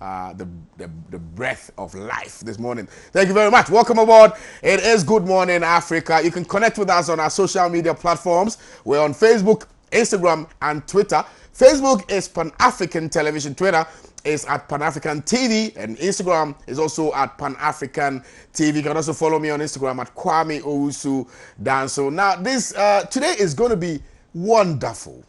the breath of life this morning. Thank you very much. Welcome aboard. It is Good Morning Africa. You can connect with us on our social media platforms. We're on Facebook, Instagram, and Twitter. Facebook is Pan-African Television. Twitter is at Pan-African TV, and Instagram is also at Pan-African TV. You can also follow me on Instagram at Kwame Owusu Danso. Now, this today is going to be wonderful.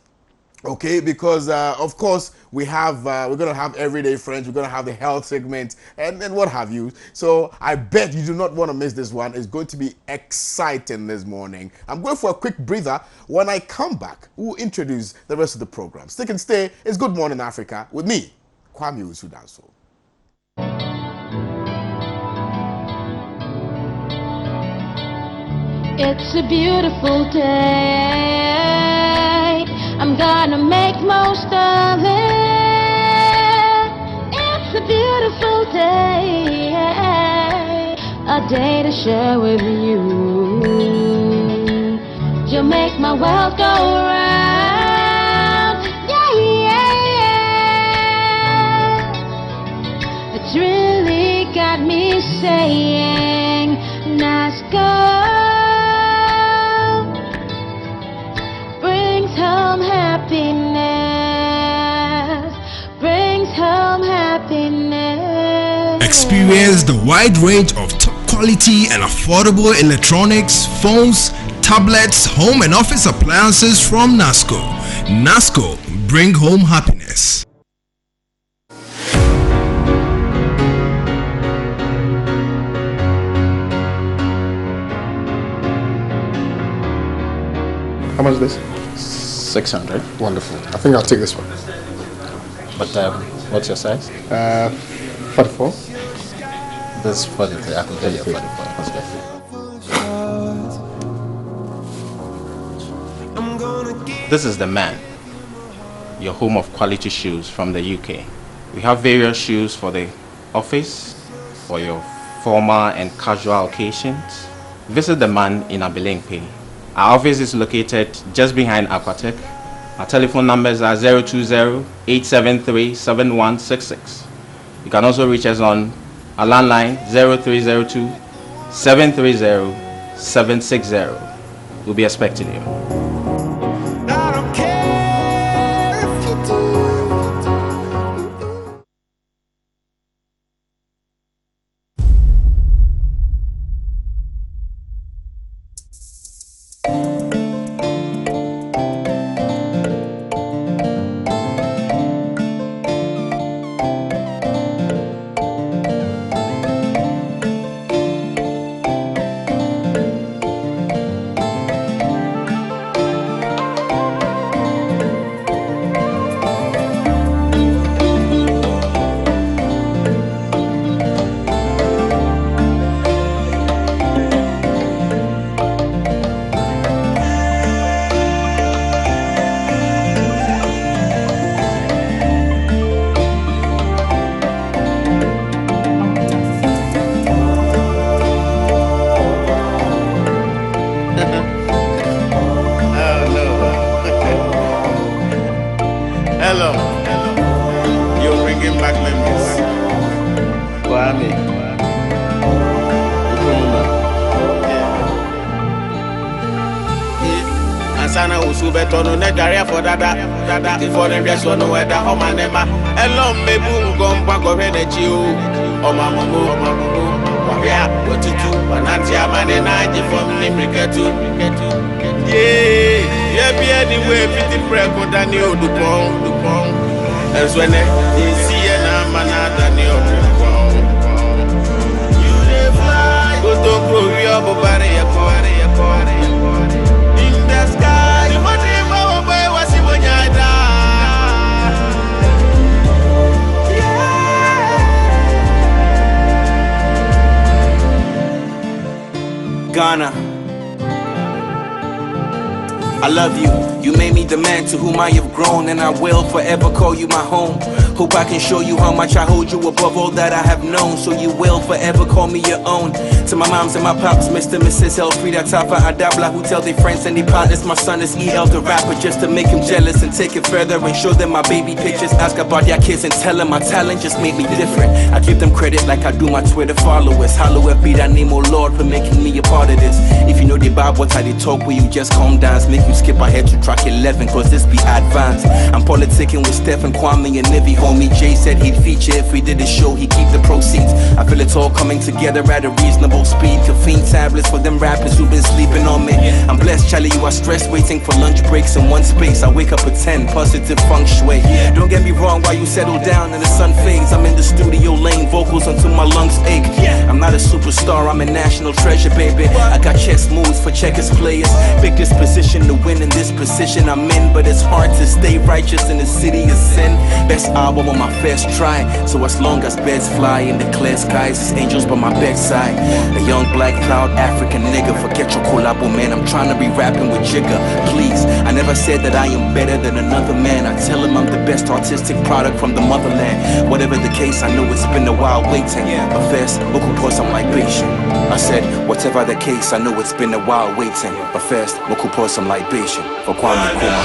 Okay, because of course we're gonna have everyday friends, we're gonna have the health segment, and what have you. So I bet you do not want to miss this one. It's going to be exciting this morning. I'm going for a quick breather. When I come back, we'll introduce the rest of the program. Stick and stay. It's Good Morning Africa with me, Kwame Usudanso. It's a beautiful day. I'm gonna make most of it. It's a beautiful day, a day to share with you. You make my world go round, yeah, yeah. It's really got me saying, Nasco. Experience the wide range of top quality and affordable electronics, phones, tablets, home and office appliances from Nasco. Nasco, bring home happiness. How much is this? 600. Wonderful. I think I'll take this one. But what's your size? 44. This is 43. I can tell you 44. That's good. This is the man. Your home of quality shoes from the UK. We have various shoes for the office, for your formal and casual occasions. Visit the man in Abink. Our office is located just behind Aquatech. Our telephone numbers are 020-873-7166. You can also reach us on our landline 0302-730-760. We'll be expecting you. Sana usubetono ne daria for dada before them just no weather home and nema elom mebu ngompa go renechi o omamumu wabia wotutu wananti amane na aji from nimriketu yeah be anyway fit preko dani odupon elswene see na mana dani odupon you dey fly go to grow your body in the sky what if our boy was in Ghana, I love you. You made made me the man to whom I have grown, and I will forever call you my home. Hope I can show you how much I hold you above all that I have known, so you will forever call me your own. To my moms and my pops, Mr. and Mrs. Elfrida Tapa Adabla, who tell their friends and their partners my son is EL the rapper, just to make him jealous and take it further and show them my baby pictures. Ask about their kids and tell them my talent just made me different. I give them credit like I do my Twitter followers. Hallowed be thy name, oh Lord, for making me a part of this. If you know the Bible, what I they talk, will you just calm down? Make you skip ahead to track 11, cause this be advanced. I'm politicking with Stephen, Kwame and Nivy. Homie Jay said he'd feature if we did a show, he'd keep the proceeds. I feel it's all coming together at a reasonable speed. Caffeine tablets for them rappers who've been sleeping on me. I'm blessed, Charlie, you are stressed, waiting for lunch breaks in one space. I wake up at 10, positive feng shui. Don't get me wrong, while you settle down and the sun fades, I'm in the studio laying vocals until my lungs ache. I'm not a superstar, I'm a national treasure, baby. I got chess moves for checkers players. Big disposition to win in this position I'm in, but it's hard to stay righteous in the city of sin. Best album on my first try, so as long as birds fly in the clear skies, it's angels by my bedside. A young black proud African nigga, forget your collabo, man, I'm trying to be rapping with Jigga. Please, I never said that I am better than another man. I tell him I'm the best artistic product from the motherland. Whatever the case, I know it's been a while waiting, but first, beaucoup pause, I'm like patient. I said, whatever the case, I know it's been a while waiting, but first, beaucoup pause, I'm like patient. For Kwame Kuma.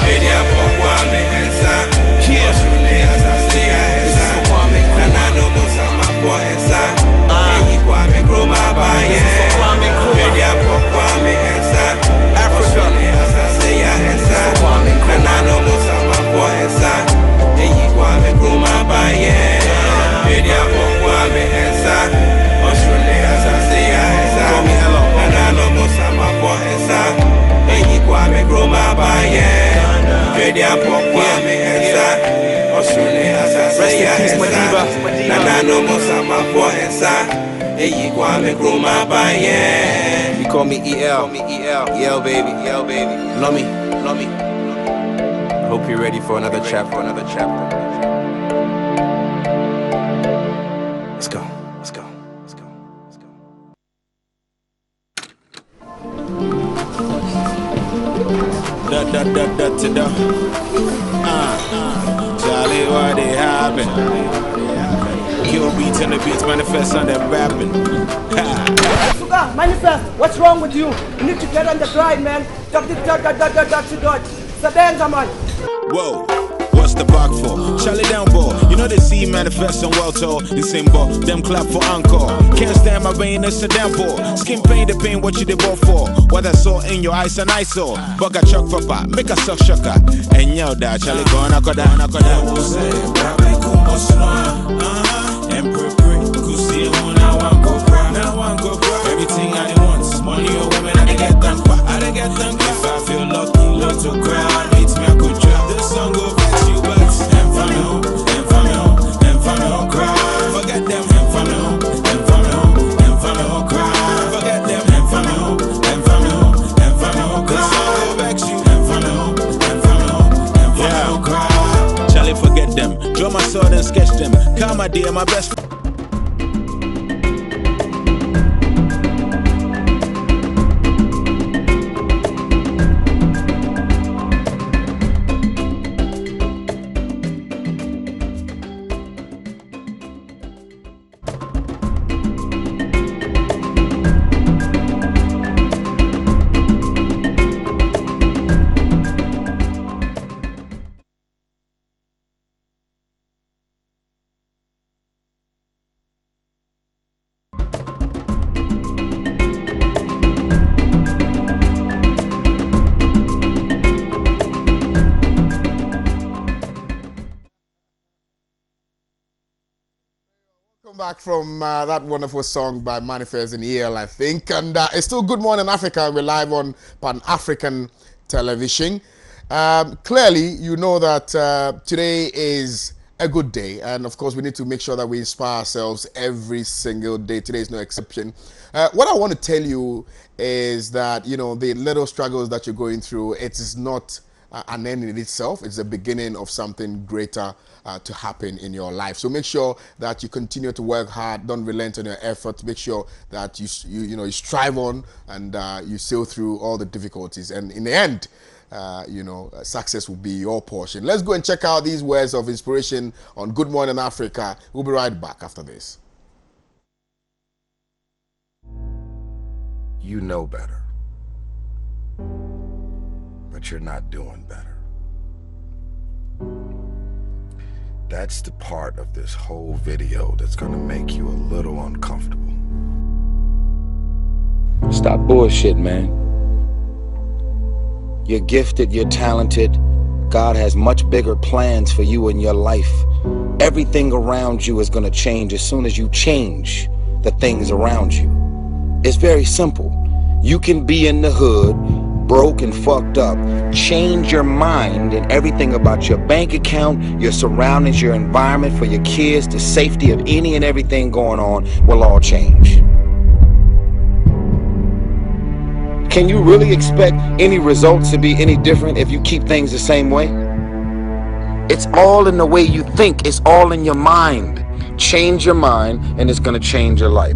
Rest in peace, Madiba. You call me EL, EL baby, love me. Hope you're ready for another chapter. Let's go. Charlie, what they happen? Kill beats and the beats manifest on them rapping. Sugar, manifest. What's wrong with you? You need to get on the grind, man. Dot. It's a danger, man. Whoa. What's the back for? Charlie down ball. You know they see manifest on well told. The symbol, them clap for encore. Can't stand my vein, it's a damn ball. Skin pain, the pain, what you did ball for? What I saw in your eyes and I saw. Bugger chuck papa, make a suck shocker. And yo da, Charlie go knock down. Everything I want, money or women, I get them. If I feel lucky, love to crowd, meets me, I could drop this song, go back to you, but and from me home, cry. Forget them, and from me home, cry. Forget them, and from me home, cry. This song go back to you, and from me home, cry. Charlie, forget them, draw my sword and sketch them. Come my dear, my best friend. Back from that wonderful song by Manifest and EL, I think, and it's still Good Morning Africa. We're live on Pan-African television. Clearly, you know that today is a good day, and of course, we need to make sure that we inspire ourselves every single day. Today is no exception. What I want to tell you is that, you know, the little struggles that you're going through, it is not an end in itself. It's the beginning of something greater to happen in your life. So make sure that you continue to work hard. Don't relent on your efforts. Make sure that you strive on and you sail through all the difficulties. And in the end, success will be your portion. Let's go and check out these words of inspiration on Good Morning Africa. We'll be right back after this. You know better, but you're not doing better. That's the part of this whole video that's gonna make you a little uncomfortable. Stop bullshit, man. You're gifted, you're talented. God has much bigger plans for you in your life. Everything around you is gonna change as soon as you change the things around you. It's very simple. You can be in the hood, broke and fucked up. Change your mind and everything about your bank account, your surroundings, your environment for your kids, the safety of any and everything going on will all change. Can you really expect any results to be any different if you keep things the same way? It's all in the way you think. It's all in your mind. Change your mind and it's gonna change your life.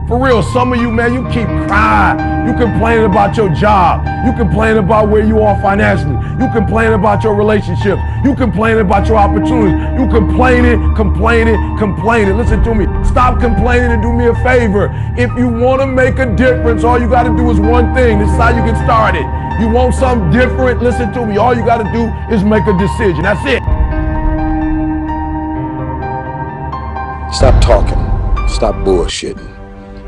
For real, some of you, man, you keep crying. You complaining about your job. You complain about where you are financially. You complain about your relationships. You complain about your opportunities. You complaining. Listen to me. Stop complaining and do me a favor. If you want to make a difference, all you got to do is one thing. This is how you get started. You want something different? Listen to me. All you got to do is make a decision. That's it. Stop talking. Stop bullshitting.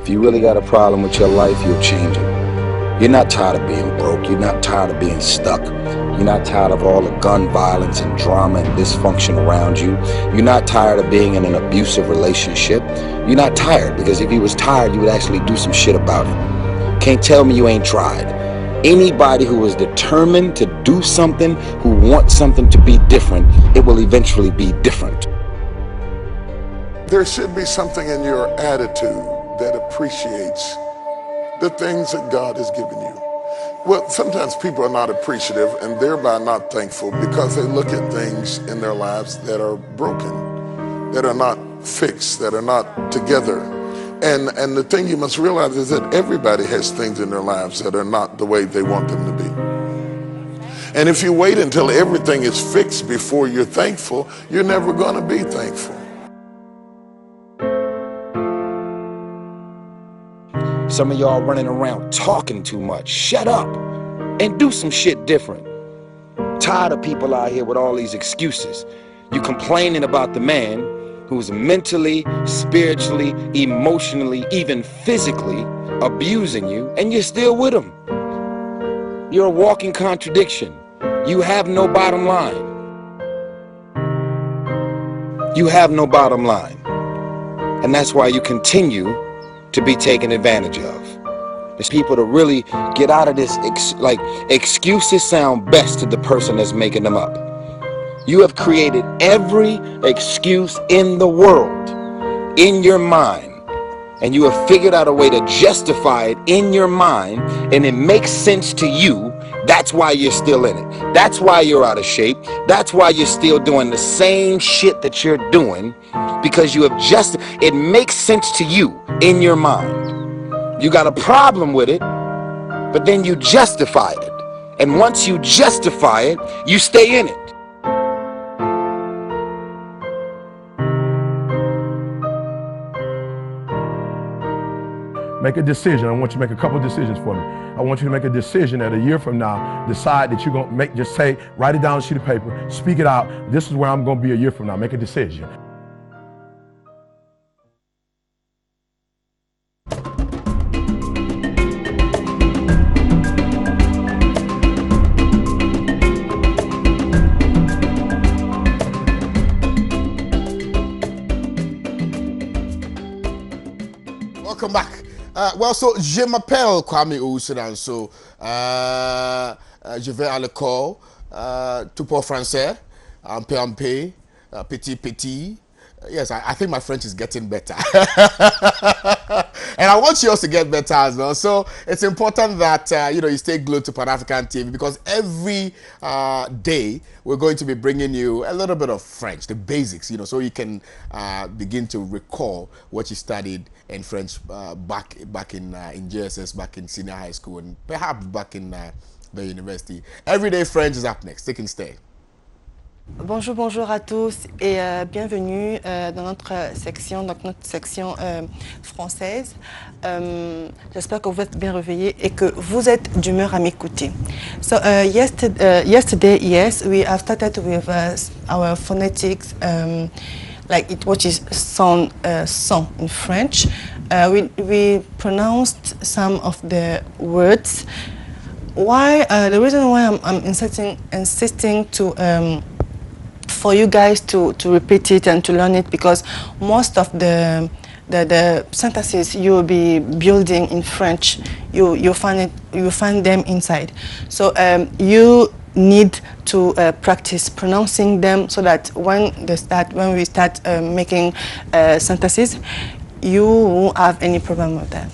If you really got a problem with your life, you'll change it. You're not tired of being broke. You're not tired of being stuck. You're not tired of all the gun violence and drama and dysfunction around you. You're not tired of being in an abusive relationship. You're not tired, because if you was tired, you would actually do some shit about it. Can't tell me you ain't tried. Anybody who is determined to do something, who wants something to be different, it will eventually be different. There should be something in your attitude that appreciates the things that God has given you. Well, sometimes people are not appreciative and thereby not thankful because they look at things in their lives that are broken, that are not fixed, that are not together. And the thing you must realize is that everybody has things in their lives that are not the way they want them to be. And if you wait until everything is fixed before you're thankful, you're never going to be thankful. Some of y'all running around talking too much. Shut up and do some shit different. Tired of people out here with all these excuses. You complaining about the man who's mentally, spiritually, emotionally, even physically abusing you, and you're still with him. You're a walking contradiction. You have no bottom line. You have no bottom line. And that's why you continue to be taken advantage of. There's people to really get out of this, excuses sound best to the person that's making them up. You have created every excuse in the world in your mind, and you have figured out a way to justify it in your mind, and it makes sense to you. That's why you're still in it. That's why you're out of shape. That's why you're still doing the same shit that you're doing, because you have it makes sense to you in your mind. You got a problem with it, but then you justify it. And once you justify it, you stay in it. Make a decision. I want you to make a couple of decisions for me. I want you to make a decision that a year from now, decide that you're going to make, just say, write it down on a sheet of paper, speak it out. This is where I'm going to be a year from now. Make a decision. Welcome back. Well, so je m'appelle Kwame Owusu, so je vais à l'école, tout pour français, un peu, petit, Yes, I think my French is getting better. And I want yours to get better as well. So it's important that you stay glued to Pan African TV, because every day we're going to be bringing you a little bit of French, the basics, so you can begin to recall what you studied in French back in JSS, back in senior high school, and perhaps back in the university. Everyday French is up next. Take and stay. Bonjour, bonjour à tous et bienvenue dans notre section française. J'espère que vous êtes bien réveillés et que vous êtes d'humeur à m'écouter. So yesterday, yes, we have started with our phonetics, which is son in French. We pronounced some of the words. Why? The reason why I'm insisting to for you guys to repeat it and to learn it, because most of the sentences you will be building in French, you find them inside. So you need to practice pronouncing them, so that when we start making sentences, you won't have any problem with that,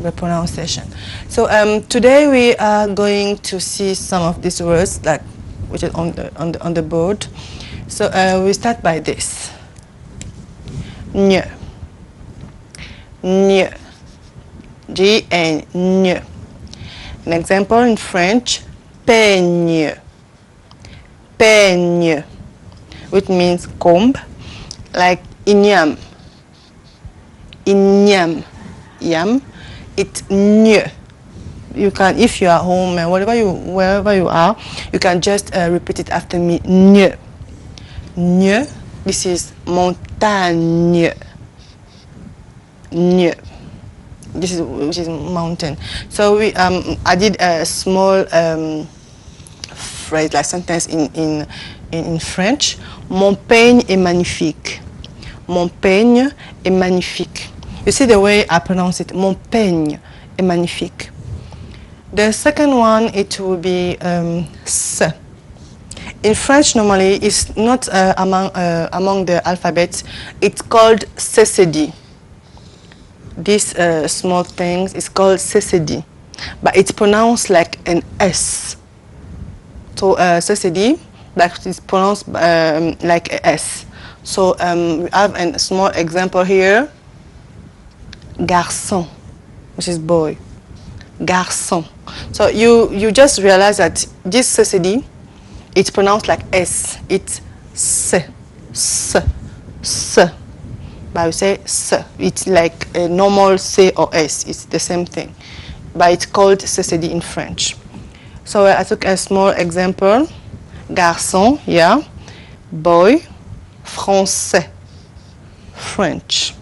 the pronunciation. So today we are going to see some of these words which is on the board. So we start by this. Gne. Gne. G and gne. An example in French, peigne. Peigne, which means comb, like igname. Igname. Yam. It's gne. You can, if you are home and wherever you are, you can just repeat it after me. Gne. Gne. This is montagne. Gne. Which is mountain. So I did a small phrase, like sentence in French. Mon peigne est magnifique. Mon peigne est magnifique. You see the way I pronounce it. Mon peigne est magnifique. The second one, it will be se. In French, normally, it's not among the alphabets. It's called CCD. This small thing is called CCD, but it's pronounced like an S. So CCD, that is pronounced like a S. So we have a small example here. Garçon, which is boy. Garçon. So you just realize that this CCD, it's pronounced like S. It's S. But you say S. It's like a normal C or S. It's the same thing. But it's called CCD in French. So I took a small example. Garçon, yeah. Boy. Français. French.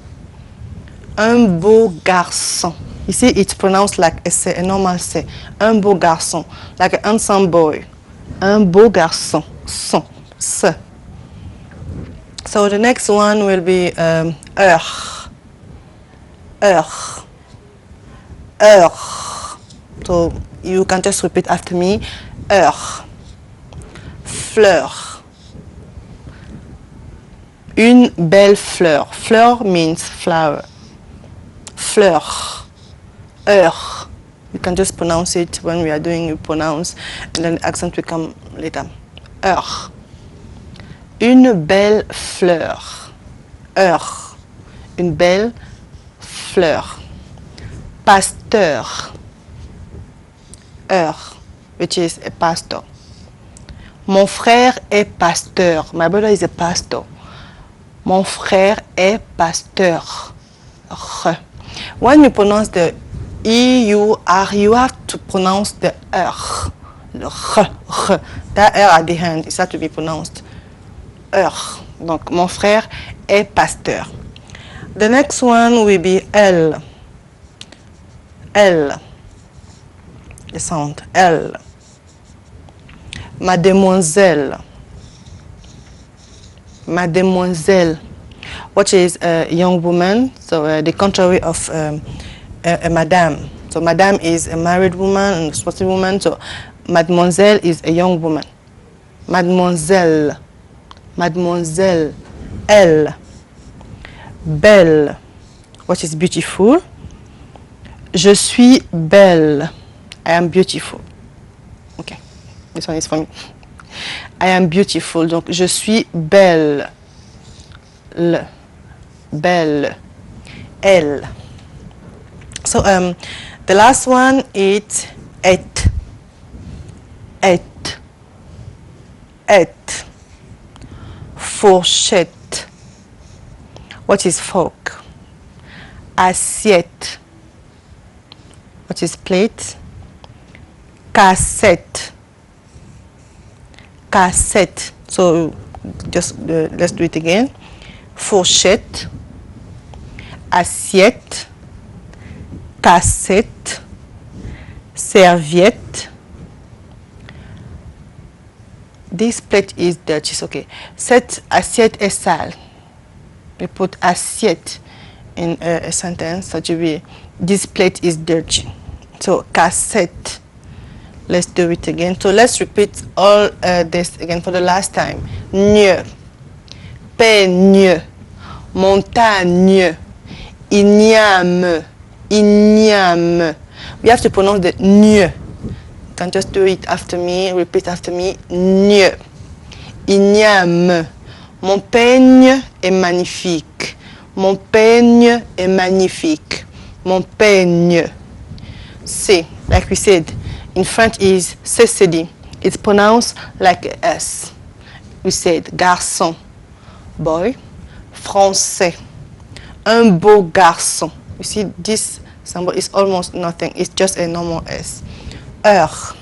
Un beau garçon. You see, it's pronounced like a C, a normal C. Un beau garçon. Like an handsome boy. Un beau garçon. Son. Se. So the next one will be heure. Heure. Heure. So you can just repeat after me. Heure. Fleur. Une belle fleur. Fleur means flower. Fleur. Heure. You can just pronounce it when we are doing, you pronounce, and then the accent will come later. Heure. Une belle fleur. Heure. Une belle fleur. Pasteur. Heure, which is a pastor. Mon frère est pasteur. My brother is a pastor. Mon frère est pasteur. When you pronounce the E-U-R, you have to pronounce the R. The R. That R at the end is had to be pronounced. R. Donc, mon frère est pasteur. The next one will be L. L. The sound L. Mademoiselle. Mademoiselle, which is a young woman, so the contrary of a madame. So madame is a married woman and a sporty woman, so mademoiselle is a young woman. Mademoiselle. Mademoiselle. Elle. belle, what is beautiful. Je suis belle. I am beautiful. Okay, this one is for me. I am beautiful. Donc, je suis belle. Belle. Elle. So, the last one is et. Et. Et. Fourchette. What is fork? Assiette. What is plate? Cassette. Cassette. So just let's do it again. Fourchette. Assiette. Cassette. Serviette. This plate is dirty. It's okay. Cette assiette est sale. We put assiette in a sentence. So this plate is dirty. So cassette. Let's do it again. So let's repeat all this again for the last time. Nieu, peigne, montagne, igname, igname. We have to pronounce the nieu. You can just do it after me. Repeat after me. Nieu, igname. Mon peigne est magnifique. Mon peigne est magnifique. Mon peigne. C, like we said, in French is cécédie. It's pronounced like a S. We said garçon, boy, français, un beau garçon. You see, this symbol is almost nothing. It's just a normal S. Heure,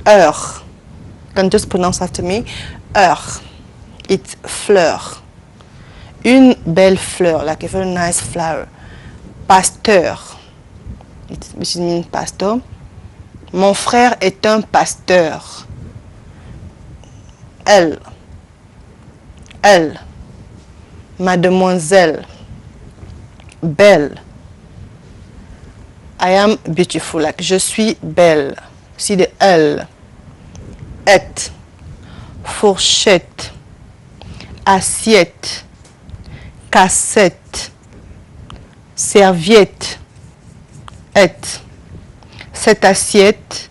heure. You can just pronounce after me. Heure. It's fleur. Une belle fleur, like a very nice flower. Pasteur. Which means pastor. Mon frère est un pasteur. Elle. Elle. Mademoiselle. Belle. I am beautiful. Like je suis belle. See the elle. Et. Fourchette. Assiette. Cassette. Serviette. Et. Cette assiette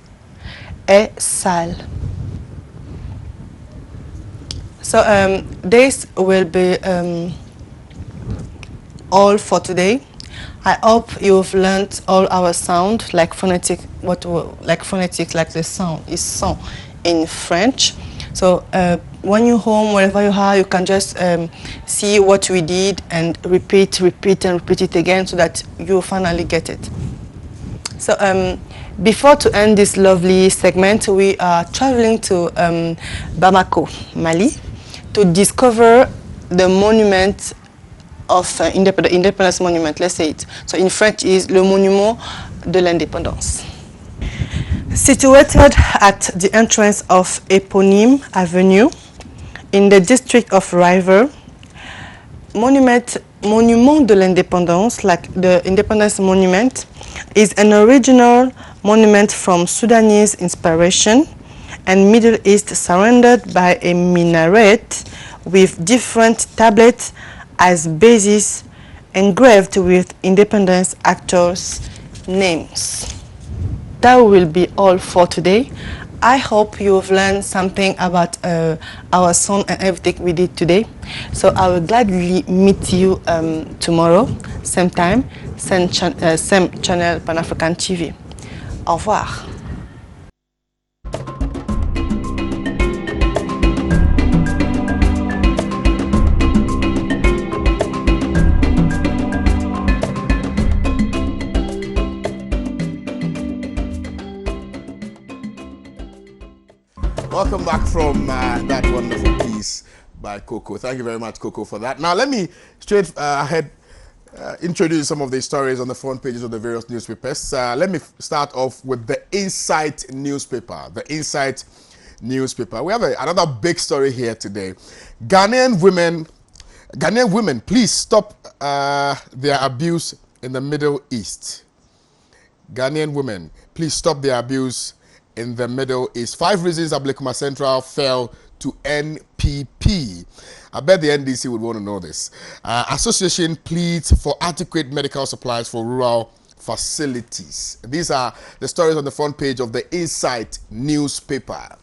est sale. So this will be all for today. I hope you've learned all our sound, like phonetics, like the sound is son in French. So when you're home, wherever you are, you can just see what we did and repeat it again so that you finally get it. So before to end this lovely segment, we are traveling to Bamako, Mali, to discover the monument of independence monument, let's say it. So in French is le monument de l'indépendance. Situated at the entrance of Eponine Avenue in the district of River, Monument de l'Indépendance, like the Independence Monument, is an original monument from Sudanese inspiration and Middle East, surrounded by a minaret with different tablets as bases engraved with independence actors' names. That will be all for today. I hope you've learned something about our song and everything we did today. So I will gladly meet you tomorrow, same time, same channel, Pan-African TV. Au revoir. Welcome back from that wonderful piece by Coco. Thank you very much, Coco, for that. Now, let me straight ahead introduce some of the stories on the front pages of the various newspapers. Let me start off with the Insight newspaper. The Insight newspaper. We have another big story here today. Ghanaian women, please stop their abuse in the Middle East. Ghanaian women, please stop their abuse in the Middle East. 5 reasons Ablekuma Central fell to NPP. I bet the NDC would want to know this. Association pleads for adequate medical supplies for rural facilities. These are the stories on the front page of the Insight newspaper.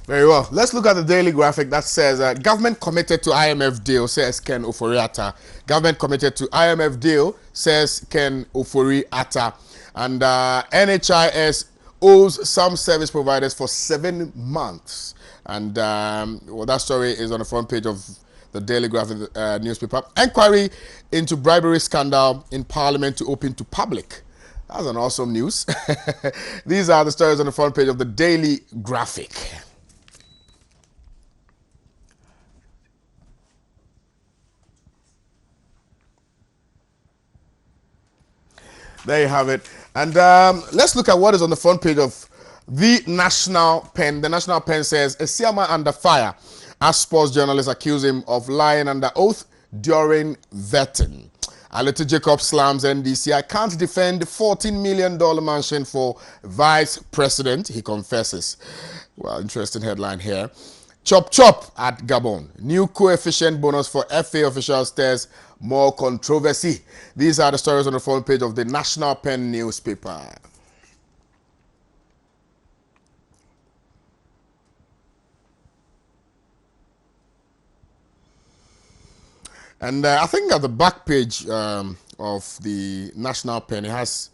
Very well. Let's look at the daily graphic that says government committed to IMF deal, says Ken Ofori-Atta. Government committed to IMF deal, says Ken Ofori-Atta. And NHIS owes some service providers for 7 months. And well, that story is on the front page of the Daily Graphic newspaper. Inquiry into bribery scandal in Parliament to open to public. That's an awesome news. These are the stories on the front page of the Daily Graphic. There you have it. And let's look at what is on the front page of the National Pen. The National Pen says, Esiama under fire as sports journalists accuse him of lying under oath during vetting. Aleta Jacob slams NDC. I can't defend $14 million mansion for vice president, he confesses. Well, interesting headline here. Chop chop at Gabon. New coefficient bonus for FA officials stirs more controversy. These are the stories on the front page of the National Pen newspaper. And I think at the back page of the National Pen, it has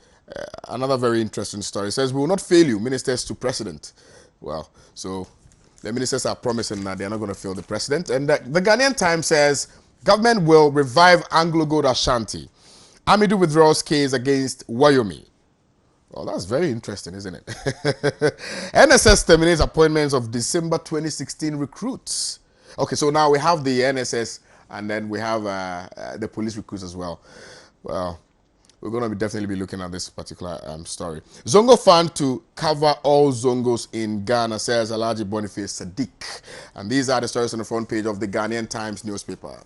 another very interesting story. It says, we will not fail you, ministers to president. Well, so the ministers are promising that they're not going to fail the president. And the Ghanaian Times says, government will revive Anglo-Gold Ashanti. Amidu withdraws case against Wayomi. Well, that's very interesting, isn't it? NSS terminates appointments of December 2016 recruits. Okay, so now we have the NSS and then we have the police recruits as well. Well, we're going to definitely be looking at this particular story. Zongo fund to cover all Zongos in Ghana, says Alhaji Boniface Sadiq. And these are the stories on the front page of the Ghanaian Times newspaper.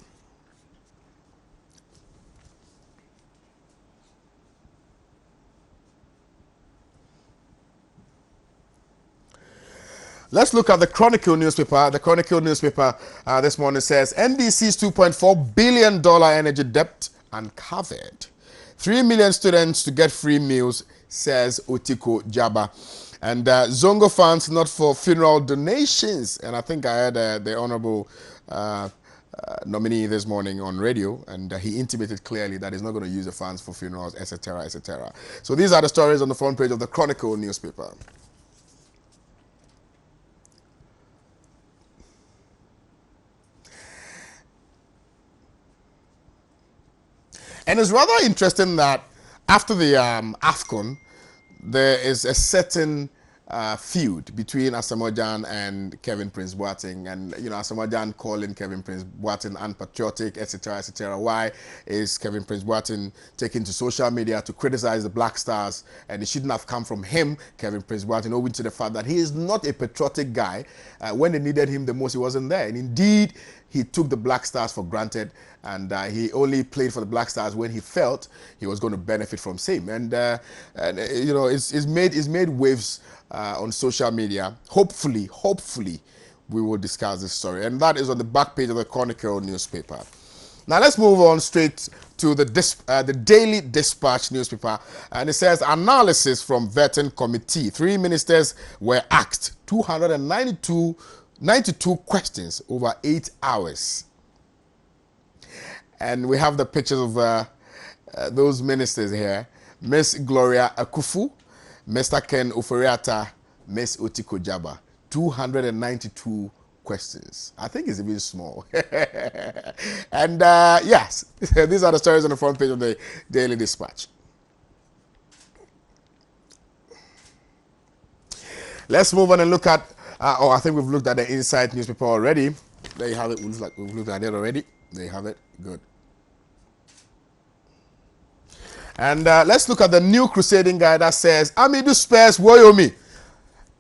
Let's look at the Chronicle newspaper. The Chronicle newspaper this morning says NDC's $2.4 billion energy debt uncovered. 3 million students to get free meals, says Otiko Jaba. And Zongo funds not for funeral donations. And I think I heard the honorable nominee this morning on radio, and he intimated clearly that he's not going to use the funds for funerals, etc., etc. So these are the stories on the front page of the Chronicle newspaper. And it's rather interesting that after the AFCON, there is a certain feud between Asamoah Gyan and Kevin Prince Boateng. And, you know, Asamoah Gyan calling Kevin Prince Boateng unpatriotic, etc., etc. Why is Kevin Prince Boateng taken to social media to criticize the Black Stars? And it shouldn't have come from him, Kevin Prince Boateng, owing to the fact that he is not a patriotic guy. When they needed him the most, he wasn't there. And indeed, he took the Black Stars for granted, and he only played for the Black Stars when he felt he was going to benefit from same. And you know, it's made waves on social media. Hopefully, we will discuss this story, and that is on the back page of the Chronicle newspaper. Now let's move on straight to the Daily Dispatch newspaper, and it says analysis from vetting committee. 3 ministers were asked 92 questions over 8 hours. And we have the pictures of those ministers here. Miss Gloria Akufu, Mr. Ken Ofori-Atta, Miss Otiko Jaba. 292 questions. I think it's even small. And yes, these are the stories on the front page of the Daily Dispatch. Let's move on and look at I think we've looked at the Insight newspaper already. There you have it. Looks like we've looked at it already. There you have it. Good. And let's look at the New Crusading guide that says Amidu spares Wayomi.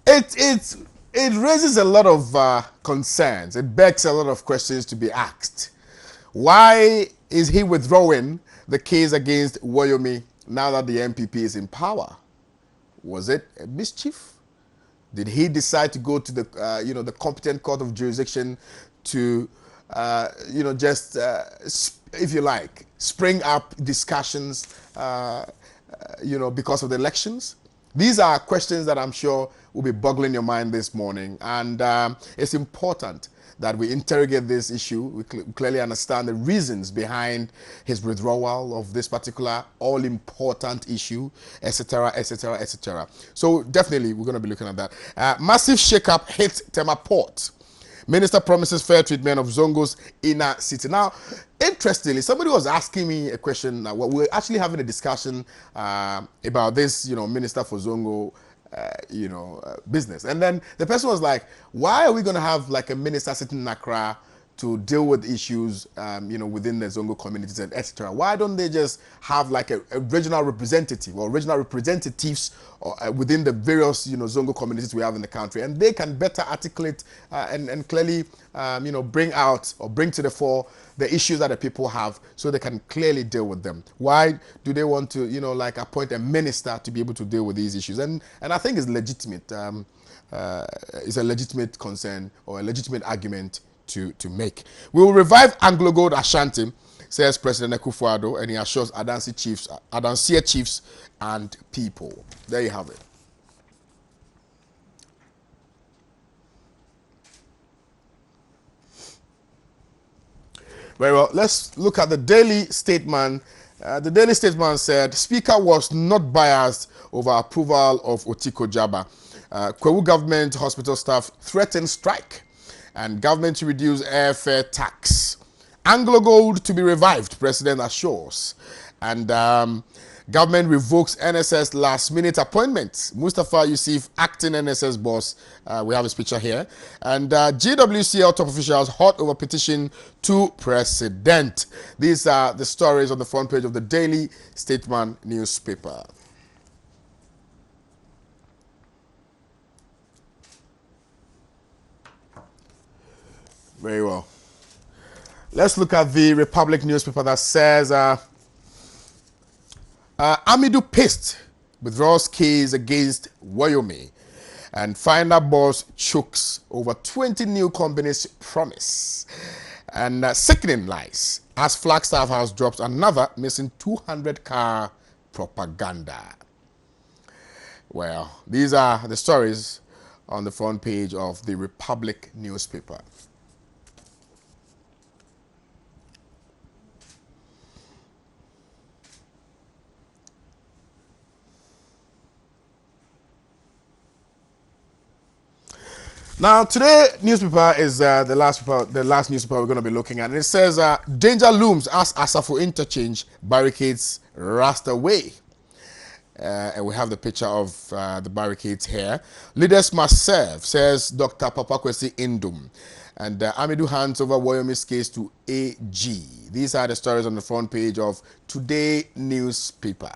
It raises a lot of concerns. It begs a lot of questions to be asked. Why is he withdrawing the case against Wayomi now that the MPP is in power? Was it a mischief? Did he decide to go to the the competent court of jurisdiction to just if you like spring up discussions because of the elections? These are questions that I'm sure will be boggling your mind this morning, and it's important that we interrogate this issue. We clearly understand the reasons behind his withdrawal of this particular all-important issue, etc., etc., etc. So definitely we're going to be looking at that. Massive shake-up hits Tema Port. Minister promises fair treatment of Zongo's inner city. Now, interestingly, somebody was asking me a question. We're actually having a discussion about this, Minister for Zongo, business. And then the person was like, why are we going to have like a minister sitting in Accra to deal with issues, within the Zongo communities and etc.? Why don't they just have like a regional representative or regional representatives within the various, Zongo communities we have in the country, and they can better articulate and clearly, bring out or bring to the fore the issues that the people have, so they can clearly deal with them. Why do they want to, appoint a minister to be able to deal with these issues? And I think it's legitimate. It's a legitimate concern or a legitimate argument to make. We will revive Anglo Gold Ashanti, says President Akufo-Addo, and he assures Adansia chiefs and people. There you have it. Very well. Let's look at the Daily Statement. The Daily Statement said, Speaker was not biased over approval of Otiko Jaba. Kwewu government hospital staff threatened strike, and government to reduce airfare tax. Anglo Gold to be revived, President assures. And government revokes NSS last-minute appointments. Mustafa Yusuf, acting NSS boss. We have his picture here. And GWCL top officials hot over petition to president. These are the stories on the front page of the Daily Statement newspaper. Very well. Let's look at the Republic newspaper that says Amidu pissed withdraws case against Wayomi, and finder boss chokes over 20 new companies promise. And sickening lies as Flagstaff House drops another missing 200 car propaganda. Well, these are the stories on the front page of the Republic newspaper. Now, today newspaper is the last newspaper we're going to be looking at. And it says, danger looms as Asafo interchange barricades rust away. And we have the picture of the barricades here. Leaders must serve, says Dr. Papakwesi Indum. And Amidu hands over Wayomi's case to AG. These are the stories on the front page of Today newspaper.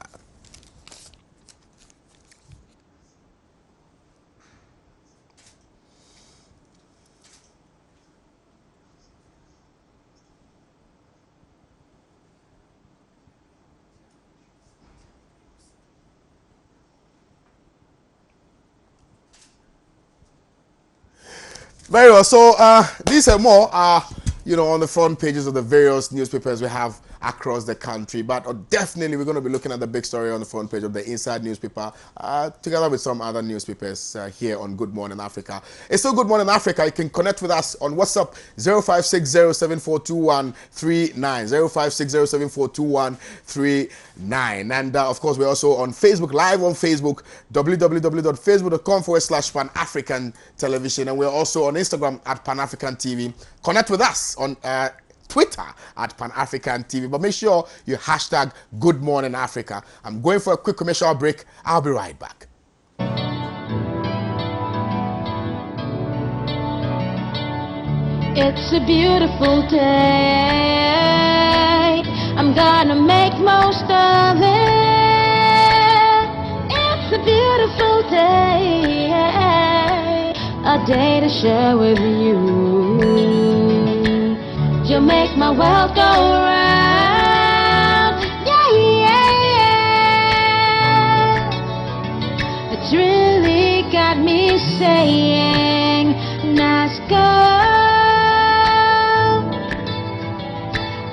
Very well. So these are more, on the front pages of the various newspapers we have across the country. But definitely we're going to be looking at the big story on the front page of the Inside newspaper, together with some other newspapers here on Good Morning Africa. It's still Good Morning Africa. You can connect with us on WhatsApp 0560742139, 0560742139. And of course, we're also on Facebook, live on Facebook, www.facebook.com/Pan-African Television. And we're also on Instagram at Pan-African TV. Connect with us on Twitter at Pan-African TV. But make sure you hashtag Good Morning Africa. I'm going for a quick commercial break. I'll be right back. It's a beautiful day. I'm gonna make most of it. It's a beautiful day. A day to share with you. You're make my world go round. Yeah, yeah. It's really got me saying, Nasco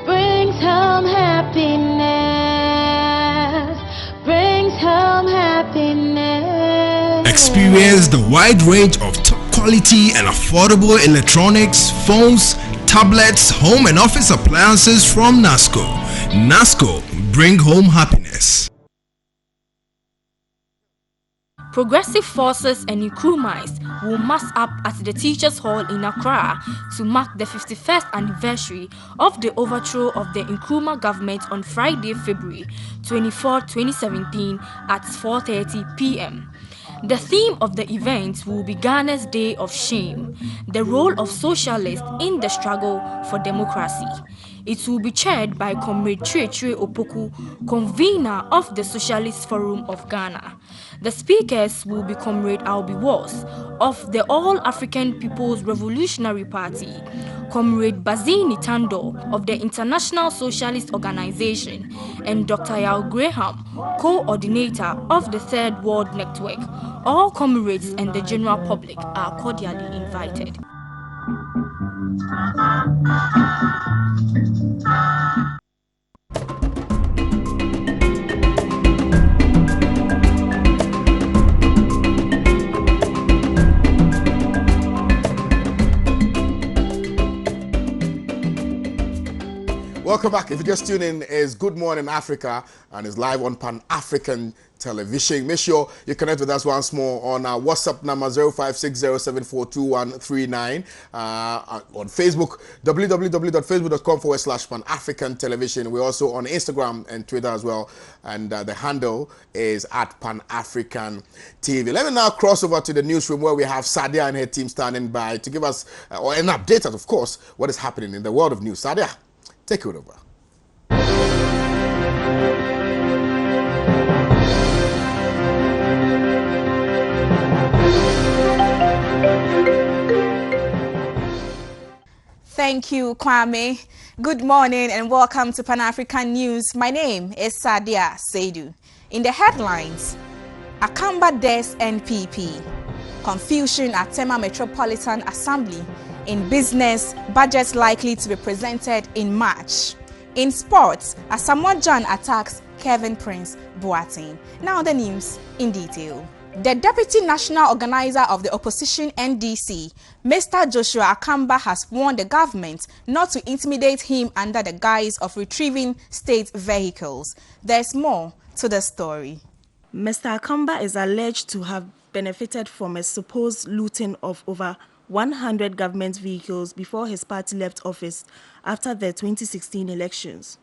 brings home happiness, brings home happiness. Experience the wide range of top quality and affordable electronics, phones, tablets, home and office appliances from Nasco. Nasco, bring home happiness. Progressive forces and Nkrumahs will mass up at the Teachers' Hall in Accra to mark the 51st anniversary of the overthrow of the Nkrumah government on Friday, February 24, 2017 at 4:30 p.m. The theme of the event will be Ghana's Day of Shame, the role of socialists in the struggle for democracy. It will be chaired by Comrade Chirechire Opoku, convener of the Socialist Forum of Ghana. The speakers will be Comrade Albi Wars of the All-African People's Revolutionary Party, Comrade Bazini Tando of the International Socialist Organization, and Dr. Yao Graham, coordinator of the Third World Network. All comrades and the general public are cordially invited. Welcome back. If you just tune in, it's Good Morning Africa and it's live on Pan-African television. Make sure you connect with us once more on our WhatsApp number 0560742139, on Facebook, www.facebook.com/Pan-African television. We're also on Instagram and Twitter as well, and the handle is at Pan-African TV. Let me now cross over to the newsroom where we have Sadia and her team standing by to give us or an update, of course, what is happening in the world of news. Sadia, take it over. Thank you, Kwame. Good morning and welcome to Pan-African News. My name is Sadia Seidu. In the headlines, Akamba Des NPP, confusion at Tema Metropolitan Assembly. In business, budget likely to be presented in March. In sports, Asamoah Gyan attacks Kevin Prince Boateng. Now the news in detail. The Deputy National Organizer of the Opposition NDC, Mr. Joshua Akamba, has warned the government not to intimidate him under the guise of retrieving state vehicles. There's more to the story. Mr. Akamba is alleged to have benefited from a supposed looting of over 100 government vehicles before his party left office after the 2016 elections.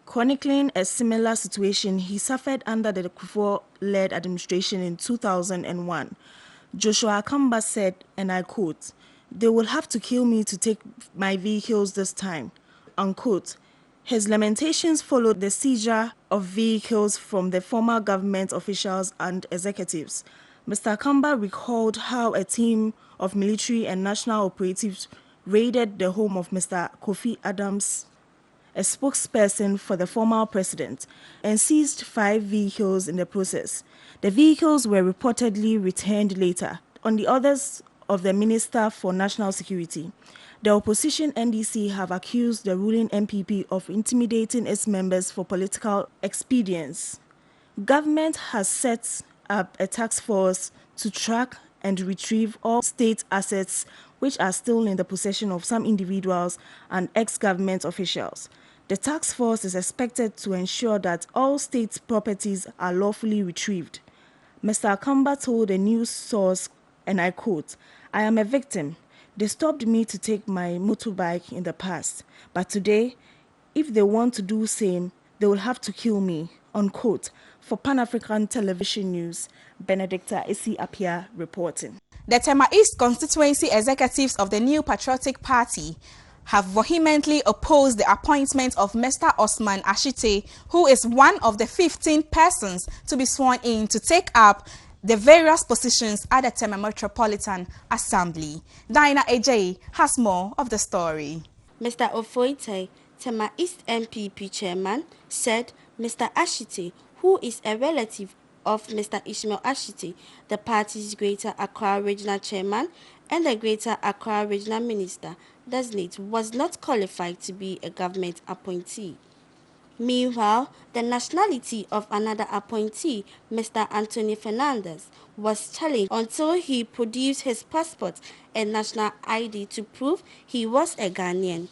Chronicling a similar situation he suffered under the Kufuor-led administration in 2001, Joshua Akamba said, and I quote, "They will have to kill me to take my vehicles this time," unquote. His lamentations followed the seizure of vehicles from the former government officials and executives. Mr. Akamba recalled how a team of military and national operatives raided the home of Mr. Kofi Adams, a spokesperson for the former president, and seized 5 vehicles in the process. The vehicles were reportedly returned later on the orders of the Minister for National Security. The opposition NDC have accused the ruling MPP of intimidating its members for political expedience. Government has set up a task force to track and retrieve all state assets which are still in the possession of some individuals and ex-government officials. The task force is expected to ensure that all state properties are lawfully retrieved. Mr. Akamba told a news source, and I quote, "I am a victim. They stopped me to take my motorbike in the past, but today, if they want to do same, they will have to kill me," unquote. For Pan-African Television News, Benedicta Isi Apia reporting. The Tema East constituency executives of the New Patriotic Party have vehemently opposed the appointment of Mr. Osman Ashite, who is one of the 15 persons to be sworn in to take up the various positions at the Tema Metropolitan Assembly. Dinah AJ has more of the story. Mr. Ofoite, Tema East MPP chairman, said Mr. Ashiti, who is a relative of Mr. Ishmael Ashiti, the party's Greater Accra Regional Chairman and the Greater Accra Regional Minister designate, was not qualified to be a government appointee. Meanwhile, the nationality of another appointee, Mr. Anthony Fernandez, was challenged until he produced his passport and national ID to prove he was a Ghanaian.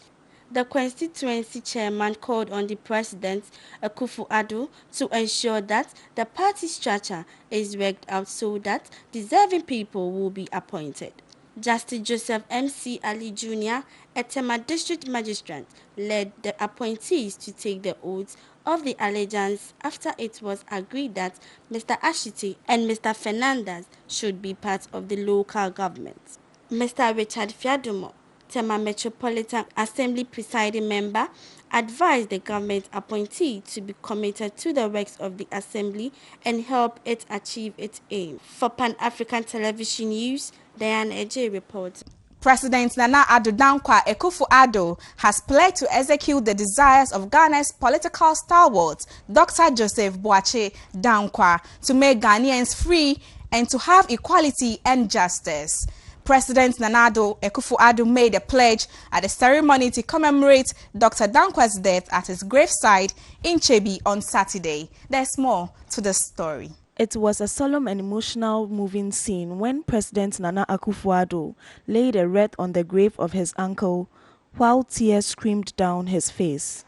The constituency chairman called on the President, Akufo-Addo, to ensure that the party structure is worked out so that deserving people will be appointed. Justice Joseph M.C. Ali Jr., a Tema district magistrate, led the appointees to take the oaths of the allegiance after it was agreed that Mr. Ashiti and Mr. Fernandez should be part of the local government. Mr. Richard Fiadomo, Tema Metropolitan Assembly presiding member, advised the government appointee to be committed to the works of the Assembly and help it achieve its aim. For Pan-African Television News, Diane Eje reports. President Nana Addo Dankwa Akufo-Addo has pledged to execute the desires of Ghana's political stalwart, Dr. Joseph Boakye Dankwa, to make Ghanaians free and to have equality and justice. President Nana Addo Akufo-Addo made a pledge at a ceremony to commemorate Dr. Dankwa's death at his graveside in Chebi on Saturday. There's more to the story. It was a solemn and emotional moving scene when President Nana Akufo-Addo laid a wreath on the grave of his uncle while tears streamed down his face.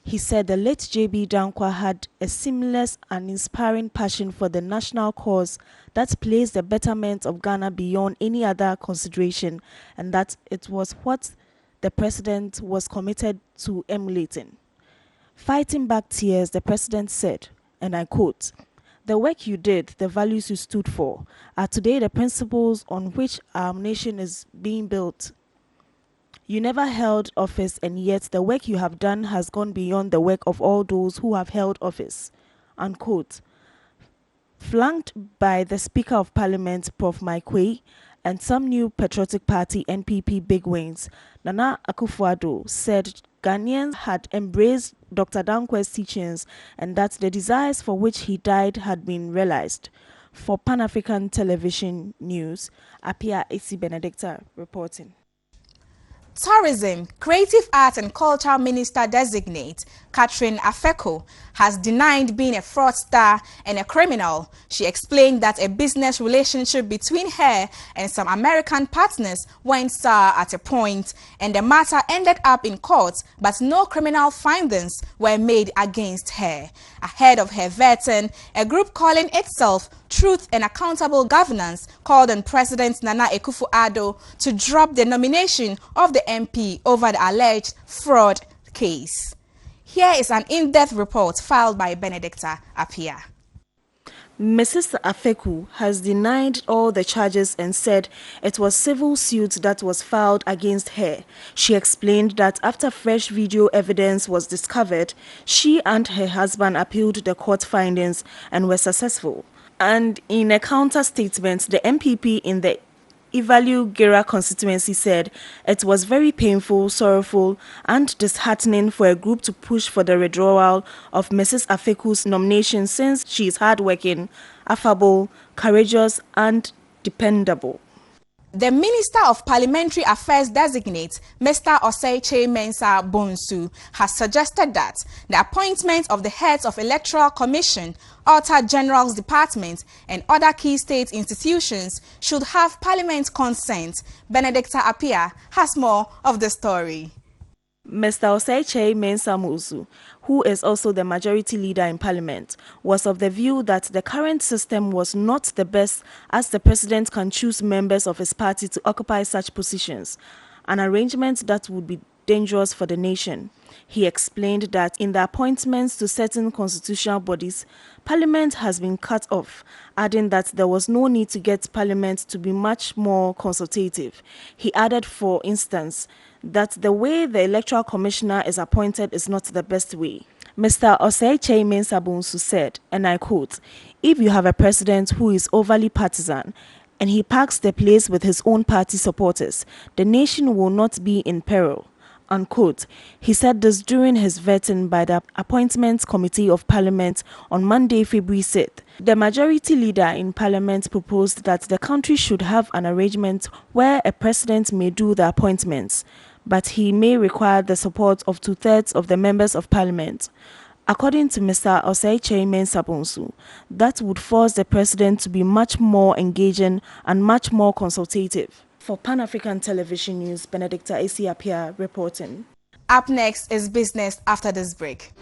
He said the late J.B. Dankwa had a seamless and inspiring passion for the national cause that placed the betterment of Ghana beyond any other consideration, and that it was what the president was committed to emulating. Fighting back tears, the president said, and I quote, "The work you did, the values you stood for, are today the principles on which our nation is being built. You never held office, and yet the work you have done has gone beyond the work of all those who have held office." Unquote. Flanked by the Speaker of Parliament, Prof. Mike Way, and some new Patriotic Party NPP bigwigs, Nana Akufo-Addo said Ghanaians had embraced Dr. Dankwa's teachings and that the desires for which he died had been realized. For Pan-African Television News, Apia Esi Benedicta reporting. Tourism, Creative Arts and Culture Minister Designate Catherine Afeko has denied being a fraudster and a criminal. She explained that a business relationship between her and some American partners went sour at a point, and the matter ended up in court, but no criminal findings were made against her. Ahead of her vetting, a group calling itself Truth and Accountable Governance called on President Nana Akufo-Addo to drop the nomination of the MP over the alleged fraud case. Here is an in-depth report filed by Benedicta Apia. Mrs. Afeku has denied all the charges and said it was civil suit that was filed against her. She explained that after fresh video evidence was discovered, she and her husband appealed the court findings and were successful. And in a counter statement, the MPP in the Ivalu Gera constituency said it was very painful, sorrowful and disheartening for a group to push for the withdrawal of Mrs. Afeku's nomination since she is hardworking, affable, courageous and dependable. The Minister of Parliamentary Affairs designate, Mr. Osei Mensah Bonsu, has suggested that the appointment of the heads of Electoral Commission, Auditor General's Department and other key state institutions should have Parliament's consent. Benedicta Apia has more of the story. Mr. Osei Mensah Bonsu, who is also the majority leader in Parliament, was of the view that the current system was not the best, as the president can choose members of his party to occupy such positions, an arrangement that would be dangerous for the nation. He explained that in the appointments to certain constitutional bodies, Parliament has been cut off, adding that there was no need to get Parliament to be much more consultative. He added, for instance, that the way the Electoral Commissioner is appointed is not the best way. Mr. Osei Mensah Bonsu said, and I quote, "If you have a president who is overly partisan and he packs the place with his own party supporters, the nation will not be in peril. unquote. He said this during his vetting by the Appointments Committee of Parliament on Monday, February 6th. The majority leader in Parliament proposed that the country should have an arrangement where a president may do the appointments, but he may require the support of 2/3 of the members of Parliament. According to Mr. Osei Sabonsu, that would force the president to be much more engaging and much more consultative. For Pan-African Television News, Benedicta Esiapia reporting. Up next is business after this break.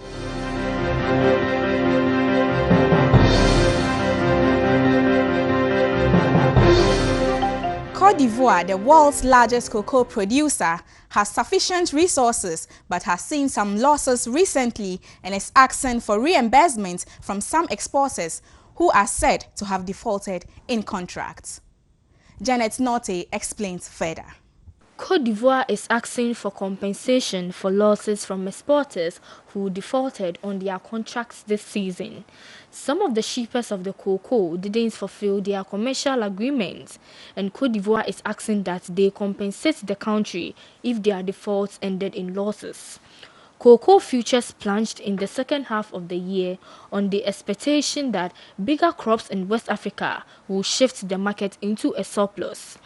Côte d'Ivoire, the world's largest cocoa producer, has sufficient resources but has seen some losses recently and is asking for reimbursement from some exporters who are said to have defaulted in contracts. Janet Norte explains further. Côte d'Ivoire is asking for compensation for losses from exporters who defaulted on their contracts this season. Some of the shippers of the cocoa didn't fulfill their commercial agreements, and Côte d'Ivoire is asking that they compensate the country if their defaults ended in losses. Cocoa futures plunged in the second half of the year on the expectation that bigger crops in West Africa will shift the market into a surplus.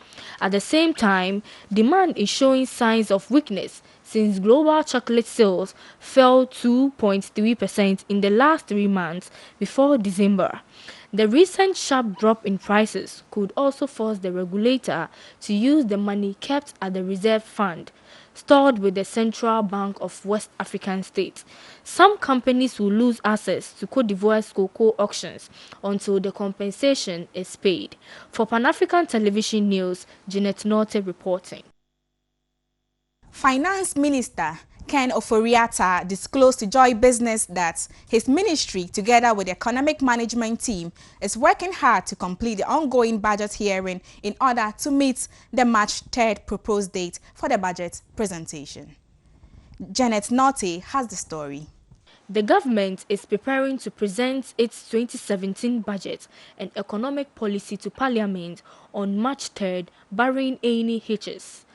At the same time, demand is showing signs of weakness since global chocolate sales fell 2.3% in the last 3 months before December. The recent sharp drop in prices could also force the regulator to use the money kept at the reserve fund stored with the Central Bank of West African states. Some companies will lose access to Côte d'Ivoire's cocoa auctions until the compensation is paid. For Pan-African Television News, Janet Norte reporting. Finance Minister Ken Ofori-Atta disclosed to Joy Business that his ministry, together with the economic management team, is working hard to complete the ongoing budget hearing in order to meet the March 3rd proposed date for the budget presentation. Janet Norte has the story. The government is preparing to present its 2017 budget and economic policy to Parliament on March 3rd, barring any hitches.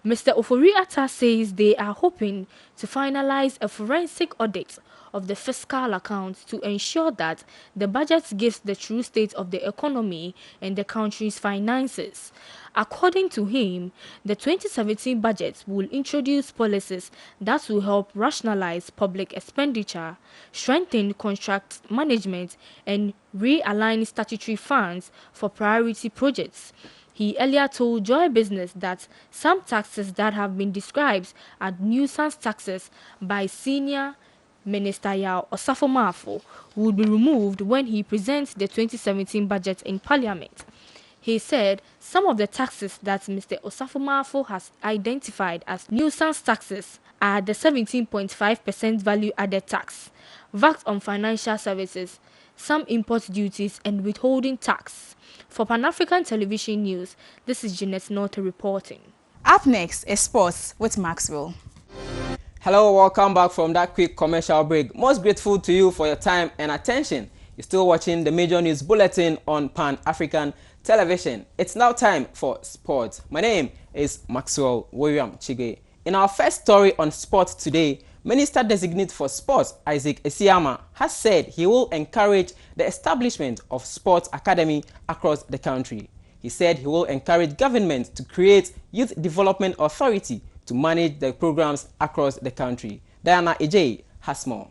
Mr. Ofori-Atta says they are hoping to finalize a forensic audit of the fiscal accounts to ensure that the budget gives the true state of the economy and the country's finances. According to him, the 2017 budget will introduce policies that will help rationalize public expenditure, strengthen contract management, and realign statutory funds for priority projects. He earlier told Joy Business that some taxes that have been described as nuisance taxes by Senior Minister Yao Osafo-Maafo would be removed when he presents the 2017 budget in Parliament. He said some of the taxes that Mr. Osafo-Maafo has identified as nuisance taxes are the 17.5% value-added tax, VAT on financial services, some import duties, and withholding tax. For Pan-African Television News, this is Janet Norte reporting. Up next is sports with Maxwell. Hello, welcome back from that quick commercial break. Most grateful to you for your time and attention. You're still watching the major news bulletin on Pan-African Television. It's now time for sports. My name is Maxwell William Chige. In our first story on sports today, Minister Designate for Sports Isaac Esiama has said he will encourage the establishment of sports academy across the country. He said he will encourage government to create Youth Development Authority to manage the programs across the country. Diana Ejay has more.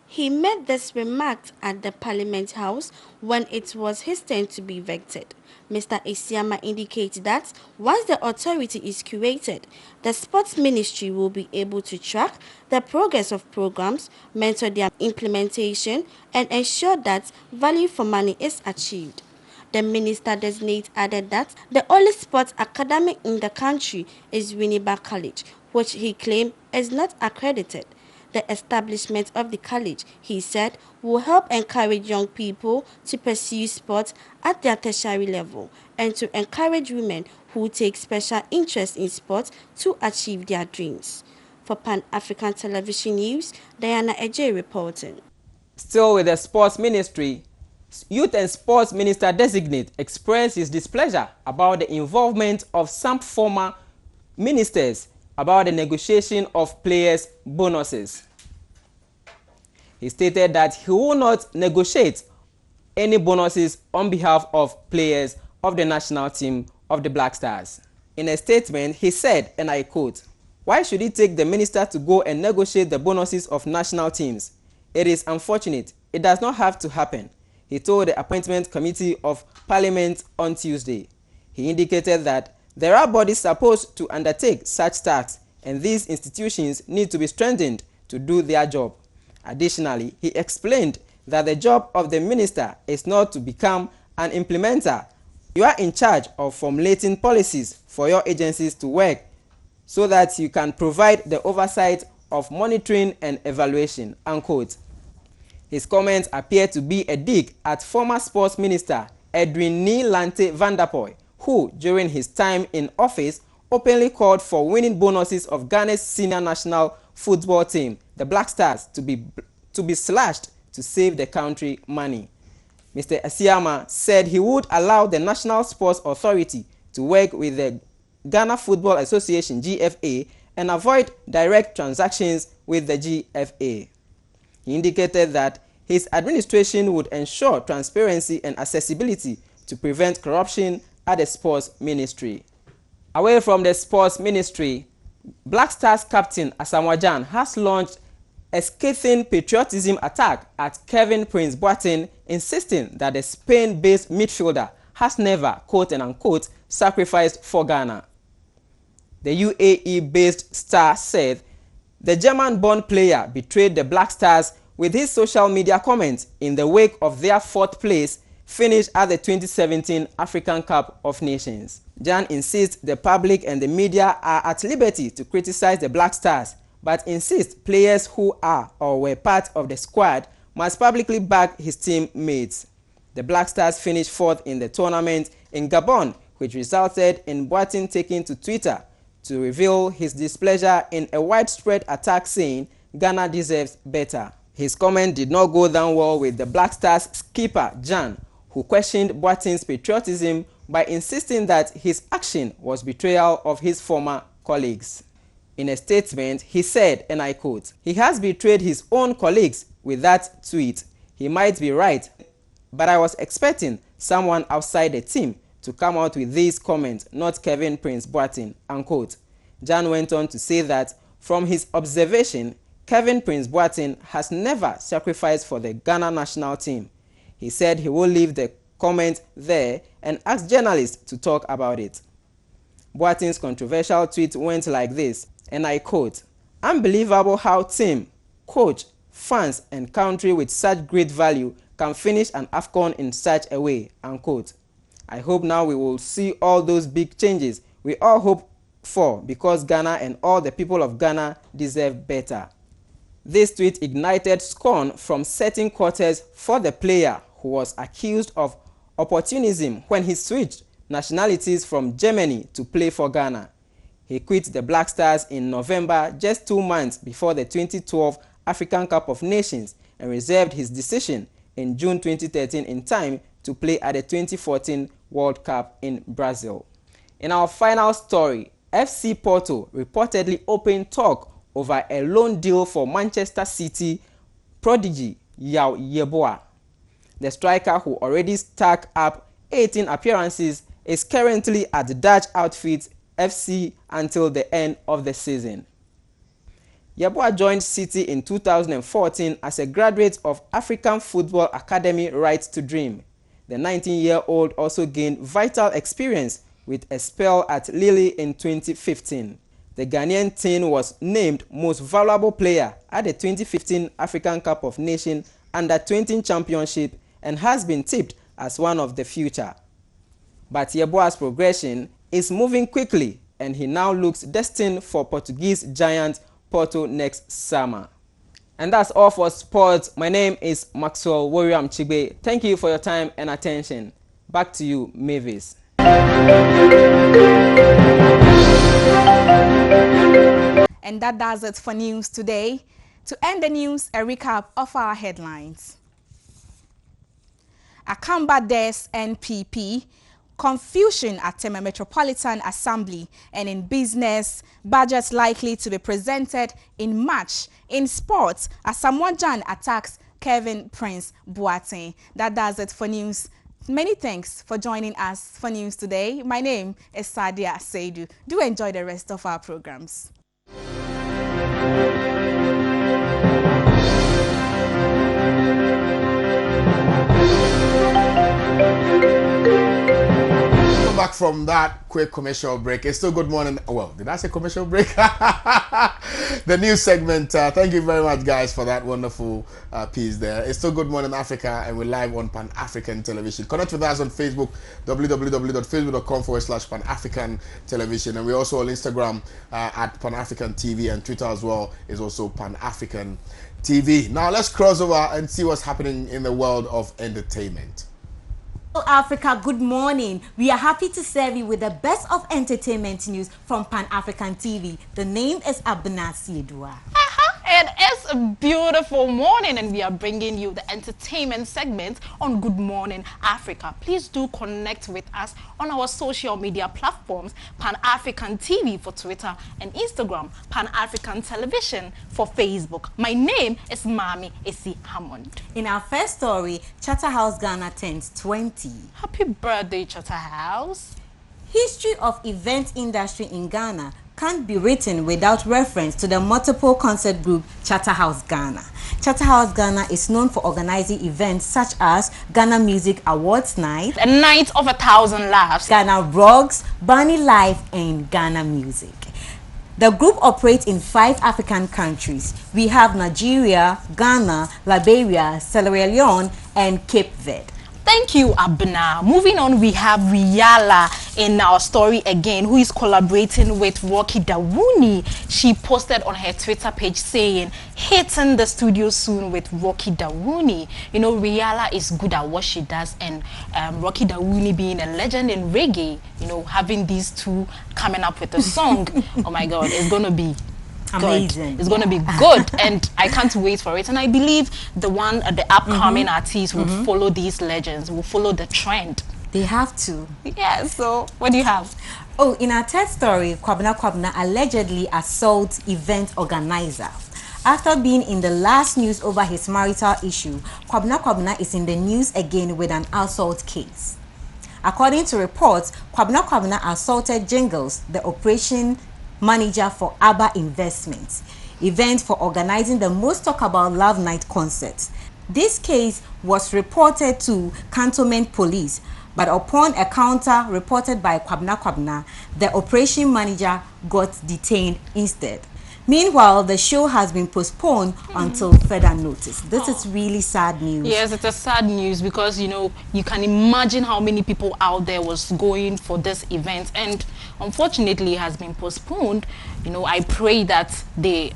He made this remark at the Parliament House when it was his turn to be elected. Mr. Esiama indicated that once the authority is created, the Sports Ministry will be able to track the progress of programs, mentor their implementation, and ensure that value for money is achieved. The minister-designate added that the only sports academy in the country is Winneba College, which he claimed is not accredited. The establishment of the college, he said, will help encourage young people to pursue sports at their tertiary level and to encourage women who take special interest in sports to achieve their dreams. For Pan-African Television News, Diana Ejay reporting. Still with the Sports Ministry, Youth and Sports Minister Designate expressed his displeasure about the involvement of some former ministers about the negotiation of players' bonuses. He stated that he will not negotiate any bonuses on behalf of players of the national team of the Black Stars. In a statement, he said, and I quote, "Why should it take the minister to go and negotiate the bonuses of national teams? It is unfortunate. It does not have to happen," he told the Appointment Committee of Parliament on Tuesday. He indicated that there are bodies supposed to undertake such tasks, and these institutions need to be strengthened to do their job. Additionally, he explained that the job of the minister is not to become an implementer. You are in charge of formulating policies for your agencies to work so that you can provide the oversight of monitoring and evaluation, unquote. His comments appear to be a dig at former sports minister Edwin Lante van der Poel, who, during his time in office, openly called for winning bonuses of Ghana's senior national football team, the Black Stars, to be slashed to save the country money. Mr. Asiama said he would allow the National Sports Authority to work with the Ghana Football Association (GFA) and avoid direct transactions with the GFA. He indicated that his administration would ensure transparency and accessibility to prevent corruption at the sports ministry. Away from the sports ministry, Black Stars captain Asamoah Gyan has launched a scathing patriotism attack at Kevin Prince Boateng, insisting that the Spain-based midfielder has never, quote and unquote, sacrificed for Ghana. The UAE-based star said the German-born player betrayed the Black Stars with his social media comments in the wake of their fourth place finish at the 2017 African Cup of Nations. Gyan insists the public and the media are at liberty to criticize the Black Stars, but insists players who are or were part of the squad must publicly back his teammates. The Black Stars finished fourth in the tournament in Gabon, which resulted in Boateng taking to Twitter to reveal his displeasure in a widespread attack saying Ghana deserves better. His comment did not go down well with the Black Stars skipper Gyan, who questioned Boateng's patriotism by insisting that his action was betrayal of his former colleagues. In a statement, he said, and I quote, "He has betrayed his own colleagues with that tweet. He might be right, but I was expecting someone outside the team to come out with these comments, not Kevin Prince Boateng," unquote. Gyan went on to say that from his observation, Kevin Prince Boateng has never sacrificed for the Ghana national team. He said he will leave the comment there and ask journalists to talk about it. Boateng's controversial tweet went like this, and I quote, "Unbelievable how team, coach, fans and country with such great value can finish an AFCON in such a way," unquote. "I hope now we will see all those big changes we all hope for, because Ghana and all the people of Ghana deserve better." This tweet ignited scorn from certain quarters for the player, who was accused of opportunism when he switched nationalities from Germany to play for Ghana. He quit the Black Stars in November, just 2 months before the 2012 African Cup of Nations, and reserved his decision in June 2013 in time to play at the 2014 World Cup in Brazil. In our final story, FC Porto reportedly opened talk over a loan deal for Manchester City prodigy Yao Yeboah. The striker, who already stacked up 18 appearances, is currently at the Dutch outfit FC until the end of the season. Yeboah joined City in 2014 as a graduate of African Football Academy Right to Dream. The 19-year-old also gained vital experience with a spell at Lille in 2015. The Ghanaian teen was named Most Valuable Player at the 2015 African Cup of Nations Under-20 Championship and has been tipped as one of the future. But Yeboah's progression is moving quickly, and he now looks destined for Portuguese giant Porto next summer. And that's all for sports. My name is Maxwell Woriam Chigbe. Thank you for your time and attention. Back to you, Mavis. And that does it for news today. To end the news, a recap of our headlines. Akamba Des NPP Confusion at Tema Metropolitan Assembly, and in business, budgets likely to be presented in March. In sports, Asamoah Gyan attacks Kevin Prince Boateng. That does it for news. Many thanks for joining us for news today. My name is Sadia Seidu. Do enjoy the rest of our programs. Back from that quick commercial break. It's still good morning. Well, did I say commercial break? The news segment. Thank you very much, guys, for that wonderful piece there. It's still good morning, Africa, and we're live on Pan African Television. Connect with us on Facebook, www.facebook.com/Pan African Television, and we're also on Instagram at Pan African TV, and Twitter as well is also Pan African TV. Now let's cross over and see what's happening in the world of entertainment. Africa, good morning. We are happy to serve you with the best of entertainment news from Pan African TV. The name is Abink. It is a beautiful morning and we are bringing you the entertainment segment on Good Morning Africa. Please do connect with us on our social media platforms, Pan African TV for Twitter and Instagram, Pan African Television for Facebook. My name is Mami Esi Hammond. In our first story, Charterhouse Ghana turns 20. Happy birthday, Charterhouse. History of event industry in Ghana can't be written without reference to the multiple concert group Charterhouse Ghana. Charterhouse Ghana is known for organizing events such as Ghana Music Awards Night, A Night of 1,000 Laughs, Ghana Rocks, Bunny Live, and Ghana Music. The group operates in 5 African countries. We have Nigeria, Ghana, Liberia, Sierra Leone, and Cape Verde. Thank you, Abna. Moving on, we have Riala in our story again, who is collaborating with Rocky Dawuni. She posted on her Twitter page saying, hitting the studio soon with Rocky Dawuni. You know, Riala is good at what she does, and Rocky Dawuni being a legend in reggae, you know, having these two coming up with a song, oh my God, it's going to be amazing. It's going to be good, and I can't wait for it. And I believe the upcoming artists will follow these legends, will follow the trend. They have to. Yeah, so what do you have? Oh, in our third story, Kwabena allegedly assaults event organizer. After being in the last news over his marital issue, Kwabena is in the news again with an assault case. According to reports, Kwabena assaulted Jingles, the operation manager for ABBA Investments, event for organizing the most talked about Love Night concert. This case was reported to Cantonment Police, but upon a counter reported by Kwabena, the operation manager got detained instead. Meanwhile, the show has been postponed until further notice. This is really sad news. Yes, it's a sad news because, you know, you can imagine how many people out there was going for this event, and unfortunately it has been postponed. You know, I pray that they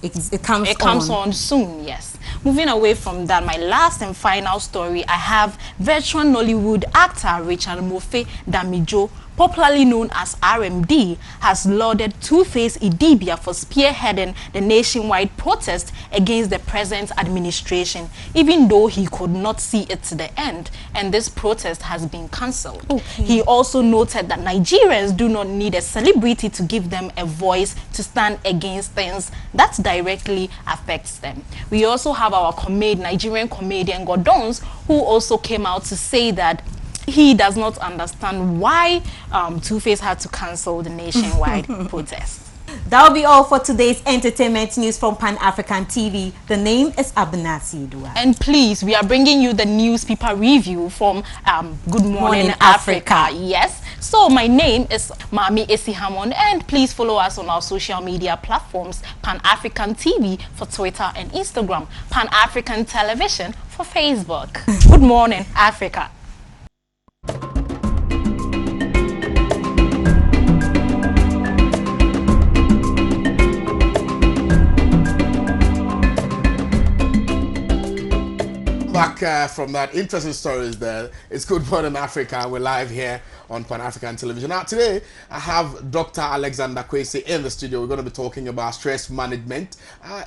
it comes on soon. Yes. Moving away from that, my last and final story, I have veteran Nollywood actor Richard Mofe Damijo, popularly known as RMD, has lauded Two-Face Idibia for spearheading the nationwide protest against the present administration, even though he could not see it to the end, and this protest has been cancelled. Okay. He also noted that Nigerians do not need a celebrity to give them a voice to stand against things that directly affects them. We also have our Nigerian comedian Godons, who also came out to say that he does not understand why Two-Face had to cancel the nationwide protest. That will be all for today's entertainment news from Pan African TV. The name is Abink. And please, we are bringing you the newspaper review from Good Morning Africa. Yes. So my name is Mami Esi Hammond, and please follow us on our social media platforms, Pan African TV for Twitter and Instagram, Pan African Television for Facebook. Good Morning Africa. back from that interesting stories there. It's Good Morning Africa. We're live here on Pan-African Television. Now today, I have Dr. Alexander Kwesi in the studio. We're going to be talking about stress management.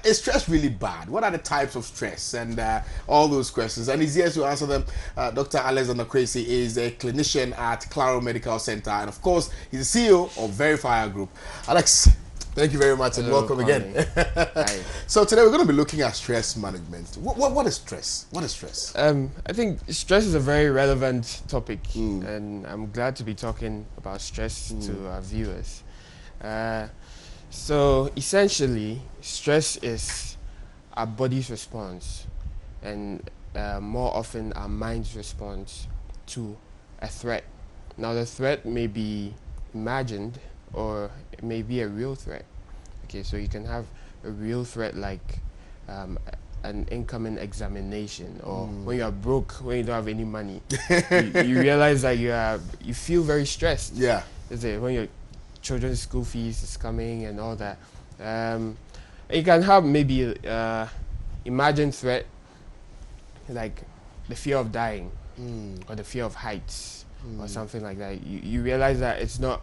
Is stress really bad? What are the types of stress? And all those questions. And he's here to answer them. Dr. Alexander Kwesi is a clinician at Claro Medical Center. And of course, he's the CEO of Verifier Group. Alex, thank you very much and welcome again. So today we're going to be looking at stress management. What is stress? What is stress? I think stress is a very relevant topic, and I'm glad to be talking about stress to our viewers. So essentially, stress is our body's response, and more often our mind's response to a threat. Now the threat may be imagined, or it may be a real threat. Okay, so you can have a real threat like an incoming examination, or when you are broke, when you don't have any money, you realize that you feel very stressed. Yeah. Is it when your children's school fees is coming and all that? You can have maybe imagined threat like the fear of dying, or the fear of heights, or something like that. You realize that it's not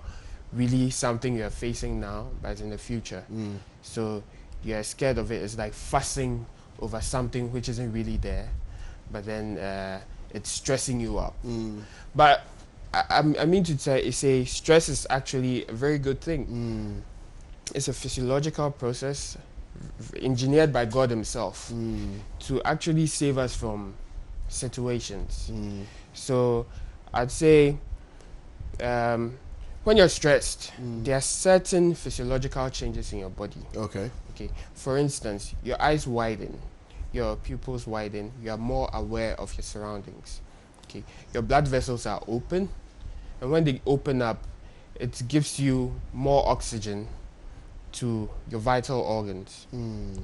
really something you're facing now, but in the future. So you're scared of it. It's like fussing over something which isn't really there, but then it's stressing you up. But I mean to say stress is actually a very good thing. It's a physiological process engineered by God himself to actually save us from situations. So I'd say when you're stressed, there are certain physiological changes in your body. Okay. For instance, your eyes widen, your pupils widen, you are more aware of your surroundings. Okay. Your blood vessels are open, and when they open up, it gives you more oxygen to your vital organs.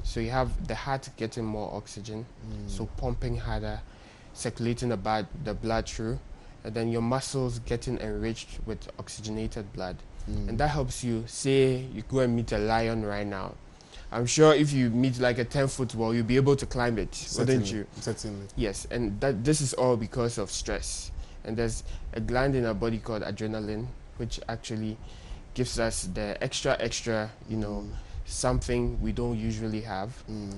So you have the heart getting more oxygen, so pumping harder, circulating the blood through, and then your muscles getting enriched with oxygenated blood. And that helps you. Say you go and meet a lion right now. I'm sure if you meet like a 10-foot wall, you'll be able to climb it, wouldn't you? Certainly. Yes, and this is all because of stress. And there's a gland in our body called adrenaline, which actually gives us the extra, something we don't usually have.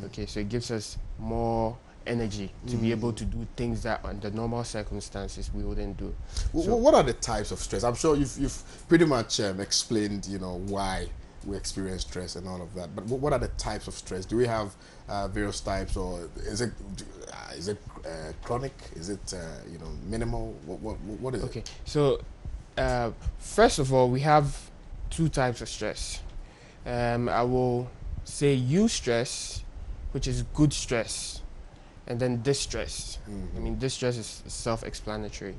Okay, so it gives us more energy to be able to do things that under normal circumstances we wouldn't do. So what are the types of stress? I'm sure you've pretty much explained, why we experience stress and all of that. But what are the types of stress? Do we have various types, or is it chronic? Is it minimal? What is it? Okay, so first of all, we have two types of stress. I will say eustress, which is good stress, and then distress. I mean, distress is self-explanatory.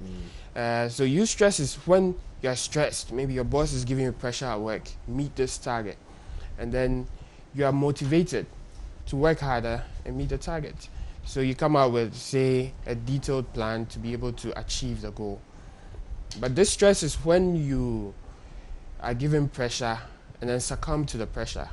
So eustress is when you're stressed. Maybe your boss is giving you pressure at work. Meet this target. And then you are motivated to work harder and meet the target. So you come out with, say, a detailed plan to be able to achieve the goal. But distress is when you are given pressure and then succumb to the pressure.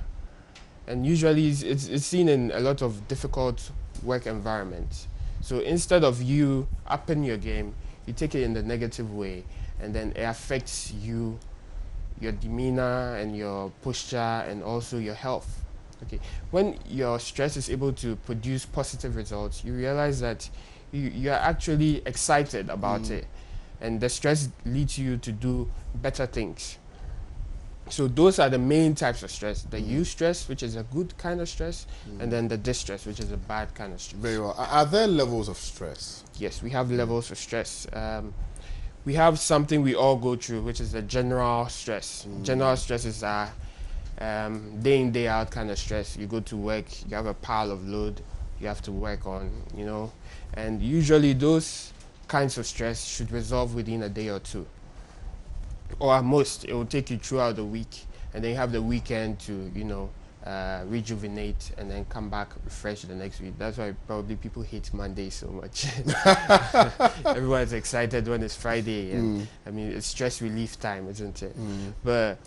And usually it's seen in a lot of difficult work environments. So instead of you upping your game, you take it in the negative way, and then it affects you, your demeanor and your posture and also your health. Okay. When your stress is able to produce positive results, you realize that you're actually excited about it, and the stress leads you to do better things. So those are the main types of stress. The eustress, which is a good kind of stress, and then the distress, which is a bad kind of stress. Very well. Are there levels of stress? Yes, we have levels of stress. We have something we all go through, which is the general stress. General stress is day in, day out kind of stress. You go to work, you have a pile of load you have to work on, and usually those kinds of stress should resolve within a day or two. Or at most, it will take you throughout the week, and then you have the weekend to, rejuvenate and then come back refreshed the next week. That's why probably people hate Monday so much. Everyone's excited when it's Friday, and I mean, it's stress relief time, isn't it? But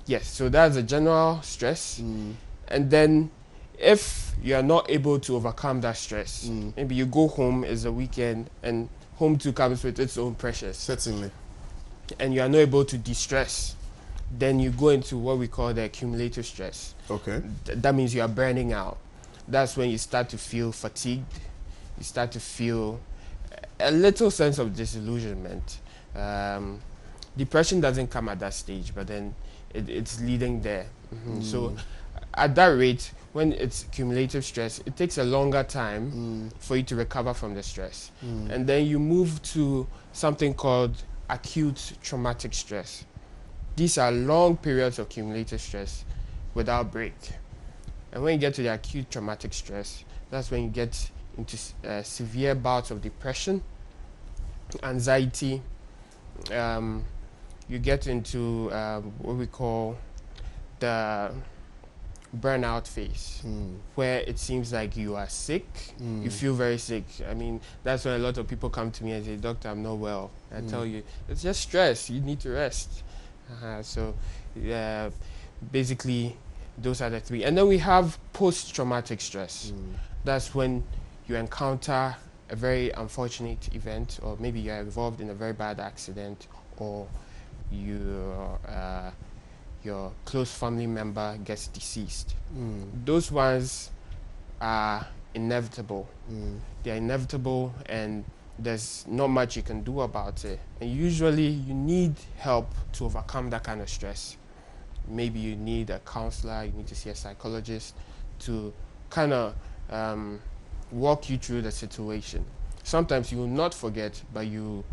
yes, so that's a general stress. And then if you are not able to overcome that stress, maybe you go home, it's a weekend, and home too comes with its own pressures. Certainly. And you are not able to de-stress, then you go into what we call the accumulative stress. Okay. That means you are burning out. That's when you start to feel fatigued. You start to feel a little sense of disillusionment. Depression doesn't come at that stage, but then it's leading there. So at that rate, when it's cumulative stress, it takes a longer time for you to recover from the stress. And then you move to something called acute traumatic stress. These are long periods of cumulative stress without break. And when you get to the acute traumatic stress, that's when you get into severe bouts of depression, anxiety. You get into what we call the burnout phase, where it seems like you are sick, you feel very sick. I mean, that's when a lot of people come to me and say, "Doctor, I'm not well." I tell you, it's just stress, you need to rest. So basically, those are the three. And then we have post-traumatic stress. That's when you encounter a very unfortunate event, or maybe you're involved in a very bad accident, or your close family member gets deceased. Those ones are inevitable. They're inevitable, and there's not much you can do about it. And usually you need help to overcome that kind of stress. Maybe you need a counselor, you need to see a psychologist to kind of walk you through the situation. Sometimes you will not forget, but you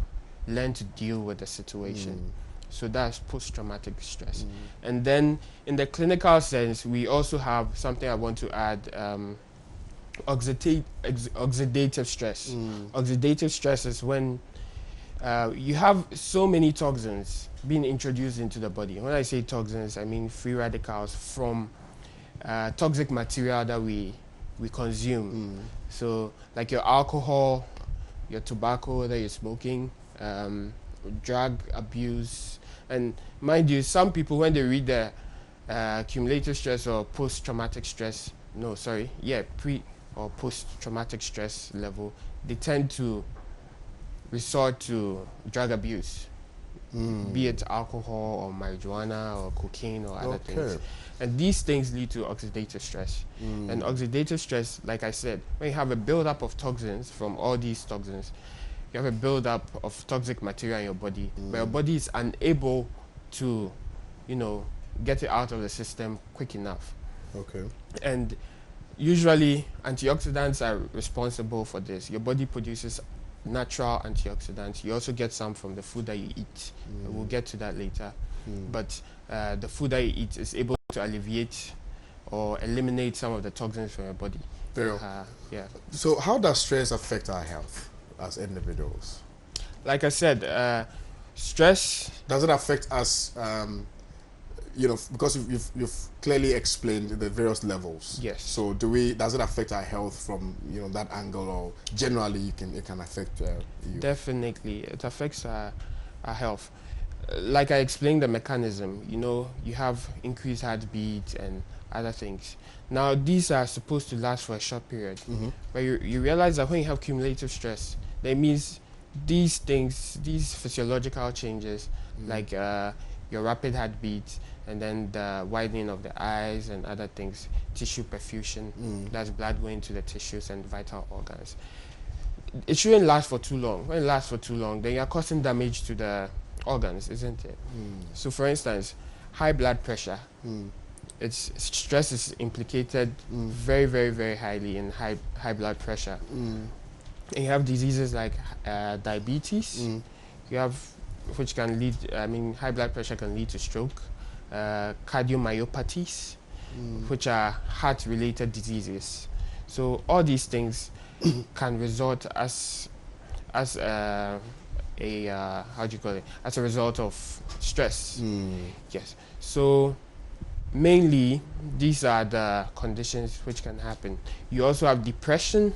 learn to deal with the situation. So that's post-traumatic stress. And then in the clinical sense, we also have something I want to add, oxidative stress. Oxidative stress is when you have so many toxins being introduced into the body. When I say toxins, I mean free radicals from toxic material that we consume. So like your alcohol, your tobacco that you're smoking, drug abuse. And mind you, some people, when they read the cumulative stress or post-traumatic stress, pre or post-traumatic stress level, they tend to resort to drug abuse, be it alcohol or marijuana or cocaine or other things. And these things lead to oxidative stress. And oxidative stress, like I said, when you have a buildup of toxins from all these toxins, you have a buildup of toxic material in your body, but your body is unable to, get it out of the system quick enough. And usually antioxidants are responsible for this. Your body produces natural antioxidants. You also get some from the food that you eat. We'll get to that later. But the food that you eat is able to alleviate or eliminate some of the toxins from your body. So how does stress affect our health as individuals? Like I said, stress... Does it affect us, because you've clearly explained the various levels. Yes. So does it affect our health from, that angle, or generally it can affect you? Definitely, it affects our health. Like I explained the mechanism, you have increased heartbeat and other things. Now, these are supposed to last for a short period, but you realize that when you have cumulative stress, that means these things, these physiological changes, like your rapid heartbeat, and then the widening of the eyes and other things, tissue perfusion, that's blood going to the tissues and vital organs. It shouldn't last for too long. When it lasts for too long, then you're causing damage to the organs, isn't it? So for instance, high blood pressure, stress is implicated very, very, very highly in high blood pressure. And you have diseases like diabetes, which can lead, high blood pressure can lead to stroke, cardiomyopathies, which are heart-related diseases. So all these things can result as a result of stress. Yes. So mainly these are the conditions which can happen. You also have depression,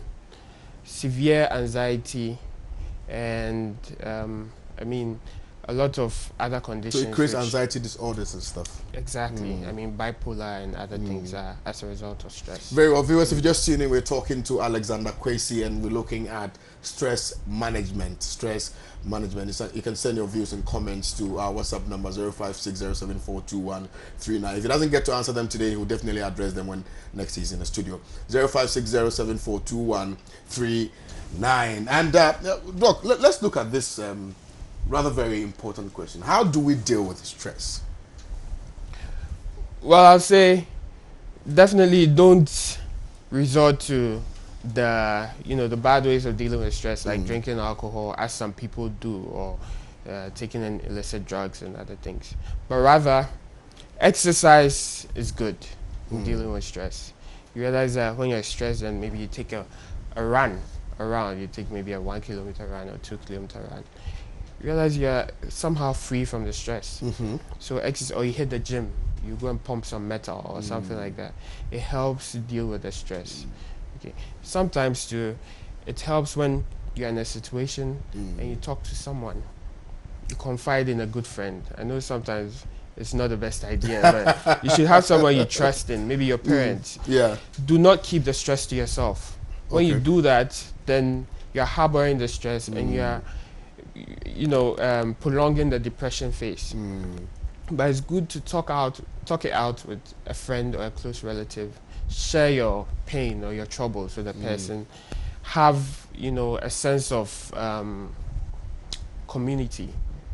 severe anxiety, and a lot of other conditions. So it creates anxiety disorders and stuff. Exactly. I mean, bipolar and other things are as a result of stress. Very well, viewers, if you just tune in, we're talking to Alexander Kwesi and we're looking at stress management. Stress management. You can send your views and comments to our WhatsApp number 0560742139. If he doesn't get to answer them today, he will definitely address them when next he's in the studio. 0560742139. And Doc, let's look at this rather very important question. How do we deal with stress? Well, I'll say definitely don't resort to the bad ways of dealing with stress, like drinking alcohol, as some people do, or taking in illicit drugs and other things. But rather, exercise is good in dealing with stress. You realize that when you're stressed, then maybe you take a run around. You take maybe a 1 kilometer run or 2 kilometer run. You realize you're somehow free from the stress. So exercise, or you hit the gym, you go and pump some metal or something like that. It helps to deal with the stress. Okay. Sometimes too, it helps when you're in a situation and you talk to someone. You confide in a good friend. I know sometimes it's not the best idea, but you should have someone you trust in, maybe your parents. Yeah. Do not keep the stress to yourself. When you do that, then you're harboring the stress and you're prolonging the depression phase. But it's good to talk it out with a friend or a close relative. Share your pain or your troubles with a person. Have a sense of community,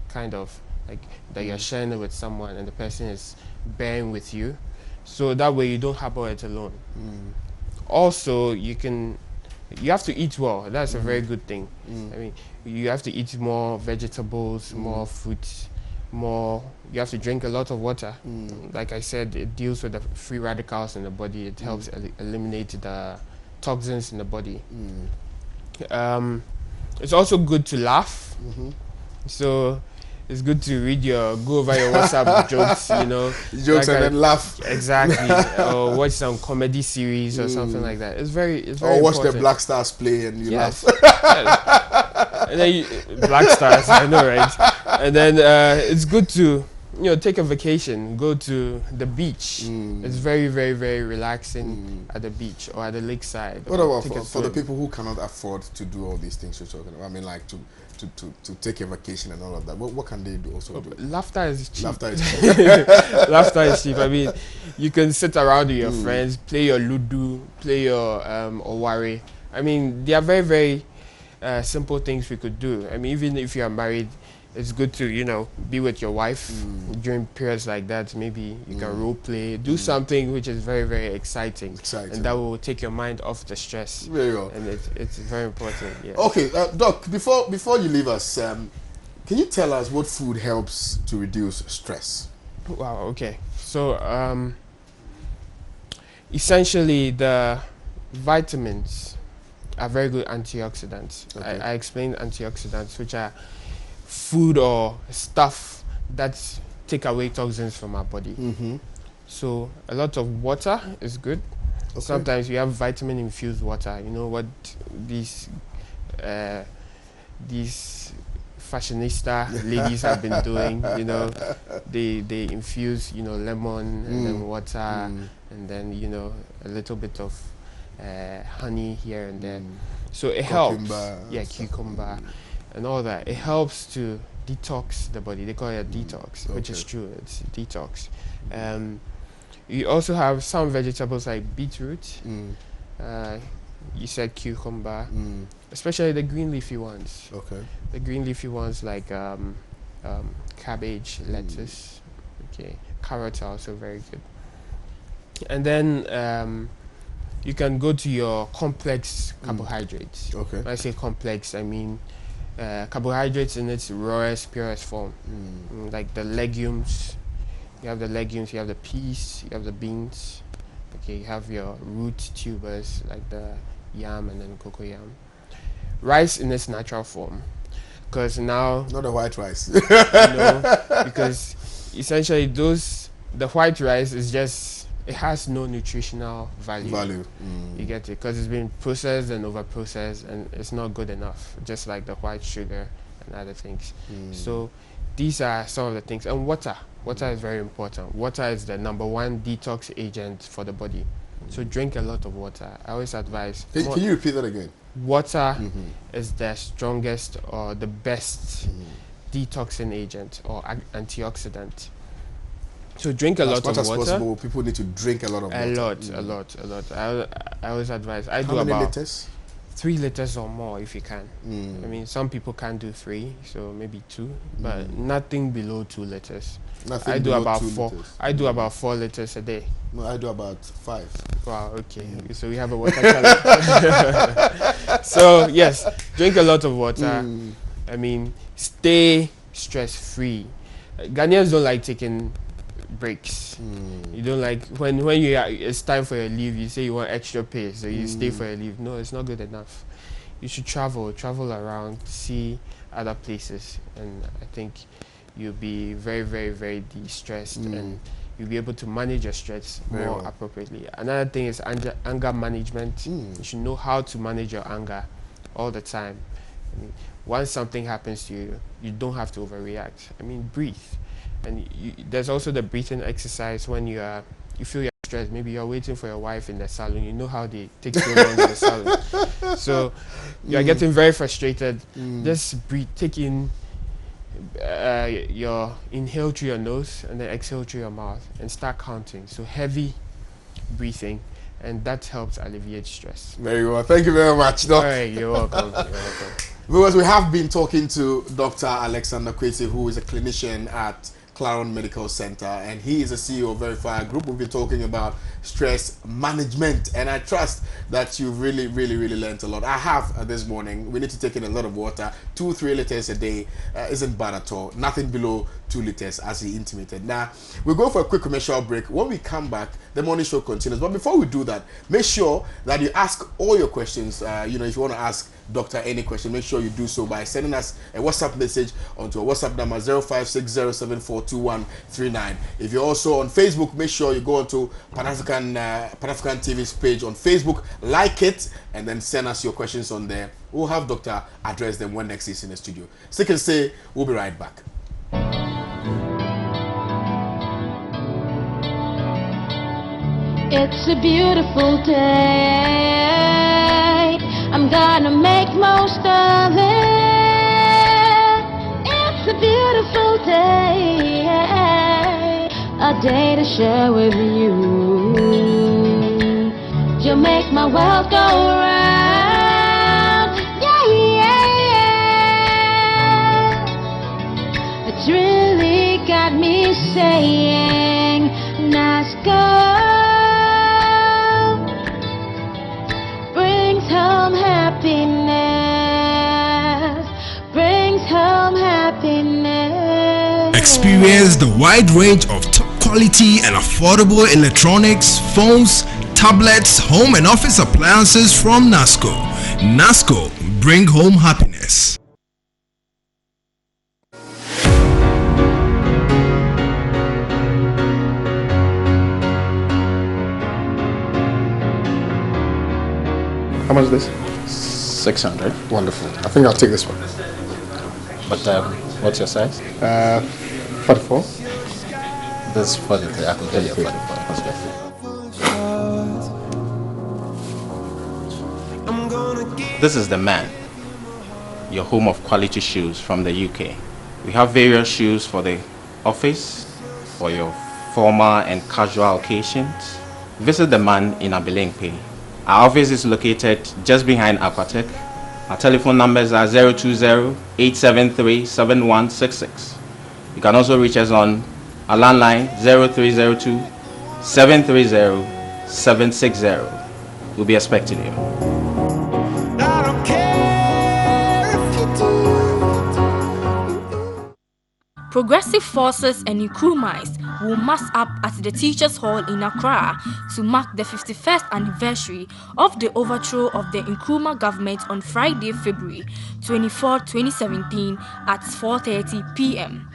kind of like that you're sharing it with someone and the person is bearing with you, so that way you don't harbor it alone. Also, you have to eat well. That's a very good thing. I mean, you have to eat more vegetables, more fruits, you have to drink a lot of water. Like I said, it deals with the free radicals in the body. It helps eliminate the toxins in the body. It's also good to laugh. So it's good to go over your WhatsApp jokes, Jokes and then laugh. Exactly. Or watch some comedy series or something like that. It's very or watch important. the Black Stars play and you laugh. And then Black Stars, I know, right? And then it's good to take a vacation, go to the beach. It's very, very, very relaxing at the beach or at the lakeside. What about for the people who cannot afford to do all these things you're talking about? I mean, like to take a vacation and all of that. What can they do also do? Laughter is cheap. Laughter is cheap. Laughter is cheap. I mean, you can sit around with your friends, play your Ludo, play your Owari. I mean, they are very, very simple things we could do. I mean, even if you are married, it's good to be with your wife during periods like that. Maybe you can role play, do something which is very, very exciting, and that will take your mind off the stress. Very well. And it's very important. Yeah. Okay, Doc. Before you leave us, can you tell us what food helps to reduce stress? Wow. Okay. So essentially, the vitamins are very good antioxidants. Okay. I explained antioxidants, which are food or stuff that take away toxins from our body. So a lot of water is good. Sometimes we have vitamin infused water. You know what these fashionista ladies have been doing. They infuse lemon and then water and then a little bit of honey here and there. So it helps. Yeah, cucumber. And all that. It helps to detox the body. They call it a detox, which is true. It's a detox. You also have some vegetables like beetroot. You said cucumber, especially the green leafy ones. Okay. The green leafy ones like cabbage, lettuce. Okay. Carrots are also very good. And then you can go to your complex carbohydrates. Okay. When I say complex, I mean carbohydrates in its rawest, purest form. Like the legumes. You have the legumes, you have the peas, you have the beans. Okay, you have your root tubers like the yam and then cocoyam. Rice in its natural form. Because now... Not the white rice. Because essentially the white rice is just... It has no nutritional value. You get it? Because it's been processed and over-processed and it's not good enough. Just like the white sugar and other things. So these are some of the things. And water is very important. Water is the #1 detox agent for the body, so drink a lot of water. I always advise. Can you repeat that again? Water is the strongest or the best detoxing agent or antioxidant. So drink a lot of water. As much as possible, people need to drink a lot of water. A lot. I always advise. I How do many about liters? 3 liters or more if you can. I mean, some people can't do 3, so maybe 2, but nothing below 2 liters. Nothing I do below about 2 4. liters. I do about 4 liters a day. No, I do about 5. Wow. Okay. So we have a water challenge. So yes, drink a lot of water. I mean, stay stress-free. Ghanaians don't like taking breaks. You don't like when it's time for your leave, you say you want extra pay, so you stay for your leave. No, it's not good enough. You should travel around, see other places, and I think you'll be very, very, very de-stressed, and you'll be able to manage your stress more appropriately. Another thing is anger management. You should know how to manage your anger all the time. I mean, once something happens to you, you don't have to overreact. I mean, breathe. And there's also the breathing exercise when you feel you're stressed. Maybe you're waiting for your wife in the salon. You know how they take so long in the salon. So you're getting very frustrated. Just breathe. Take in your inhale through your nose and then exhale through your mouth and start counting. So heavy breathing, and that helps alleviate stress. Very well. Thank you very much, Doc. All right, you're welcome. You're welcome. Because we have been talking to Dr. Alexander Kwesi, who is a clinician at Claron Medical Center, and he is the CEO of Verify Group. We've been talking about stress management, and I trust that you really learned a lot. I have this morning. We need to take in a lot of water. 2-3 liters a day isn't bad at all. Nothing below 2 liters, as he intimated. Now we'll go for a quick commercial break. When we come back, the morning show continues. But before we do that, make sure that you ask all your questions. If you want to ask Doctor any question, make sure you do so by sending us a WhatsApp message onto a WhatsApp number 0560742139. If you're also on Facebook, make sure you go onto Pan African TV's page on Facebook, like it, and then send us your questions on there. We'll have Doctor address them when next he's in the studio. Stick and stay. We'll be right back. It's a beautiful day. I'm gonna make most of it. It's a beautiful day, a day to share with you. You make my world go round. Yeah, yeah, yeah. It's really got me saying, Nasco brings home happiness, brings home happiness. Experience the wide range of top quality and affordable electronics, phones, tablets, home and office appliances from Nasco. Nasco, bring home happiness. How much is this? 600. Wonderful. I think I'll take this one. But what's your size? 44. This is 43. I can tell you 44. This is the man, your home of quality shoes from the UK. We have various shoes for the office, for your formal and casual occasions. Visit the man in Abink. Our office is located just behind Aquatech. Our telephone numbers are 020-873-7166. You can also reach us on our landline 0302-730-760. We'll be expecting you. Progressive forces and Nkrumahs will mass up at the Teachers' Hall in Accra to mark the 51st anniversary of the overthrow of the Nkrumah government on Friday, February 24, 2017 at 4:30 p.m.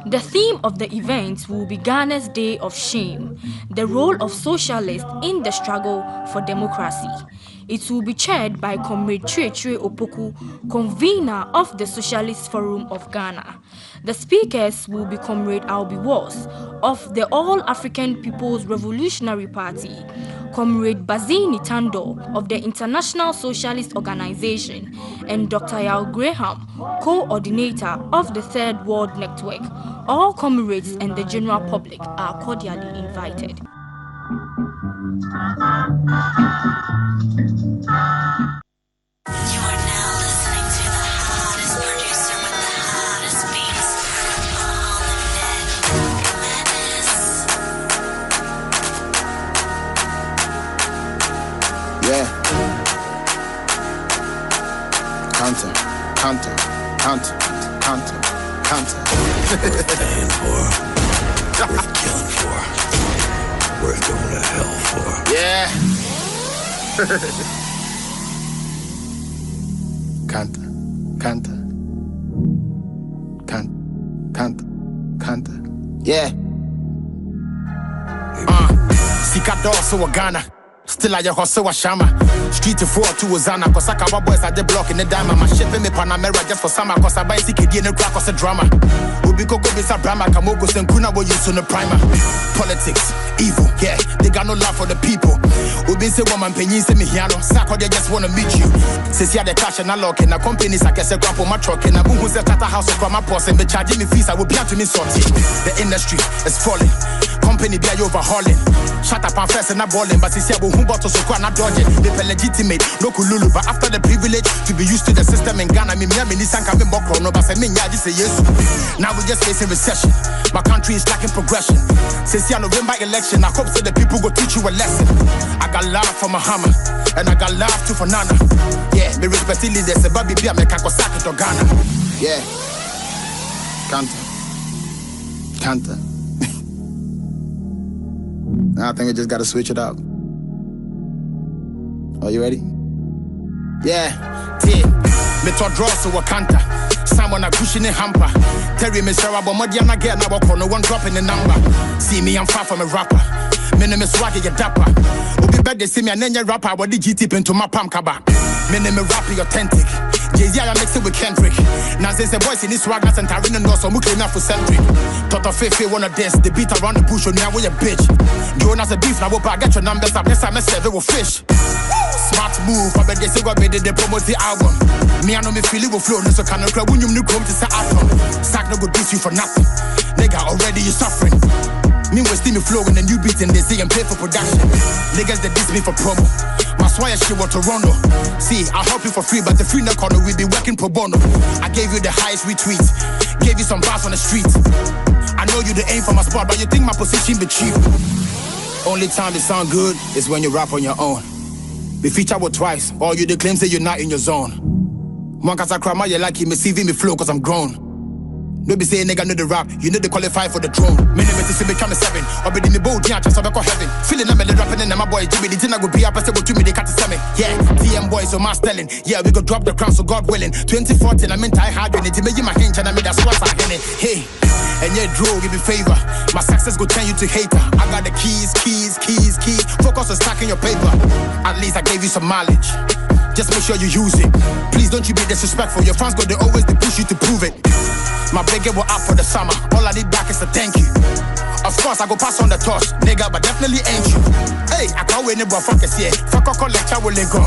The theme of the event will be Ghana's Day of Shame, the role of socialists in the struggle for democracy. It will be chaired by Comrade Chue Opoku, convener of the Socialist Forum of Ghana. The speakers will be Comrade Albi Was of the All-African People's Revolutionary Party, Comrade Bazini Tando of the International Socialist Organization, and Dr. Yao Graham, coordinator of the Third World Network. All comrades and the general public are cordially invited. Counter. Worth paying for, worth killing for, worth going to hell for. Yeah. Counter. Yeah. Sika so Ghana. Still I hustle a shama. Street to 4 to Ozana. Cause I cover boys at the block in the diamond. My shipping me Panamera just for summer. Cause I buy CKD in the crack cause a drama. Ubi Coco Bisa Brahma. Kamogos and Kuna will use on the primer. Politics, evil, yeah. They got no love for the people. Ubi say woman penny say me hiano. Sako they just wanna meet you. Since you the cash and I lock in a company, I guess I grab on my truck. And I boom who's a tata house from my boss and be charging me fees. I will be out to me sorting. The industry is falling. Company be overhauling. Shut up and first and not balling. But since you who bought us so not dodging. They feel legitimate, no kululu. But after the privilege to be used to the system in Ghana, me Nissan can be more chrono. But I mean, yeah, this is yes. Now we just facing recession. My country is lacking progression. Since your November election, I hope so the people go teach you a lesson. I got love for Muhammad, and I got love too for Nana. Yeah, me respect leaders, a baby be a mechanical circuit to Ghana. Yeah. Counter. Now I think we just gotta switch it up. Are you ready? Yeah. Me to draw so a canter. Someone a cushion in hamper. Terry me Sarah but Modiana again now no one dropping the number. See me, I'm far from a rapper. Me name is Swaggy your dapper. Ubi bad they see me and then rapper what the GT into my palm kaba. Me name is rappy authentic. Jay-Z I mix it with Kendrick. Now there's a voice in this swagger and Tarina knows so much enough for centric. Toto Fefe wanna dance, the beat around the bush on me with a bitch. Jonas a beef now I get your numbers up, next time I serve it with fish. Smart move, I bet they say God made it, they promote the album. Me I know me feel it will flow, no so can no crowd when you new come to say atom. Sack no good diss you for nothing. Nigga already you suffering. Me was steamy flow and the new beat and they say I'm paid for production. Niggas that diss me for promo. My swire shit was Toronto. See, I help you for free, but the free no corner we be working pro bono. I gave you the highest retweet, gave you some bars on the street. I know you the aim for my spot, but you think my position be cheap. Only time it sound good is when you rap on your own. Be featured with twice, or you the claims that you're not in your zone. Monkas I cry my you like me CV me flow cause I'm grown. No be say nigga know the rap, you know they qualify for the throne. Minimum to see me come 7, or be in the boat, yeah, just have a heaven. Feeling I'm the rapping and my boy Jimmy, the thing I go be up, I say go to me, they can't tell me. Yeah, TM boys, so my stelling. Yeah, we go drop the crown, so God willing. 2014, I'm in tie hard in it, to make you my hinge, and I made that swat in it. Hey, and yeah, Drew, give me favor. My success go turn you to hater. I got the keys. Focus on stacking your paper. At least I gave you some mileage. Just make sure you use it. Please don't you be disrespectful. Your fans go, they always they push you to prove it. My bigger will up for the summer. All I need back is a thank you. Of course, I go pass on the torch, nigga, but definitely ain't you. Hey, I can't wait, nigga, fuck us here. Fuck a lecture will they go.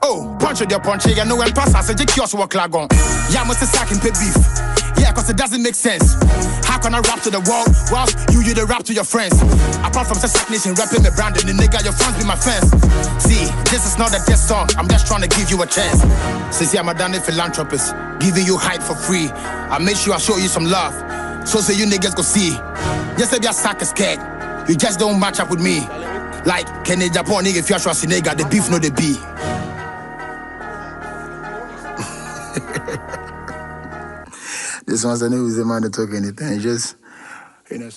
Oh, punch with your punch, you know when pass, I say, just kios work lag on. Yeah, must sack and pay beef. Yeah, cause it doesn't make sense. How can I rap to the world whilst you the rap to your friends? Apart from Sack Nation rapping me branding, the nigga, your fans be my fans. See, this is not a diss song, I'm just trying to give you a chance. Since I'm a damn philanthropist, giving you hype for free. I make sure I show you some love, so say you niggas go see. Just say your sack is scared, you just don't match up with me. Like, Kenny Japan nigga, if you're sure nigga, the beef no the be. This one's the news, the man that talk anything, just, you know.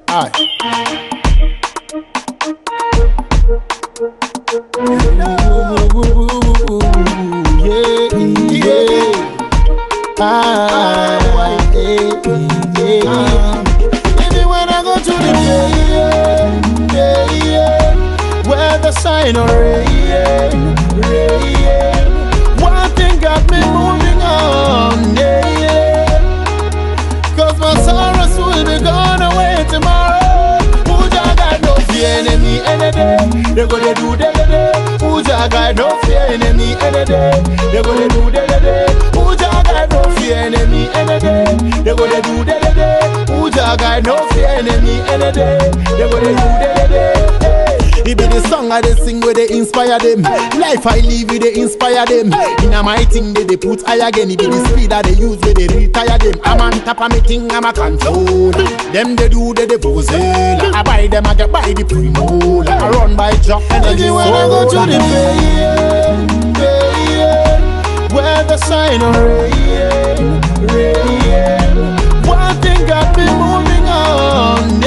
All right. Yeah. Even when I go to the where the sign of rain. One thing got me moving on, cause my sorrows will be gone away tomorrow. Puja got no fear enemy any day. They gonna do the Puja got no fear enemy any day. They gonna do the Puja got no fear enemy any day. They gonna do the Puja got no fear enemy any day. They gonna do the it be the song I they sing where they inspire them. Life I live with they inspire them. In a my thing they put I again. It be the speed that they use where they retire them. I'm on top of me thing, I'm a control. Them they do they pose. I buy them, I get by the primo. I run by job energy when I go to the bay, where the sign of rain. One thing got me moving on,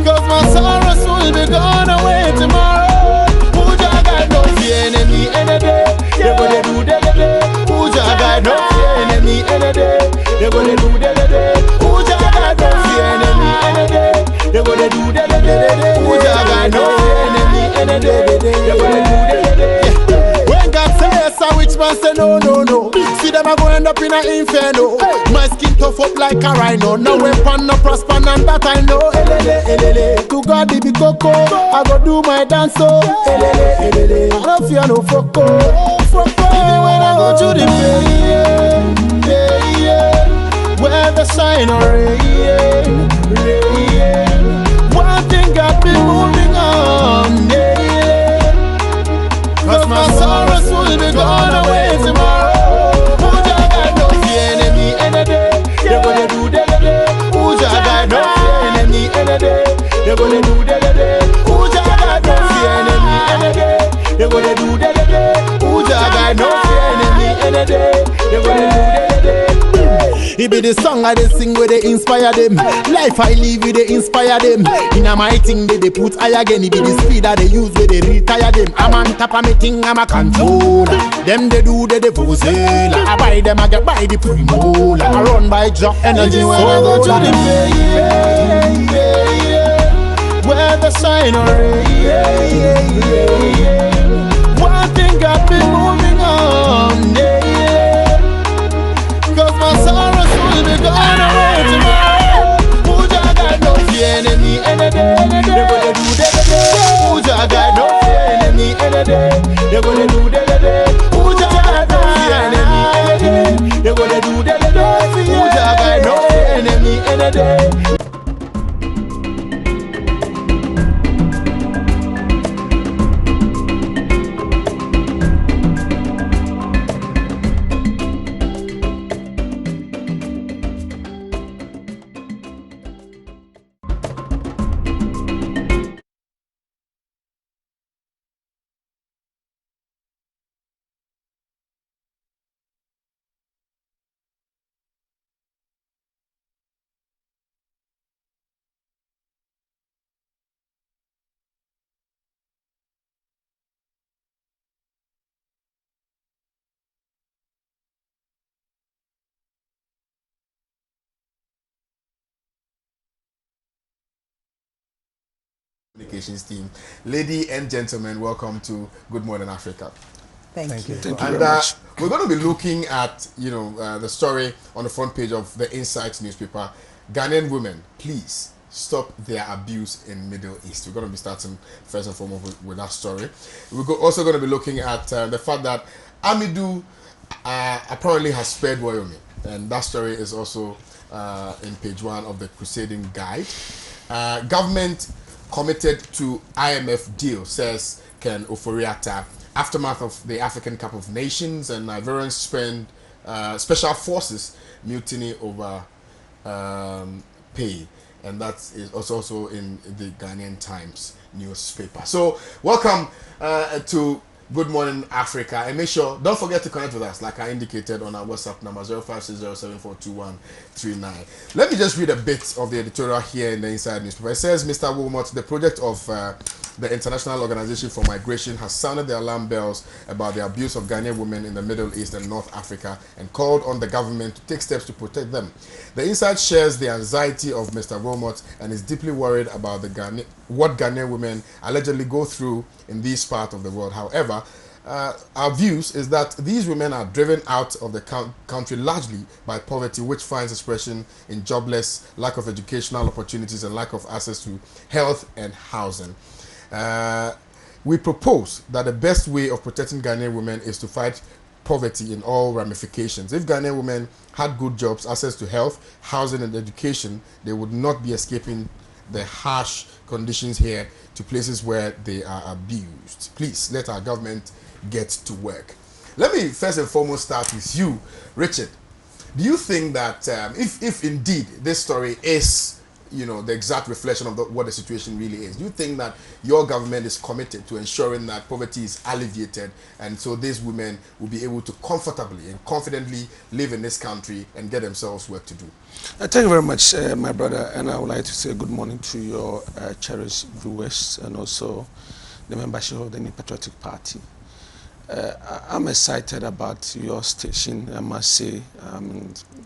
cause my sorrows will be gone away tomorrow. Puja got no fear enemy any day. They gonna do the Puja got no fear enemy any day. They gonna do the Puja got no fear enemy any day. They gonna do the Puja got no fear enemy any day. They gonna do the when God say yes, I which man say no, no, no. See them a go end up in a inferno. My skin tough up like a rhino. No weapon, no prosper, none that I know. To God be coco, I go do my dance so. I don't fear no foko. Even when I go to the bay, where the sign of rain. One thing got me moving on, cause my sorrows will be gone away tomorrow. Puja got no fear enemy any day. They gonna do the Puja got no fear enemy any day. They gonna do the Puja got no fear enemy any day. They gonna do the Puja got no fear enemy any day. They gonna do the it be the song I they sing where they inspire them. Life I live with they inspire them. In a my thing they put I again. It be the speed that they use where they retire them. I'm on top of me thing, I'm a controller. Them they do the pose. I buy them, I get by the primo. I run by job energy when I go to the bay, where the sign of rain. One thing got me moving on, cause my sorrows will be gone away tomorrow. Puja got no fear enemy any day. They gonna do the Puja got no fear enemy any day. They gonna do the Puja got no fear enemy any day. They gonna do the Puja got no fear enemy any day. Communications team. Ladies and gentlemen, welcome to Good Morning Africa. Thank you. Thank you very much. We're going to be looking at, the story on the front page of the Insight newspaper. Ghanaian women, please stop their abuse in Middle East. We're going to be starting first and foremost with that story. We're also going to be looking at the fact that Amidu apparently has spared Wyoming, and that story is also in page 1 of the Crusading Guide. Government committed to IMF deal, says Ken Ofori-Atta. Aftermath of the African Cup of Nations, and Nigerians spend special forces mutiny over pay, and that is also in the Ghanaian Times newspaper. So welcome to Good Morning Africa, and make sure, don't forget to connect with us like I indicated on our WhatsApp number 0560742139. Let me just read a bit of the editorial here in the Inside newspaper. It says, Mr. Wilmot, the project of the International Organization for Migration has sounded the alarm bells about the abuse of Ghanaian women in the Middle East and North Africa and called on the government to take steps to protect them. The Insight shares the anxiety of Mr. Romot and is deeply worried about what Ghanaian women allegedly go through in this part of the world. However, our views is that these women are driven out of the country largely by poverty, which finds expression in jobless, lack of educational opportunities, and lack of access to health and housing. We propose that the best way of protecting Ghanaian women is to fight poverty in all ramifications. If Ghanaian women had good jobs, access to health, housing, and education, they would not be escaping the harsh conditions here to places where they are abused. Please let our government get to work. Let me first and foremost start with you, Richard. Do you think that if indeed this story is, the exact reflection of what the situation really is, do you think that your government is committed to ensuring that poverty is alleviated and so these women will be able to comfortably and confidently live in this country and get themselves work to do? Thank you very much, my brother, and I would like to say good morning to your cherished viewers and also the membership of the New Patriotic Party. I'm excited about your station, I must say.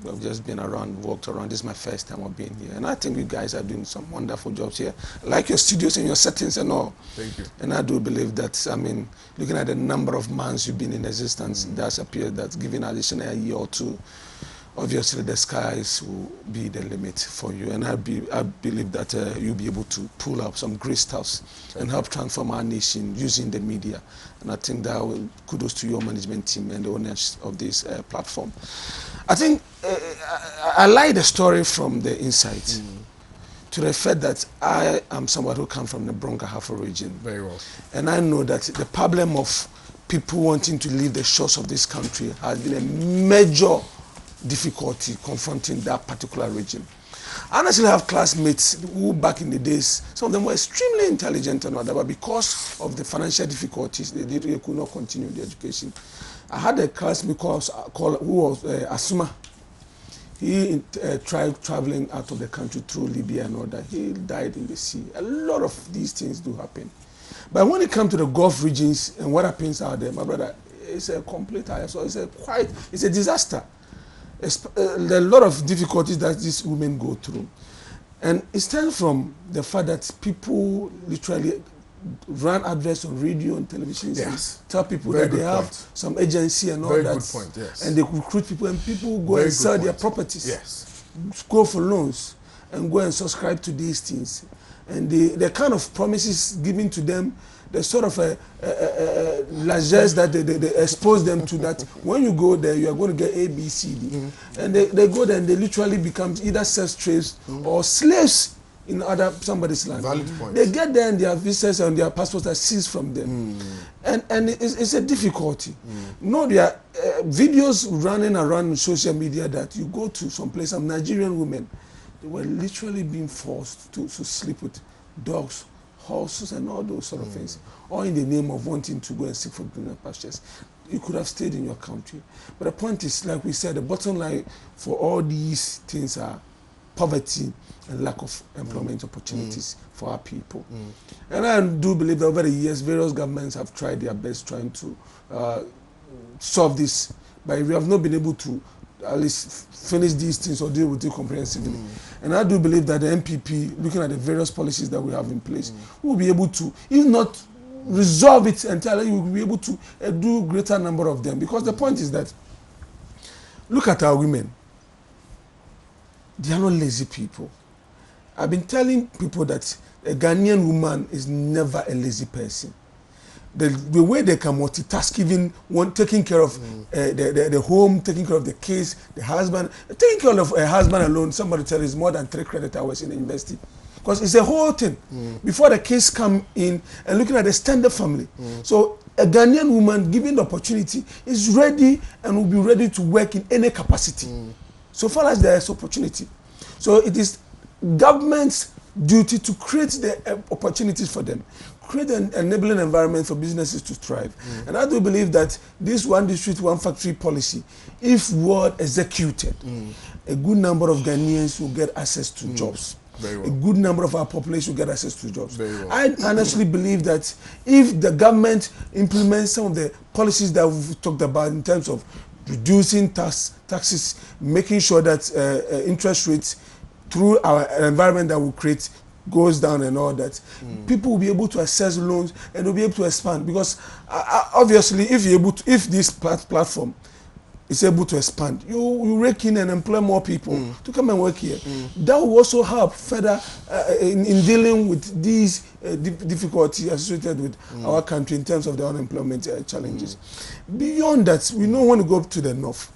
I've just been around, walked around. This is my first time of being here. And I think you guys are doing some wonderful jobs here. I like your studios and your settings and all. Thank you. And I do believe that, looking at the number of months you've been in existence, it does appear that given additional a year or two, obviously the skies will be the limit for you. And I believe that you'll be able to pull up some great stuffs and help transform our nation using the media. And I think that will kudos to your management team and the owners of this platform. I think I like the story from the Insight to the fact that I am someone who comes from the Bronx-Ahafo region. Very well. And I know that the problem of people wanting to leave the shores of this country has been a major difficulty confronting that particular region. I actually have classmates who back in the days, some of them were extremely intelligent and whatever, but because of the financial difficulties, they could not continue the education. I had a classmate who was Asuma. He tried traveling out of the country through Libya and all that. He died in the sea. A lot of these things do happen. But when it comes to the Gulf regions and what happens out there, my brother, it's a complete so it's a disaster. There are a lot of difficulties that these women go through. And it stems from the fact that people literally run adverts on radio and television and tell people that they have some agency and all that. Very good point, yes. And they recruit people and people go and sell their properties. Yes. Go for loans and go and subscribe to these things. And the kind of promises given to them, the sort of largesse that they expose them to, that when you go there, you are going to get A, B, C, D. And they go there and they literally become either sex slaves or slaves in somebody's land. Valid point. They get there and their visas and their passports are seized from them. And it's a difficulty. There are videos running around social media that you go to some place, some Nigerian women, they were literally being forced to sleep with dogs, horses, and all those sort of things, all in the name of wanting to go and seek for greener pastures. You could have stayed in your country. But the point is, like we said, the bottom line for all these things are poverty and lack of employment opportunities for our people. And I do believe that over the years, various governments have tried their best trying to solve this, but we have not been able to at least finish these things or deal with it comprehensively. And I do believe that the MPP, looking at the various policies that we have in place, will be able to, if not resolve it entirely, we will be able to do greater number of them. Because the point is that, look at our women. They are not lazy people. I've been telling people that a Ghanaian woman is never a lazy person. The way they can multitask, even taking care of the home, taking care of the kids, the husband, taking care of a husband alone, somebody tell is more than 3 credit hours in the university. Because it's a whole thing. Before the kids come in and looking at the standard family. So a Ghanaian woman, given the opportunity, is ready and will be ready to work in any capacity. So far as there is opportunity. So it is government's duty to create the opportunities for them, create an enabling environment for businesses to thrive. And I do believe that this one district, one factory policy, if well executed, a good number of Ghanaians will get access to jobs. a good number of our population will get access to jobs. I honestly believe that if the government implements some of the policies that we've talked about in terms of reducing taxes, making sure that interest rates through our environment that we create goes down and all that, people will be able to access loans and will be able to expand. Because obviously, if this platform is able to expand, you rake in and employ more people to come and work here. That will also help further in dealing with these difficulties associated with our country in terms of the unemployment challenges. Beyond that, we know when we go up to the north,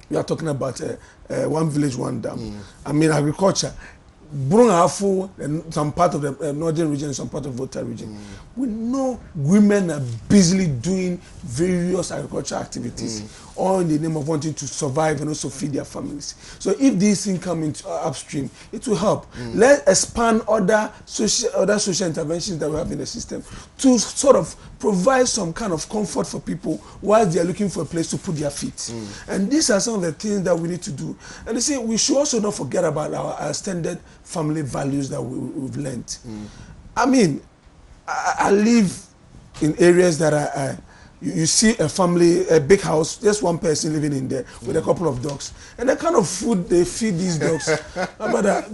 we are talking about one village, one dam. I mean, agriculture. Brungafu, some part of the northern region, some part of Volta region. We know women are busily doing various agricultural activities, all in the name of wanting to survive and also feed their families. So if these things come into upstream, it will help. Let's expand other social interventions that we have in the system to sort of provide some kind of comfort for people while they are looking for a place to put their feet. And these are some of the things that we need to do. And you see, we should also not forget about our extended family values that we've learned. I mean, I live in areas that are, you see a family, a big house, just one person living in there with a couple of dogs. And the kind of food they feed these dogs,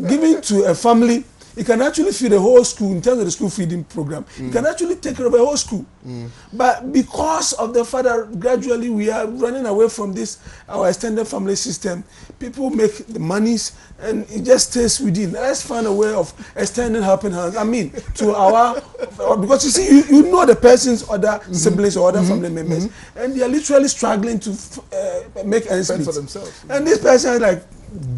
giving to a family, it can actually feed a whole school in terms of the school feeding program. It can actually take care of a whole school. But because of the fact that gradually we are running away from this, our extended family system, people make the monies and it just stays within. Let's find a way of extending helping hands. I mean, to our, because you see, you know the person's other siblings or other family members, and they are literally struggling to make ends meet for themselves. And this person is like,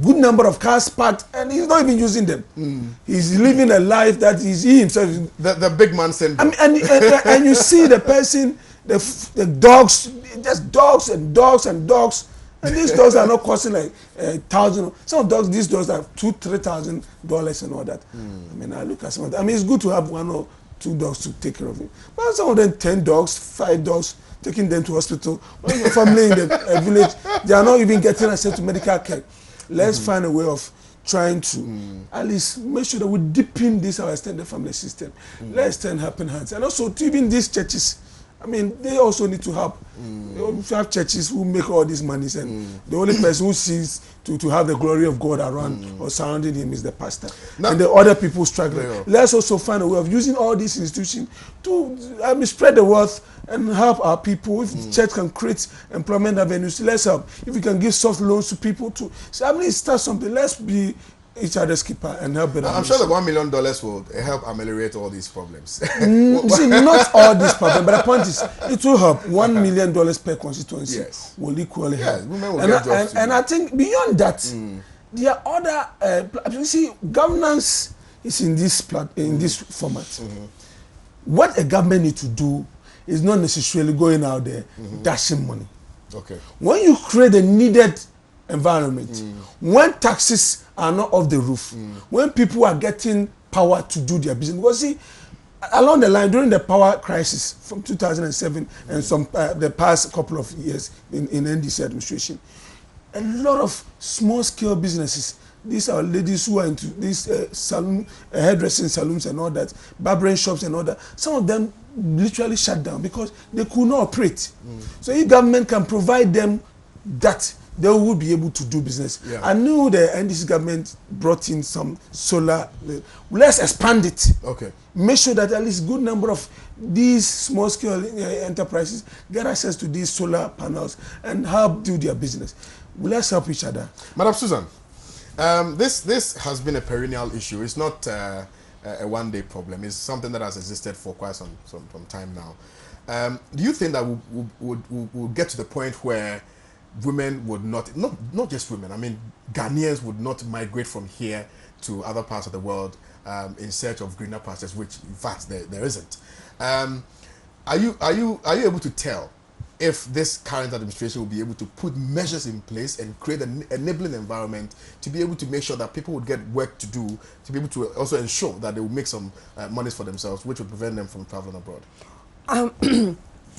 good number of cars parked and he's not even using them. He's living a life that is he himself. The big man syndrome. I mean, and you see the person, the dogs, just dogs and dogs and dogs. And these dogs are not costing like $1,000. Some of dogs, these dogs are $2,000-$3,000 and all that. I mean, I look at some of them. I mean, it's good to have 1 or 2 dogs to take care of it. But some of them, 10 dogs, 5 dogs, taking them to hospital. When your family in the village, they are not even getting access to medical care. Let's find a way of trying to at least make sure that we deepen this our extended family system. Let's extend helping hands. And also to even these churches, I mean, they also need to help. You have churches who make all these monies and the only person who sees to have the glory of God around or surrounding him is the pastor. And the other people struggling. Let's also find a way of using all these institutions to spread the wealth and help our people. If the church can create employment avenues, let's help. If we can give soft loans to people to, so I mean, start something. Let's be each other's keeper and help it. I'm sure the $1 million will help ameliorate all these problems. See, not all these problems, but the point is, it will help. $1 million per constituency will equally help. And I think beyond that, there are other. You see, governance is in this format. What a government needs to do is not necessarily going out there dashing money. Okay. When you create a needed environment, when taxes are not off the roof, when people are getting power to do their business, because see, along the line during the power crisis from 2007 and the past couple of years in NDC administration, a lot of small scale businesses, these are ladies who are into these salon, hairdressing salons and all that, barbering shops and all that, some of them literally shut down because they could not operate. So if government can provide them that, they will be able to do business. I knew the NDC government brought in some solar. Let's expand it. Okay. Make sure that at least a good number of these small scale enterprises get access to these solar panels and help do their business. Let's help each other. Madam Susan, this has been a perennial issue. It's not a one-day problem. It's something that has existed for quite some time now. Do you think that we'll get to the point where women would not just women, I mean Ghanaians would not migrate from here to other parts of the world in search of greener pastures, which in fact there isn't. Are you able to tell if this current administration will be able to put measures in place and create an enabling environment to be able to make sure that people would get work to do, to be able to also ensure that they will make some monies for themselves, which will prevent them from traveling abroad?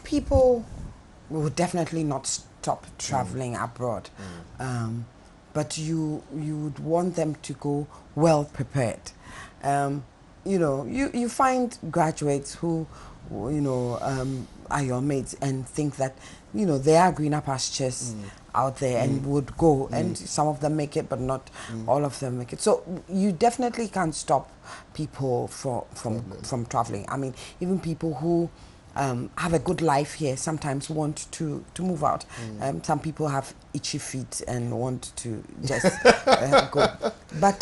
People will definitely not stop traveling abroad. but you would want them to go well prepared. You find graduates who, are your mates and think that, they are greener pastures out there and would go, and some of them make it, but not all of them make it. So you definitely can't stop people from traveling. I mean, even people who have a good life here sometimes want to move out. Some people have itchy feet and want to just go. But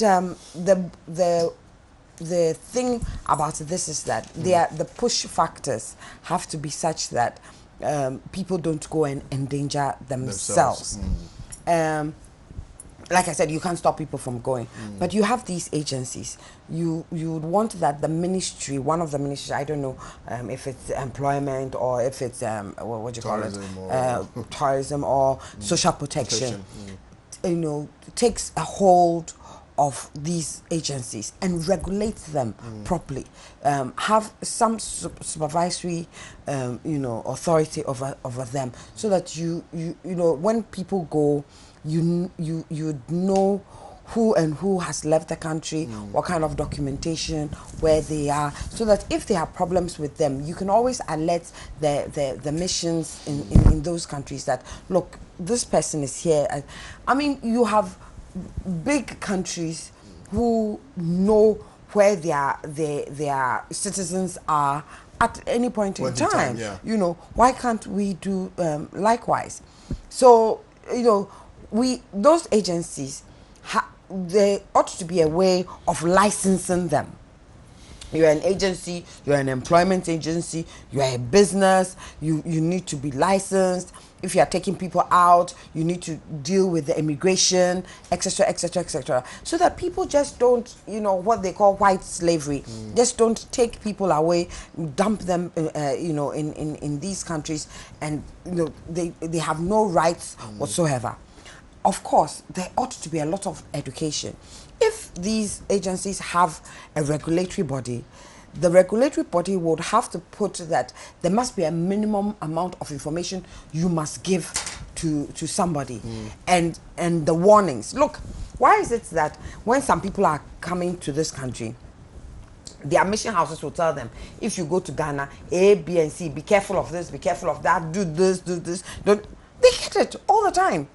the thing about this is that the push factors have to be such that people don't go and endanger themselves. Like I said, you can't stop people from going, but you have these agencies. You would want that the ministry, one of the ministries, I don't know if it's employment or if it's what do you call it, tourism or social protection, takes a hold of these agencies and regulate them properly. Have some supervisory, authority over them, so that you when people go, you know who has left the country, what kind of documentation, where they are, so that if there are problems with them, you can always alert the missions in those countries that, look, this person is here. I mean, you have big countries who know where their citizens are at any point in time. Why can't we do likewise? So those agencies, there ought to be a way of licensing them. You're an agency, you're an employment agency, you're a business, you need to be licensed. If you are taking people out, you need to deal with the immigration, etc., etc., etc. So that people just don't, what they call white slavery, just don't take people away, dump them, in these countries, and they have no rights whatsoever. Of course, there ought to be a lot of education. If these agencies have a regulatory body, the regulatory body would have to put that there must be a minimum amount of information you must give to somebody, and the warnings. Look, why is it that when some people are coming to this country, their mission houses will tell them, if you go to Ghana, A, B, and C, be careful of this, be careful of that, do this, don't. They get it all the time.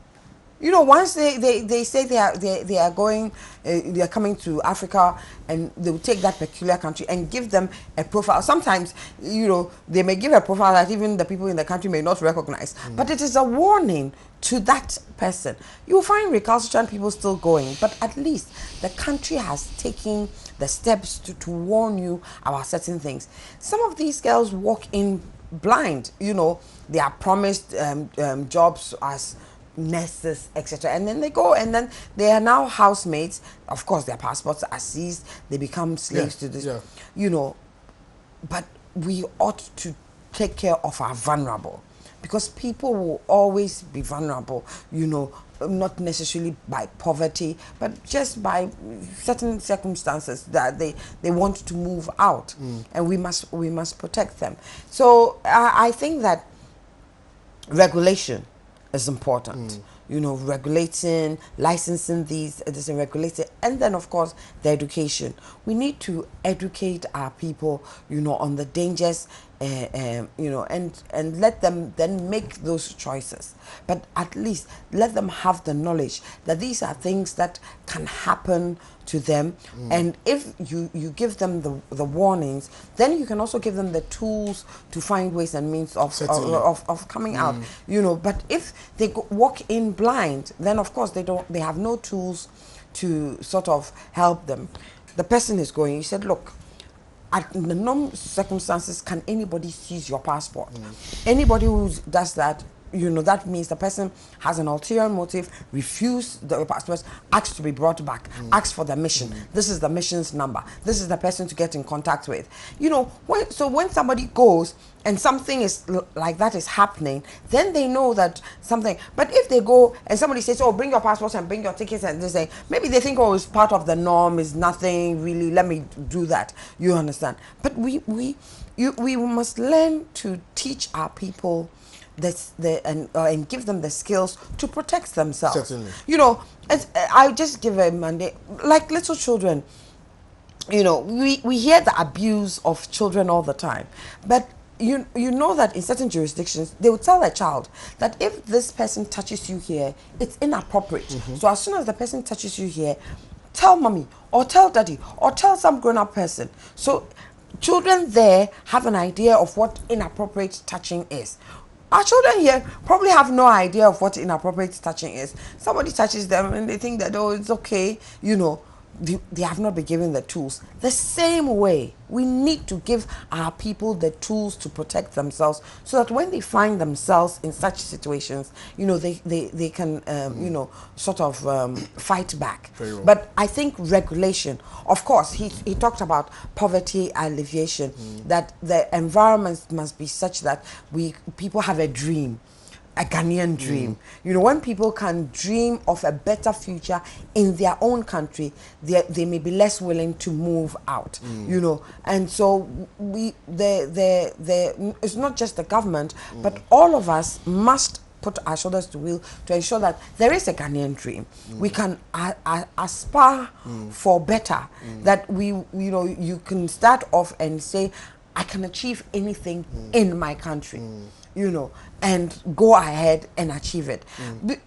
Once they say they are going, they are coming to Africa, and they will take that peculiar country and give them a profile. Sometimes, they may give a profile that even the people in the country may not recognize, but it is a warning to that person. You will find recalcitrant people still going, but at least the country has taken the steps to warn you about certain things. Some of these girls walk in blind. They are promised jobs as nurses, etc., and then they go, and then they are now housemates. Of course, their passports are seized, they become slaves to this, but we ought to take care of our vulnerable, because people will always be vulnerable, not necessarily by poverty, but just by certain circumstances that they want to move out, and we must protect them. So I think that regulation is important. Regulating, licensing this and regulating, and then of course the education. We need to educate our people, on the dangers, and let them then make those choices. But at least let them have the knowledge that these are things that can happen to them, and if you give them the warnings, then you can also give them the tools to find ways and means of coming out. But if they walk in blind, then of course they have no tools to sort of help them. The person is going, you said, look, at the normal circumstances, can anybody seize your passport? Anybody who does that, that means the person has an ulterior motive, refuse the passport, asks to be brought back, asks for the mission. This is the mission's number. This is the person to get in contact with. When somebody goes and something is like that is happening, then they know that something. But if they go and somebody says, oh, bring your passports and bring your tickets, and they say, maybe they think, oh, it's part of the norm, it's nothing really, let me do that. You understand? But we must learn to teach our people and give them the skills to protect themselves. Certainly. You know, I just give a mandate, like little children. You know, we hear the abuse of children all the time, but you know that in certain jurisdictions they will tell a child that if this person touches you here, it's inappropriate. So as soon as the person touches you here, tell mommy or tell daddy or tell some grown-up person. So children there have an idea of what inappropriate touching is. Our children here probably have no idea of what inappropriate touching is. Somebody touches them and they think that, oh, it's okay, you know. They have not been given the tools. The same way, we need to give our people the tools to protect themselves, so that when they find themselves in such situations, you know, they can, you know, sort of fight back. Very well. But I think regulation, of course, he talked about poverty alleviation, that the environment must be such that people have a dream. A Ghanaian dream. You know, when people can dream of a better future in their own country, they may be less willing to move out. You know, and so it's not just the government, but all of us must put our shoulders to wheel to ensure that there is a Ghanaian dream. We can aspire for better. That you know, you can start off and say, I can achieve anything in my country. You know, and go ahead and achieve it.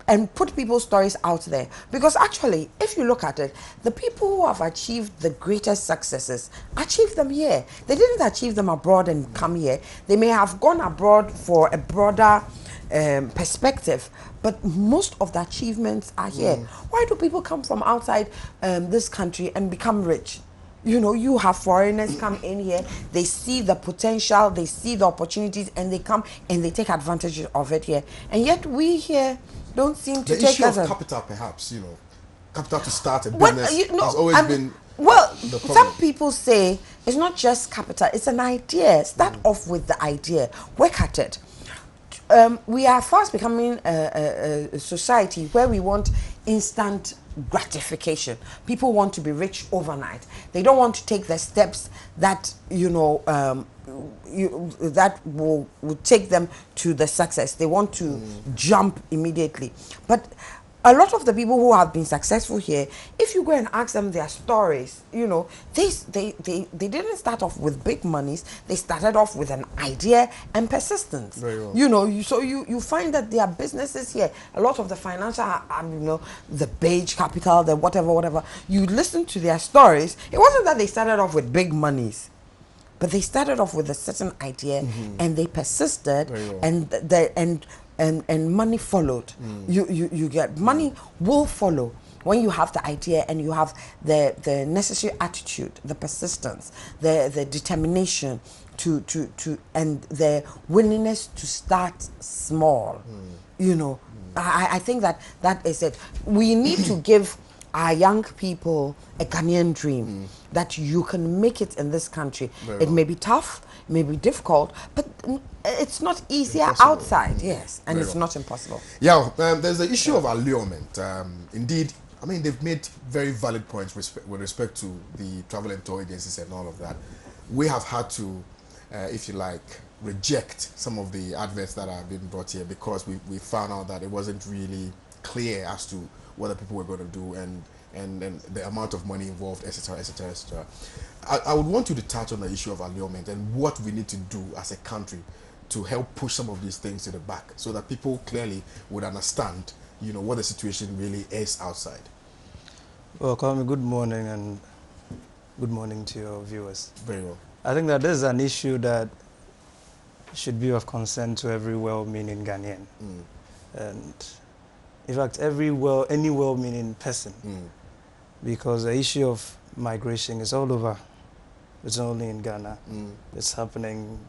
And put people's stories out there. Because actually, if you look at it, the people who have achieved the greatest successes achieved them here. They didn't achieve them abroad and come here. They may have gone abroad for a broader perspective, but most of the achievements are here. Why do people come from outside this country and become rich? You know, you have foreigners come in here, they see the potential, they see the opportunities, and they come and they take advantage of it here. And yet we here don't seem to the take issue as of a... capital, perhaps, you know, capital to start a Well, business you know, has always been well, the problem. some people say it's not just capital, it's an idea. Start off with the idea, work at it. We are fast becoming a society where we want instant gratification. People want to be rich overnight. They don't want to take the steps that, you know, that will take them to the success. They want to jump immediately. But a lot of the people who have been successful here, if you go and ask them their stories, you know, they didn't start off with big monies. They started off with an idea and persistence. Very well. You know, so you find that their businesses here, a lot of the financial, you know, the beige capital, the whatever, you listen to their stories. It wasn't that they started off with big monies, but they started off with a certain idea and they persisted, and money followed. You get money will follow when you have the idea and you have the necessary attitude, the persistence, the determination to and the willingness to start small. You know, I think that is it. We need to give our young people a Ghanaian dream that you can make it in this country. It may be tough, it may be difficult, but it's not easier outside, yes, and it's not impossible. Yeah, there's the issue of allurement. Indeed, I mean, they've made very valid points with respect to the travel and tour agencies and all of that. We have had to, if you like, reject some of the adverts that have been brought here because we found out that it wasn't really clear as to what the people were going to do and the amount of money involved, etc., etc., etc. I would want you to touch on the issue of allurement and what we need to do as a country to help push some of these things to the back so that people clearly would understand, you know, what the situation really is outside. Well, Kwame, good morning, and good morning to your viewers. Very well. I think that this is an issue that should be of concern to every well-meaning Ghanaian. And in fact, any well-meaning person, because the issue of migration is all over. It's not only in Ghana. It's happening.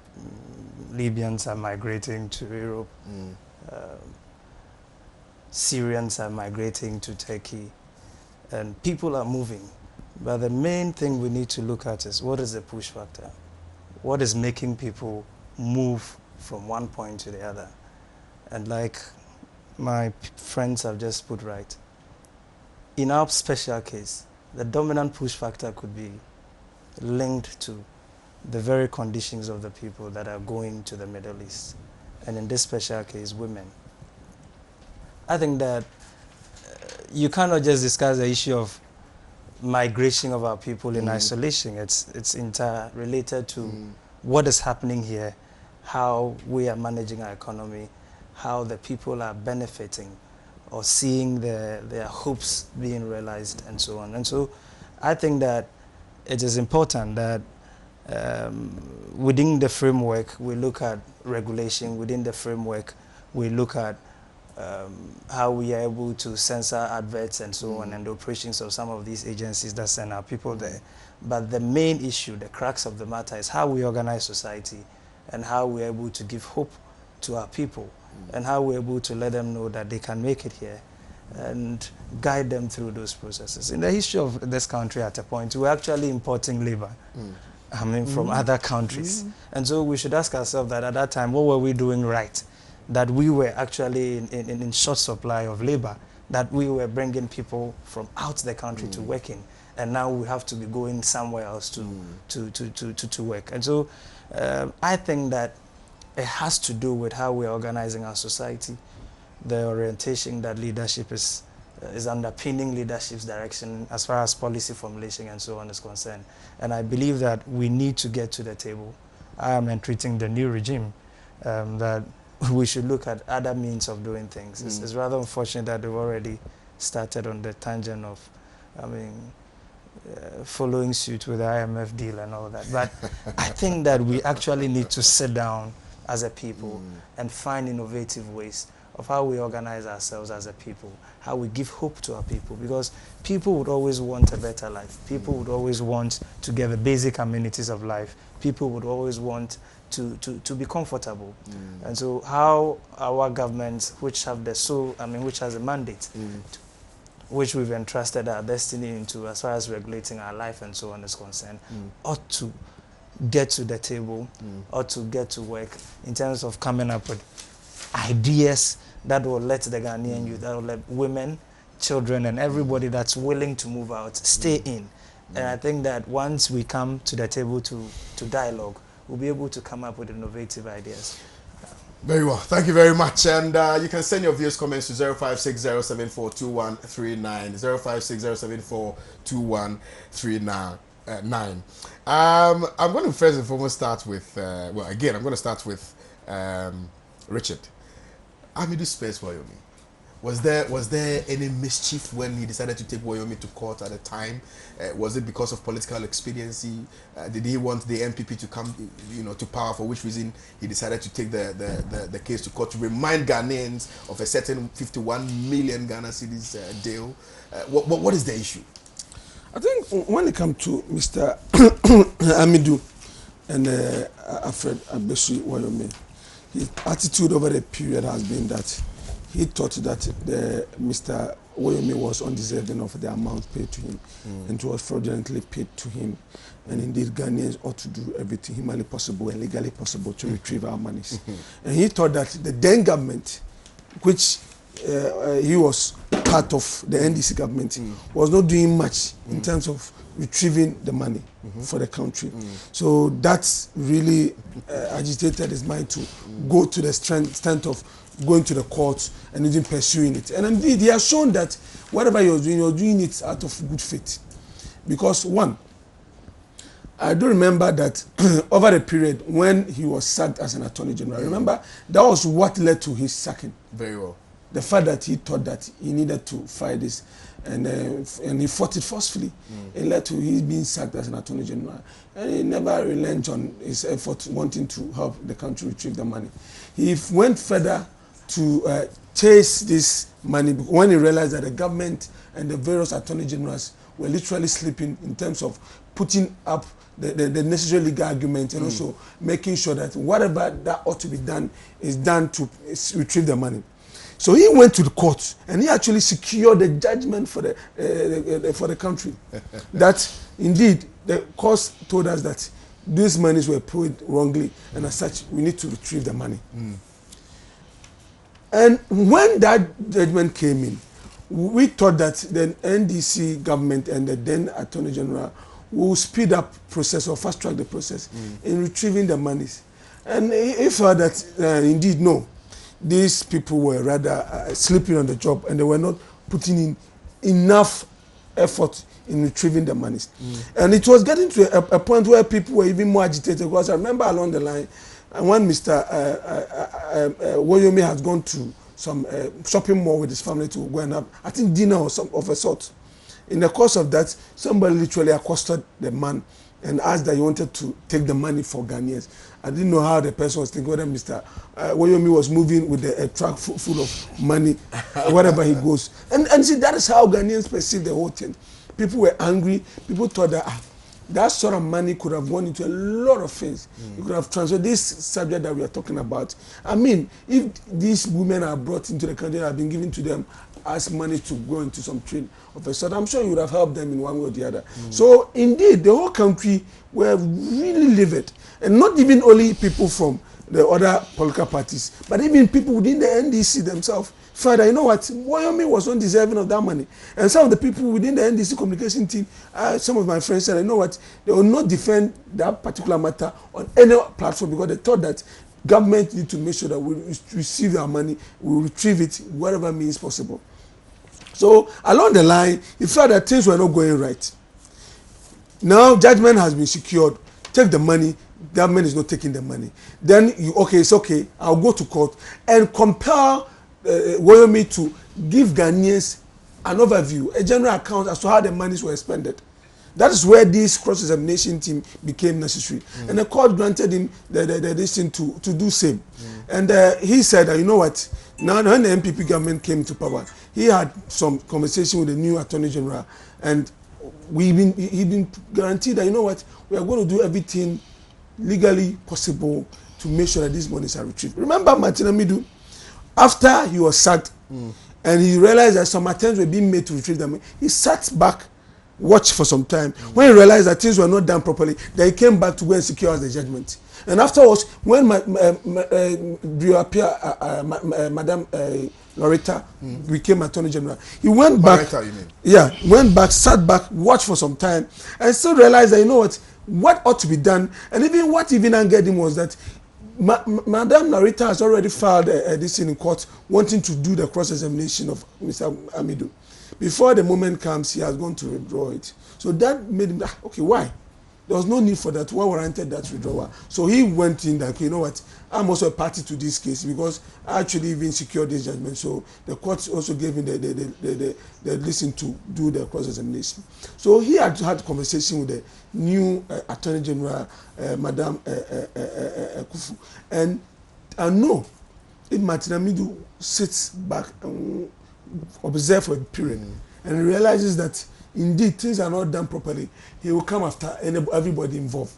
Libyans are migrating to Europe. Syrians are migrating to Turkey. And people are moving. But the main thing we need to look at is what is the push factor? What is making people move from one point to the other? And like my friends have just put right, in our special case, the dominant push factor could be linked to the very conditions of the people that are going to the Middle East. and in this special case, women. I think that you cannot just discuss the issue of migration of our people in isolation. It's interrelated to what is happening here, how we are managing our economy, how the people are benefiting or seeing their hopes being realized and so on. And so I think that it is important that within the framework we look at regulation, within the framework we look at how we are able to censor adverts and so on, and the operations of some of these agencies that send our people there. But the main issue, the crux of the matter, is how we organize society and how we're able to give hope to our people and how we're able to let them know that they can make it here and guide them through those processes. In the history of this country, at a point, we're actually importing labor. I mean, from other countries. And so we should ask ourselves that at that time, what were we doing right? That we were actually in short supply of labor, that we were bringing people from out the country to work in, and now we have to be going somewhere else to work. And so I think that it has to do with how we're organizing our society, the orientation that leadership is underpinning leadership's direction as far as policy formulation and so on is concerned. And I believe that we need to get to the table. I am entreating the new regime that we should look at other means of doing things. It's rather unfortunate that they've already started on the tangent of, following suit with the IMF deal and all that. But I think that we actually need to sit down as a people and find innovative ways of how we organize ourselves as a people, how we give hope to our people, because people would always want a better life. People would always want to get the basic amenities of life. People would always want to be comfortable. And so how our governments, which have which has a mandate, which we've entrusted our destiny into as far as regulating our life and so on is concerned, ought to get to the table, ought to get to work in terms of coming up with ideas that will let the Ghanaian youth, that will let women, children, and everybody that's willing to move out stay in. And I think that once we come to the table to dialogue, we'll be able to come up with innovative ideas. Very well. Thank you very much. And you can send your views, comments to 05607421139, 05607421139. I'm going to first and foremost start with, I'm going to start with Richard. Amidu spares Wayomi. Was there any mischief when he decided to take Wayomi to court at the time? Was it because of political expediency? Did he want the MPP to come, to power? For which reason he decided to take the case to court to remind Ghanaians of a certain 51 million Ghana cedis deal? What is the issue? I think when it comes to Mr. Amidu and Alfred Abesui Wayomi, his attitude over the period has been that he thought that Mr. Wayomi was undeserving of the amount paid to him and was fraudulently paid to him. And indeed, Ghanaians ought to do everything humanly possible and legally possible to retrieve our monies. And he thought that the then government, which he was part of the NDC government, was not doing much in terms of retrieving the money for the country. So that's really agitated his mind to go to the extent of going to the courts and even pursuing it. And indeed, he has shown that whatever you're doing it out of good faith. Because one, I do remember that over the period when he was sacked as an attorney general, remember, that was what led to his sacking. Very well. The fact that he thought that he needed to fight this, and he fought it forcefully. It led to his being sacked as an attorney general. And he never relented on his effort wanting to help the country retrieve the money. He went further to chase this money when he realized that the government and the various attorney generals were literally sleeping in terms of putting up the necessary legal argument and also making sure that whatever that ought to be done is done to retrieve the money. So he went to the court and he actually secured the judgment for the country. That indeed the court told us that these monies were paid wrongly, and as such we need to retrieve the money. And when that judgment came in, we thought that the NDC government and the then Attorney General will speed up process or fast track the process in retrieving the monies. And he felt that indeed, no, these people were rather sleeping on the job and they were not putting in enough effort in retrieving the monies. And it was getting to a point where people were even more agitated, because I remember along the line, when Mr. Woyomi had gone to some shopping mall with his family to go and have, I think, dinner or some of a sort. In the course of that, somebody literally accosted the man and asked that he wanted to take the money for Ghanaians. I didn't know how the person was thinking, whether Mr. Woyomi was moving with a truck full of money, wherever he goes. And see, that is how Ghanaians perceive the whole thing. People were angry. People thought that that sort of money could have gone into a lot of things. You could have transferred this subject that we are talking about. I mean, if these women are brought into the country and have been given to them as money to go into some trade of a sort, I'm sure you would have helped them in one way or the other. So indeed, the whole country were really livid. And not even only people from the other political parties, but even people within the NDC themselves. Father, you know what? Woyomi was not deserving of that money. And some of the people within the NDC communication team, some of my friends said, you know what? They will not defend that particular matter on any platform, because they thought that government need to make sure that we receive our money, we retrieve it, whatever means possible. So along the line, he felt that things were not going right. Now judgment has been secured. Take the money. Government is not taking the money. Then it's okay. I'll go to court and compel Woyomi to give Ghanaians an overview, a general account as to how the monies were expended. That is where this cross-examination team became necessary. And the court granted him the decision to do same. And he said, you know what, now when the MPP government came to power, he had some conversation with the new Attorney General, and he been guaranteed that, you know what, we are going to do everything legally possible to make sure that these monies are retrieved. Remember Martin Amidu? After he was sacked, and he realized that some attempts were being made to retrieve them, he sat back, watched for some time. When he realized that things were not done properly, then he came back to go and secure the judgment. And afterwards, when Madam Loretta became Attorney General, he went back. Loretta, you mean? Yeah, went back, sat back, watched for some time, and still realized that, you know what ought to be done. And even what even angered him was that Madam Narita has already filed this in court, wanting to do the cross-examination of Mr. Amidu. Before the moment comes, he has gone to withdraw it. So that made him, okay, why? There was no need for that. Why warranted that withdrawal? So he went in that, you know what, I'm also a party to this case, because I actually even secured this judgment. So the court also gave him the listen to do the cross-examination. So he had had a conversation with the new Attorney General, Madam Kufu. And I know if Martin Amidu sits back and observes for a period and realizes that indeed things are not done properly, he will come after everybody involved.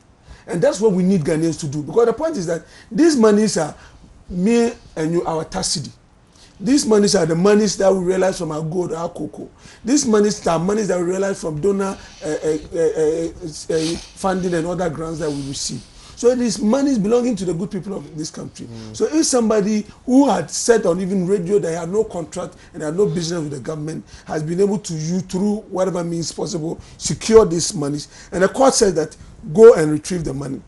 And that's what we need Ghanaians to do. Because the point is that these monies are me and you, our taxi. These monies are the monies that we realize from our gold, our cocoa. These monies are monies that we realize from donor funding and other grants that we receive. So it is monies belonging to the good people of this country. So if somebody who had said on even radio that he had no contract and had no business with the government has been able to use through whatever means possible, secure these monies, and the court said that go and retrieve the money,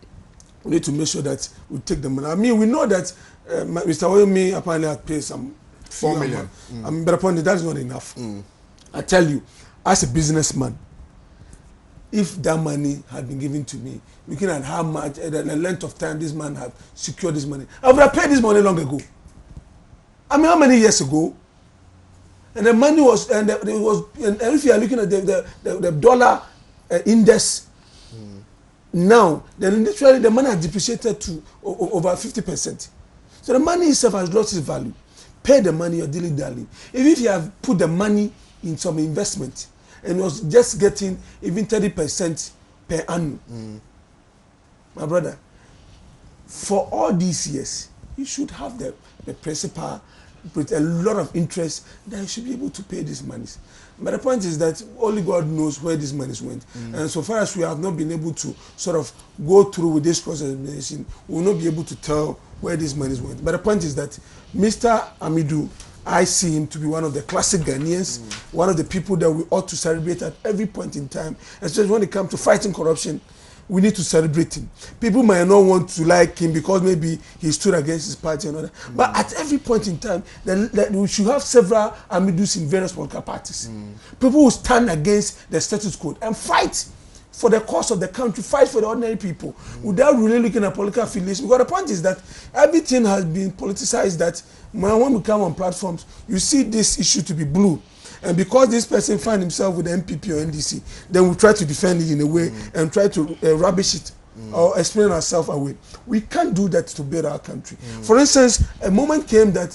we need to make sure that we take the money. I mean, we know that Mr. Woyomi apparently had paid some 4 million. I mean, but apparently that is not enough. I tell you, as a businessman, if that money had been given to me, looking at how much, the length of time this man had secured this money, I would have paid this money long ago. I mean, how many years ago? And the money was, and if you are looking at the dollar index now, then literally the money has depreciated to over 50%. So the money itself has lost its value. Pay the money, you're dilly-dally. If you have put the money in some investment, and was just getting even 30% per annum. My brother, for all these years, you should have the principal with a lot of interest that you should be able to pay these monies. But the point is that only God knows where these monies went. And so far as we have not been able to sort of go through with this cross-examination, we will not be able to tell where these monies went. But the point is that Mr. Amidu, I see him to be one of the classic Ghanaians, one of the people that we ought to celebrate at every point in time, especially when it comes to fighting corruption. we need to celebrate him. People might not want to like him because maybe he stood against his party and all that. But at every point in time, we should have several amidus in various political parties. People who stand against the status quo and fight for the cause of the country, fight for the ordinary people without really looking at political affiliation. Because the point is that everything has been politicized, that when we come on platforms, you see this issue to be blue. And because this person finds himself with the MPP or NDC, then we try to defend it in a way and try to rubbish it or explain ourselves away. We can't do that to build our country. For instance, a moment came that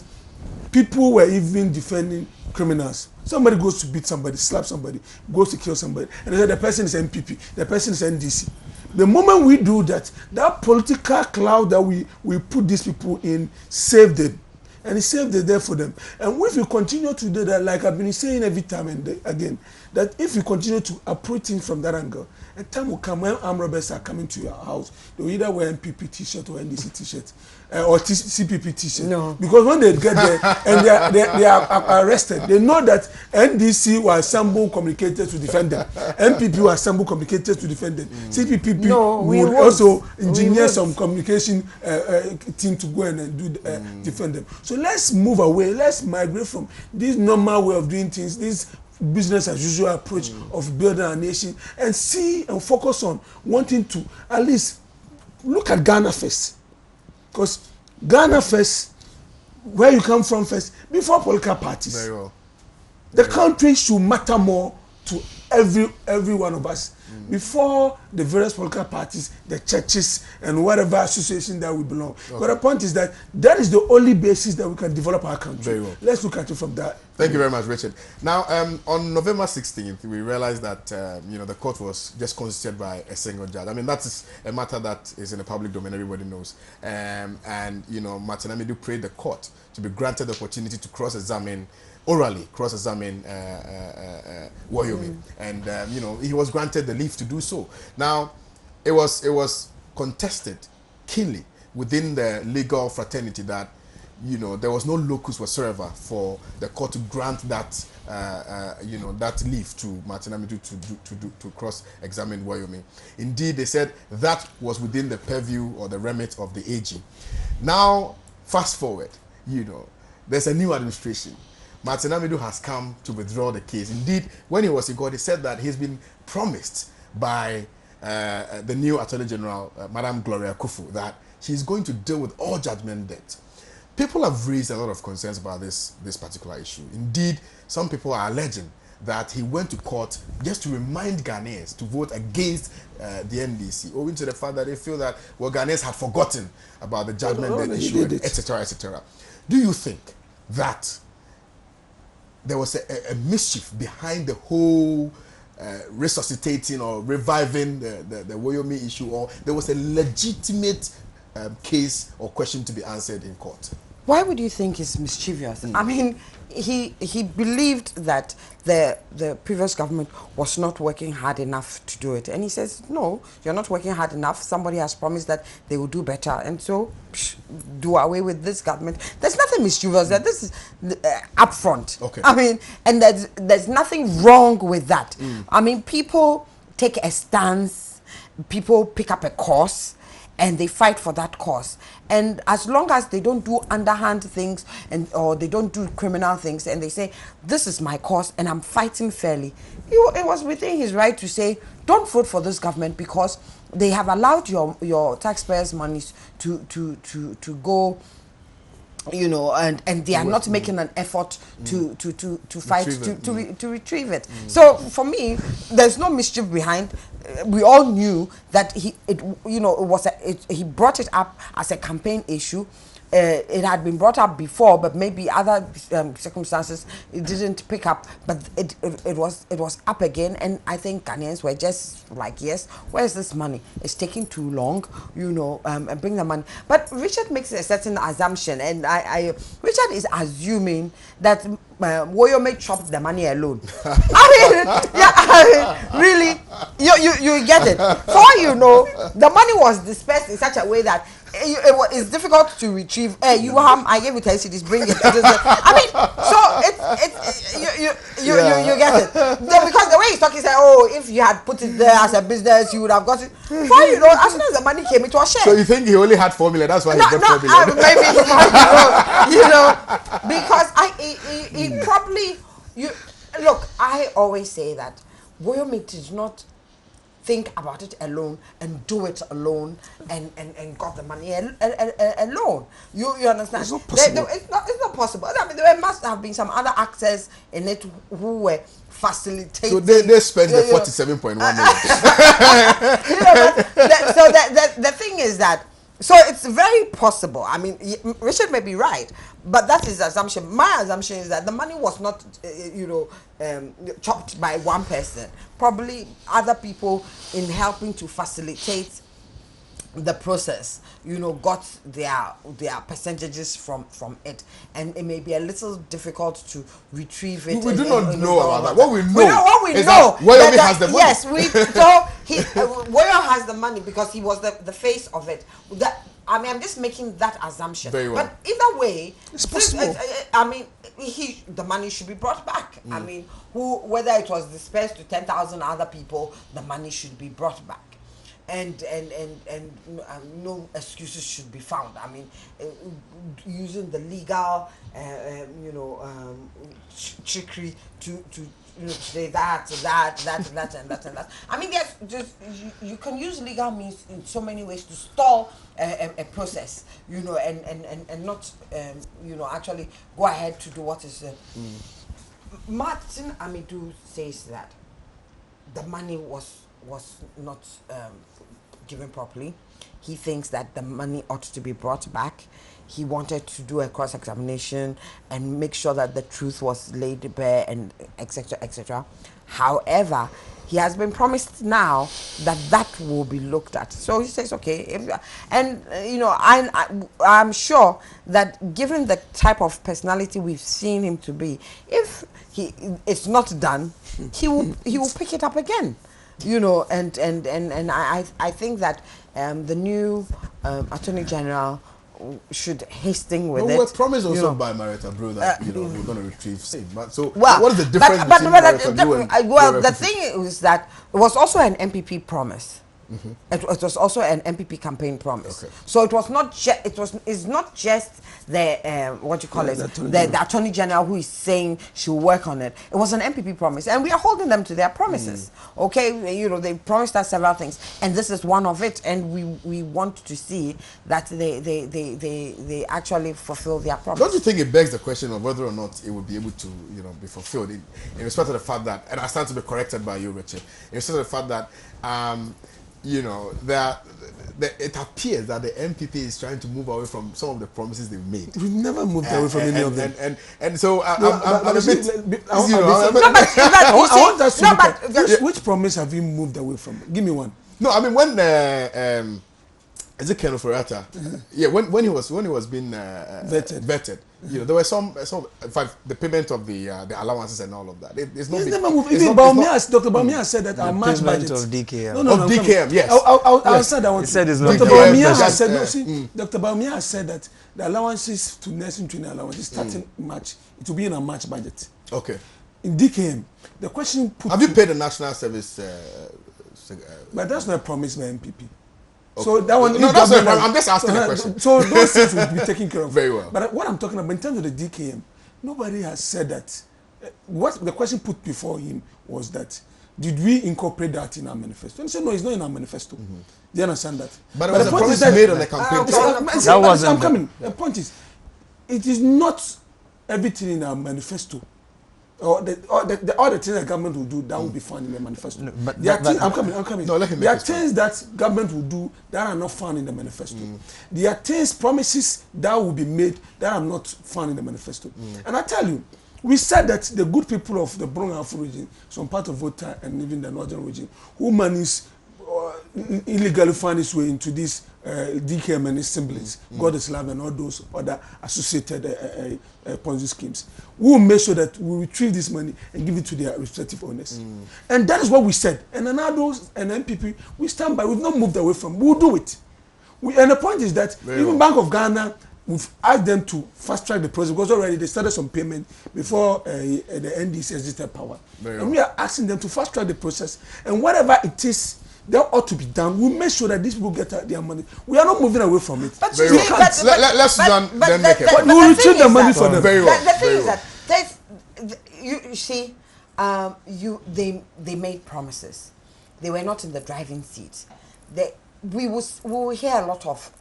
people were even defending criminals. Somebody goes to beat somebody, slap somebody, goes to kill somebody, and they say the person is MPP, the person is NDC. The moment we do that, that political cloud that we put these people in saved them. And he saved the day for them. And if we continue to do that, like I've been saying every time and again, that if we continue to approach things from that angle, a time will come when armed robbers are coming to your house. They will either wear MPP t-shirt or NDC t-shirt or CPP t-shirt. No. Because when they get there and they are arrested, they know that NDC will assemble communicators to defend them. MPP will assemble communicators to defend them. CPP would also engineer some communication team to go and do defend them. So let's move away. Let's migrate from this normal way of doing things, this business as usual approach of building a nation, and see and focus on wanting to at least look at Ghana first. Because Ghana first, where you come from first, before political parties. Very well. The country should matter more to every one of us. Before the various political parties, the churches, and whatever association that we belong. Okay. But the point is that is the only basis that we can develop our country. Very well. Let's look at it from that. Thank you very much, Richard. Now, on November 16th, we realized that the court was just constituted by a single judge. I mean, that is a matter that is in the public domain; everybody knows. And Martin Amidu prayed the court to be granted the opportunity to orally cross-examine Wayomi, and he was granted the leave to do so. Now, it was contested keenly within the legal fraternity that there was no locus whatsoever for the court to grant that that leave to Martin Amidu to cross-examine Wayomi. Indeed, they said that was within the purview or the remit of the AG. Now, fast forward, there's a new administration. Martin Amidu has come to withdraw the case. Indeed, when he was in court, he said that he's been promised by the new Attorney General, Madam Gloria Kufu, that she's going to deal with all judgment debt. People have raised a lot of concerns about this particular issue. Indeed, some people are alleging that he went to court just to remind Ghanaians to vote against the NDC, owing to the fact that they feel that, Ghanaians had forgotten about the judgment debt issue, etc., etc. Do you think that there was a mischief behind the whole resuscitating or reviving the Wayomi issue, or there was a legitimate case or question to be answered in court? Why would you think it's mischievous? I mean, he believed that the previous government was not working hard enough to do it, and he says, no, you're not working hard enough. Somebody has promised that they will do better, and so do away with this government. There's nothing mischievous there. This is upfront. Okay. I mean, and there's nothing wrong with that. I mean, people take a stance, people pick up a cause, and they fight for that cause. And as long as they don't do underhand things or they don't do criminal things, and they say, this is my cause and I'm fighting fairly, it was within his right to say, don't vote for this government because they have allowed your taxpayers' monies to go, and they are not making an effort to fight to retrieve it. So for me, there's no mischief behind. We all knew that he brought it up as a campaign issue. It had been brought up before, but maybe other circumstances it didn't pick up. But it was up again, and I think Ghanaians were just like, yes, where's this money? It's taking too long, and bring the money. But Richard makes a certain assumption, and Richard is assuming that Wayomi chopped the money alone. Really, you get it. For all you know, the money was dispersed in such a way that it's difficult to retrieve. I gave you 10 cities, bring it. I mean, so You get it. Because the way he's talking, he said, "Oh, if you had put it there as a business, you would have got it." Before you know, as soon as the money came, it was shared. So you think he only had 4 million? That's why he got 4 million. Maybe because he probably look. I always say that Boyomi did not think about it alone and do it alone and got the money alone. You understand? It's not possible. It's not possible. I mean, there must have been some other actors in it who were facilitating. So they spent the 47.1 million. So the thing is that, so it's very possible. I mean, Richard may be right, but that is assumption. My assumption is that the money was not, chopped by one person. Probably other people in helping to facilitate the process, got their percentages from it, and it may be a little difficult to retrieve it. We do not know about that. What we know, is that Woyomi has the money. Yes, Woyo has the money because he was the face of it. I'm just making that assumption. Very well. But either way, it's possible. The money should be brought back. I mean, whether it was dispersed to 10,000 other people, the money should be brought back. And no excuses should be found. I mean, using the legal, trickery to say that and that. I mean, there's just you can use legal means in so many ways to stall a process, and not actually go ahead to do what is. Martin Amidou says that the money was not given properly. He thinks that the money ought to be brought back. He wanted to do a cross-examination and make sure that the truth was laid bare and etc. etc. However, he has been promised now that will be looked at. So he says, okay, I'm sure that given the type of personality we've seen him to be, if it's not done, he will pick it up again. And I think that the new Attorney General should hasten with it. We were promised also by Marita Brew that we're going to retrieve same. But so what is the difference between Marita Brew and the thing is that it was also an MPP promise. Mm-hmm. It was also an MPP campaign promise. Okay. So it was not it's not just the the Attorney General who is saying she'll work on it. It was an MPP promise, and we are holding them to their promises. Okay, they promised us several things, and this is one of it. And we want to see that they actually fulfill their promise. Don't you think it begs the question of whether or not it will be able to be fulfilled in respect of the fact that, and I stand to be corrected by you, Richard, in respect of the fact that it appears that the MPP is trying to move away from some of the promises they've made. We've never moved away from any of them. And so I'm a bit. Which promise have you moved away from? Give me one. No, I mean when is it Ken Ofurata? Yeah, when he was being vetted. There were some in fact, the payment of the allowances and all of that. It's not. Never moved. Even Dr. Baumia said that our March budget of DKM. No, DKM, yes. I'll say that one. He said it's not. Dr. Baumia has said Dr. Baumia has said that the allowances to nursing training allowances starting March, it will be in a March budget. Okay. In DKM, the question put. Have you paid the national service? But that's not a promise by MPP. Okay. So that one. No, that's not. I'm just asking a question. So those things will be taken care of. Very well. But what I'm talking about in terms of the DKM, nobody has said that. What the question put before him was that, did we incorporate that in our manifesto? And he said, no, it's not in our manifesto. Mm-hmm. Do you understand that? But it was a promise made on the campaign. That wasn't. I'm coming. The point is, it is not everything in our manifesto. Or the things that government will do that will be found in the manifesto. No, but I'm coming. No, let him there are things that government will do that are not found in the manifesto. There are things, promises that will be made that are not found in the manifesto. And I tell you, we said that the good people of the Brong-Ahafo region, some part of Volta and even the northern region, who managed illegally find its way into this DKM and its siblings, God is love and all those other associated Ponzi schemes. We will make sure that we retrieve this money and give it to their respective owners. And that is what we said. And those and MPP, we stand by. We've not moved away from. We'll do it. And the point is that even Bank of Ghana we've asked them to fast track the process because already they started some payment before the NDC exited power. And we are asking them to fast track the process, and whatever it is that ought to be done, we make sure that these people get their money. We are not moving away from it. But let's then make it. We will retrieve the money for them. Very well. The thing is that you see, they made promises. They were not in the driving seat. We will hear a lot of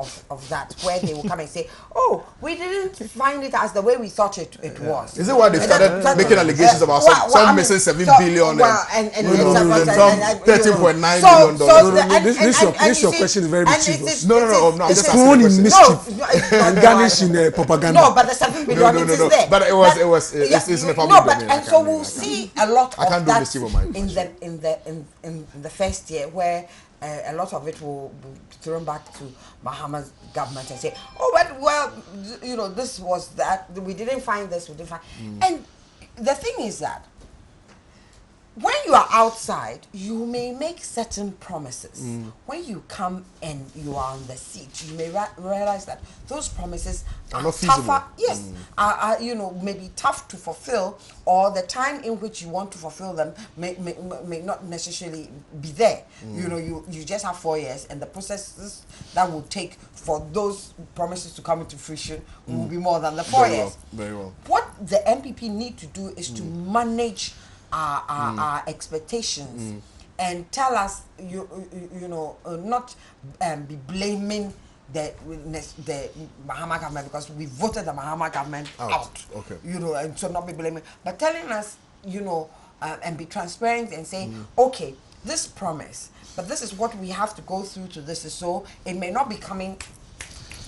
that, where they will come and say, "Oh, we didn't find it as the way we thought it was." Is it why they started making allegations about some missing 7 billion and 13.9 million dollars? This your question is very mischievous. No. It's thrown in mischief and garnished in propaganda. No, but the 7 billion is there. But it's in the public domain. And so we'll see a lot I can't of do that mischief on my in the first year, where a lot of it will be thrown back to Mahama's government and say, "Oh, but well, this was that. We didn't find this. We didn't find." And the thing is that when you are outside, you may make certain promises. When you come and you are on the seat, you may realize that those promises are not feasible. tougher. Yes, are maybe tough to fulfill, or the time in which you want to fulfill them may not necessarily be there. You just have 4 years, and the processes that will take for those promises to come into fruition will be more than the 4 years. Very well. What the MPP need to do is to manage our expectations and tell us, not be blaming the Mahama government, because we voted the Mahama government out. Okay. And so not be blaming, but telling us, and be transparent and saying, okay, this promise, but this is what we have to go through to this. So it may not be coming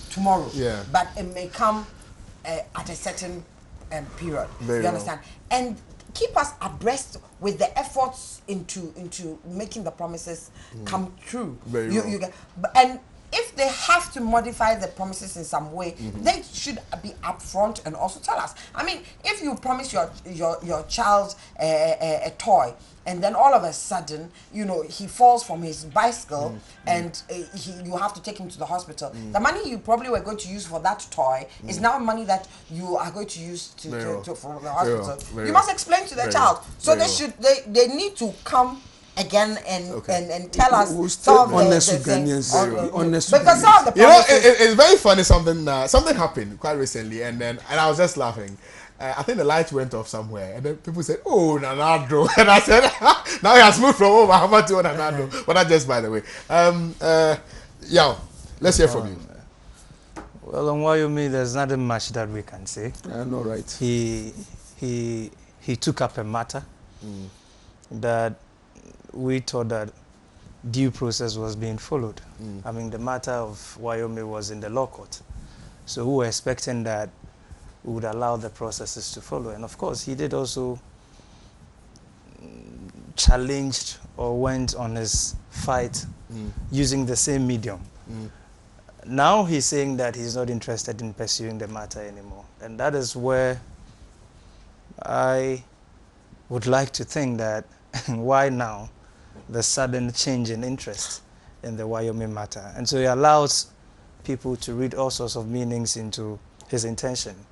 tomorrow, but it may come at a certain period. Very you understand? And keep us abreast with the efforts into making the promises come true. Very well. And if they have to modify the promises in some way, they should be upfront and also tell us. I mean, if you promise your child a toy, and then all of a sudden, he falls from his bicycle, and you have to take him to the hospital. The money you probably were going to use for that toy is now money that you are going to use for the hospital. You must explain to the child. So they need to come again and tell us some of the things. Because some of the promises, it's very funny. Something happened quite recently, and I was just laughing. I think the light went off somewhere, and then people said, "Oh, Nanado," and I said, "Now he has moved from Bahama to Nanado." But not just, by the way. Let's hear from you. Well, on Wyoming, there's nothing much that we can say. I know, right? He took up a matter that we thought that due process was being followed. I mean, the matter of Wyoming was in the law court, so we were expecting that we would allow the processes to follow. And of course, he did also challenged or went on his fight using the same medium. Now he's saying that he's not interested in pursuing the matter anymore. And that is where I would like to think that why now the sudden change in interest in the Wyoming matter. And so he allows people to read all sorts of meanings into his intention.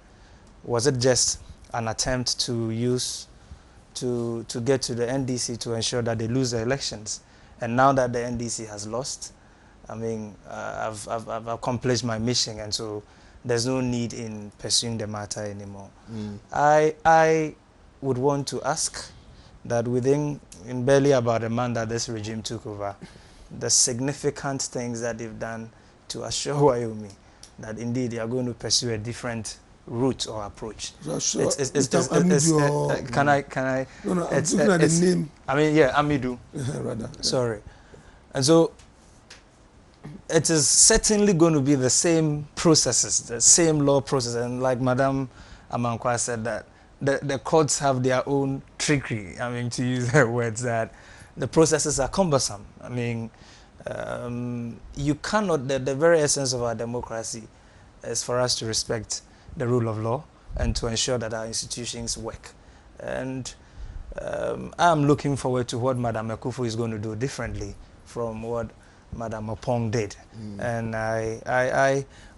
Was it just an attempt to get to the NDC to ensure that they lose the elections? And now that the NDC has lost, I mean, I've accomplished my mission, and so there's no need in pursuing the matter anymore. I would want to ask that in barely about a month that this regime took over, the significant things that they've done to assure Wyoming that indeed they are going to pursue a different route or approach. Can I? No, I'm looking at the name. I mean, yeah, Amidu. Rather. Sorry. And so it is certainly going to be the same processes, the same law process. And like Madame Amankwa said, that the courts have their own trickery. I mean, to use her words, that the processes are cumbersome. I mean, you cannot, the very essence of our democracy is for us to respect the rule of law and to ensure that our institutions work. And I'm looking forward to what Madame Ekufu is going to do differently from what Madam Opong did. And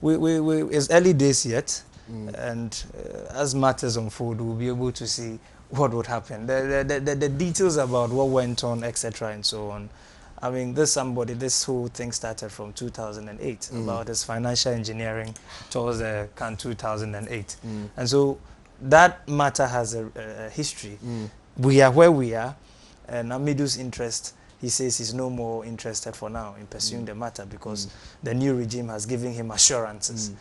it's early days yet, and as matters unfold, we'll be able to see what would happen. The details about what went on, etc. and so on. I mean, this whole thing started from 2008, about his financial engineering towards the CAN 2008. And so that matter has a history. We are where we are, and Amidu's interest, he says he's no more interested for now in pursuing the matter because the new regime has given him assurances.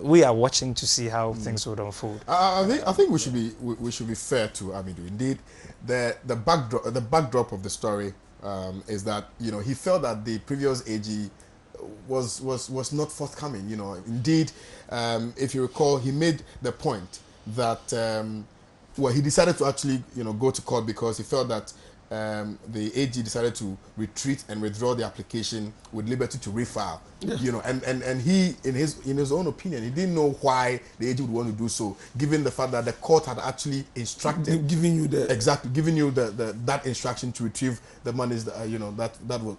We are watching to see how things would unfold. I think we should be fair to Amidu. Indeed, the backdrop of the story is that he felt that the previous AG was not forthcoming. Indeed, if you recall, he made the point that he decided to actually go to court because he felt that the AG decided to retreat and withdraw the application with liberty to refile. And he, in his own opinion, he didn't know why the AG would want to do so, given the fact that the court had actually instructed, giving you that instruction to retrieve the monies that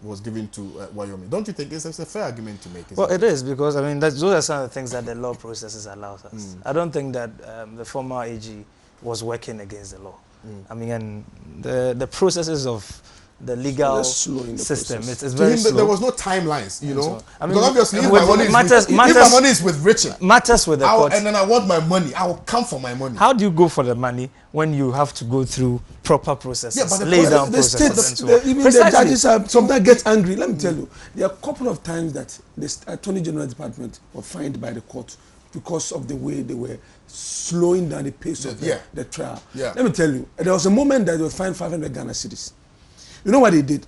was given to Wyoming. Don't you think it's a fair argument to make? Well, it is, because I mean those are some of the things that the law processes allows us. I don't think that the former AG was working against the law. I mean, and the processes of the legal system, it's very slow. There was no timelines, I mean, because obviously if my money is with Richard, matters with the court, and then I want my money, I will come for my money. How do you go for the money when you have to go through proper processes, but the state, even the judges sometimes get angry. Let me tell you, there are a couple of times that the Attorney General Department were fined by the court because of the way they were slowing down the pace of the trial. Let me tell you, there was a moment that they were fined 500 Ghana cedis. You know what they did?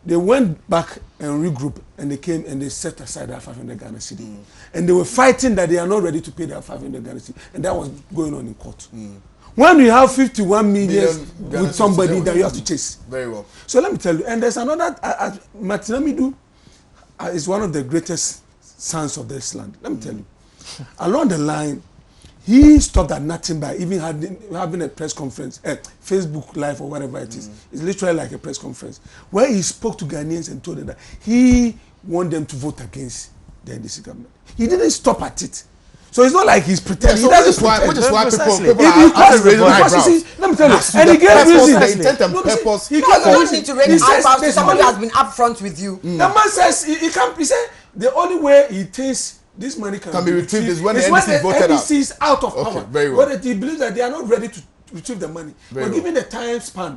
They went back and regrouped, and they came and they set aside that 500 Ghana cedi. And they were fighting that they are not ready to pay that 500 Ghana cedi. And that was going on in court. When you have 51 million with somebody that you have to chase. Very well. So let me tell you, and there's another, Martin Amidu is one of the greatest sons of this land. Let me tell you. Along the line, he stopped at nothing by even having a press conference, Facebook Live or whatever it is. It's literally like a press conference, where he spoke to Ghanaians and told them that he wanted them to vote against the NDC government. He didn't stop at it. So it's not like he's pretending. Yeah, so which is why people are raising eyebrows. Let me tell you, and he gave reason. The intent and purpose. You don't need to raise eyebrows to somebody who has been upfront with you. The man says he said the only way he thinks this money can be retrieved is when the NDC voted out. NDC is out of power. Very well. But he believes that they are not ready to retrieve the money. But given the time span,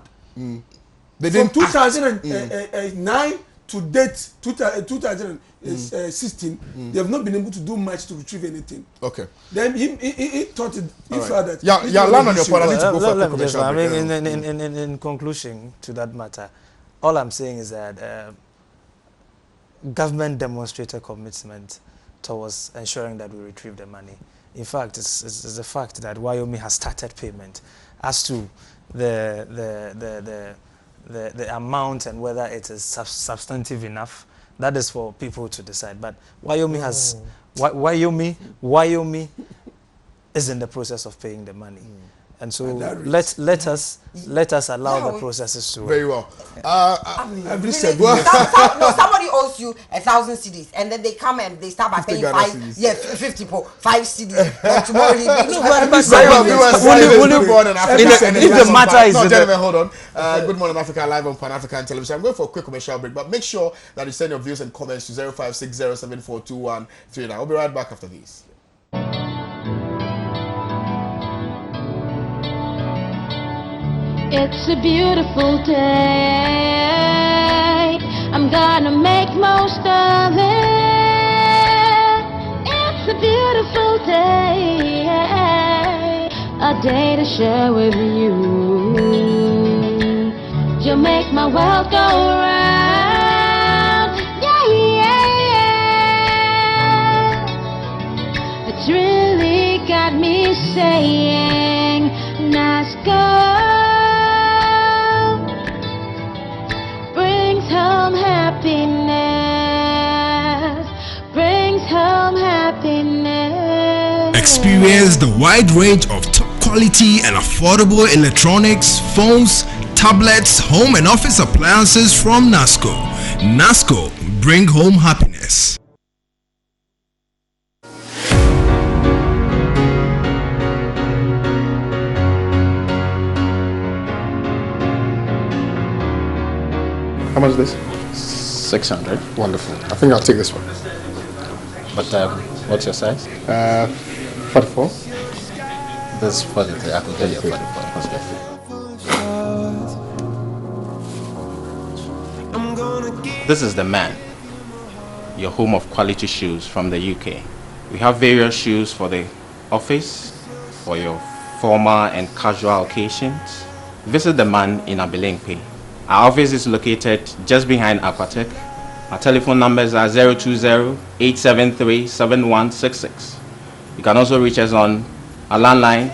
they from 2009 to date 2016, they have not been able to do much to retrieve anything. Okay. Then he thought it. He felt that. Land on your point. I need to go for a commercial break. I mean, in conclusion to that matter, all I'm saying is that government demonstrated commitment towards ensuring that we retrieve the money. In fact, it's a fact that Wyoming has started payment. As to the amount and whether it is substantive enough, that is for people to decide. But Wyoming has Wyoming is in the process of paying the money. And so let us allow the processes to work. Very well. Somebody owes you 1,000 cedis, and then they come and they start by paying 5 cedis. Then tomorrow if the matter is gentlemen, hold on. Good morning, Africa, live on Pan African Television. I'm going for a quick commercial break, but make sure that you send your views and comments to 0560742139. I'll be right back after these. It's a beautiful day. I'm gonna make most of it. It's a beautiful day. A day to share with you. You make my world go round. Yeah, yeah. It's really got me saying, Nasco. Brings home happiness. Experience the wide range of top quality and affordable electronics, phones, tablets, home and office appliances from Nasco. Nasco, bring home happiness. How much is this? 600. Wonderful. I think I'll take this one. But what's your size? 44. This is 43. I can tell you 44. This is the man, your home of quality shoes from the UK. We have various shoes for the office, for your formal and casual occasions. Visit the man in Abink. Our office is located just behind Aquatech. Our telephone numbers are 020-873-7166. You can also reach us on our landline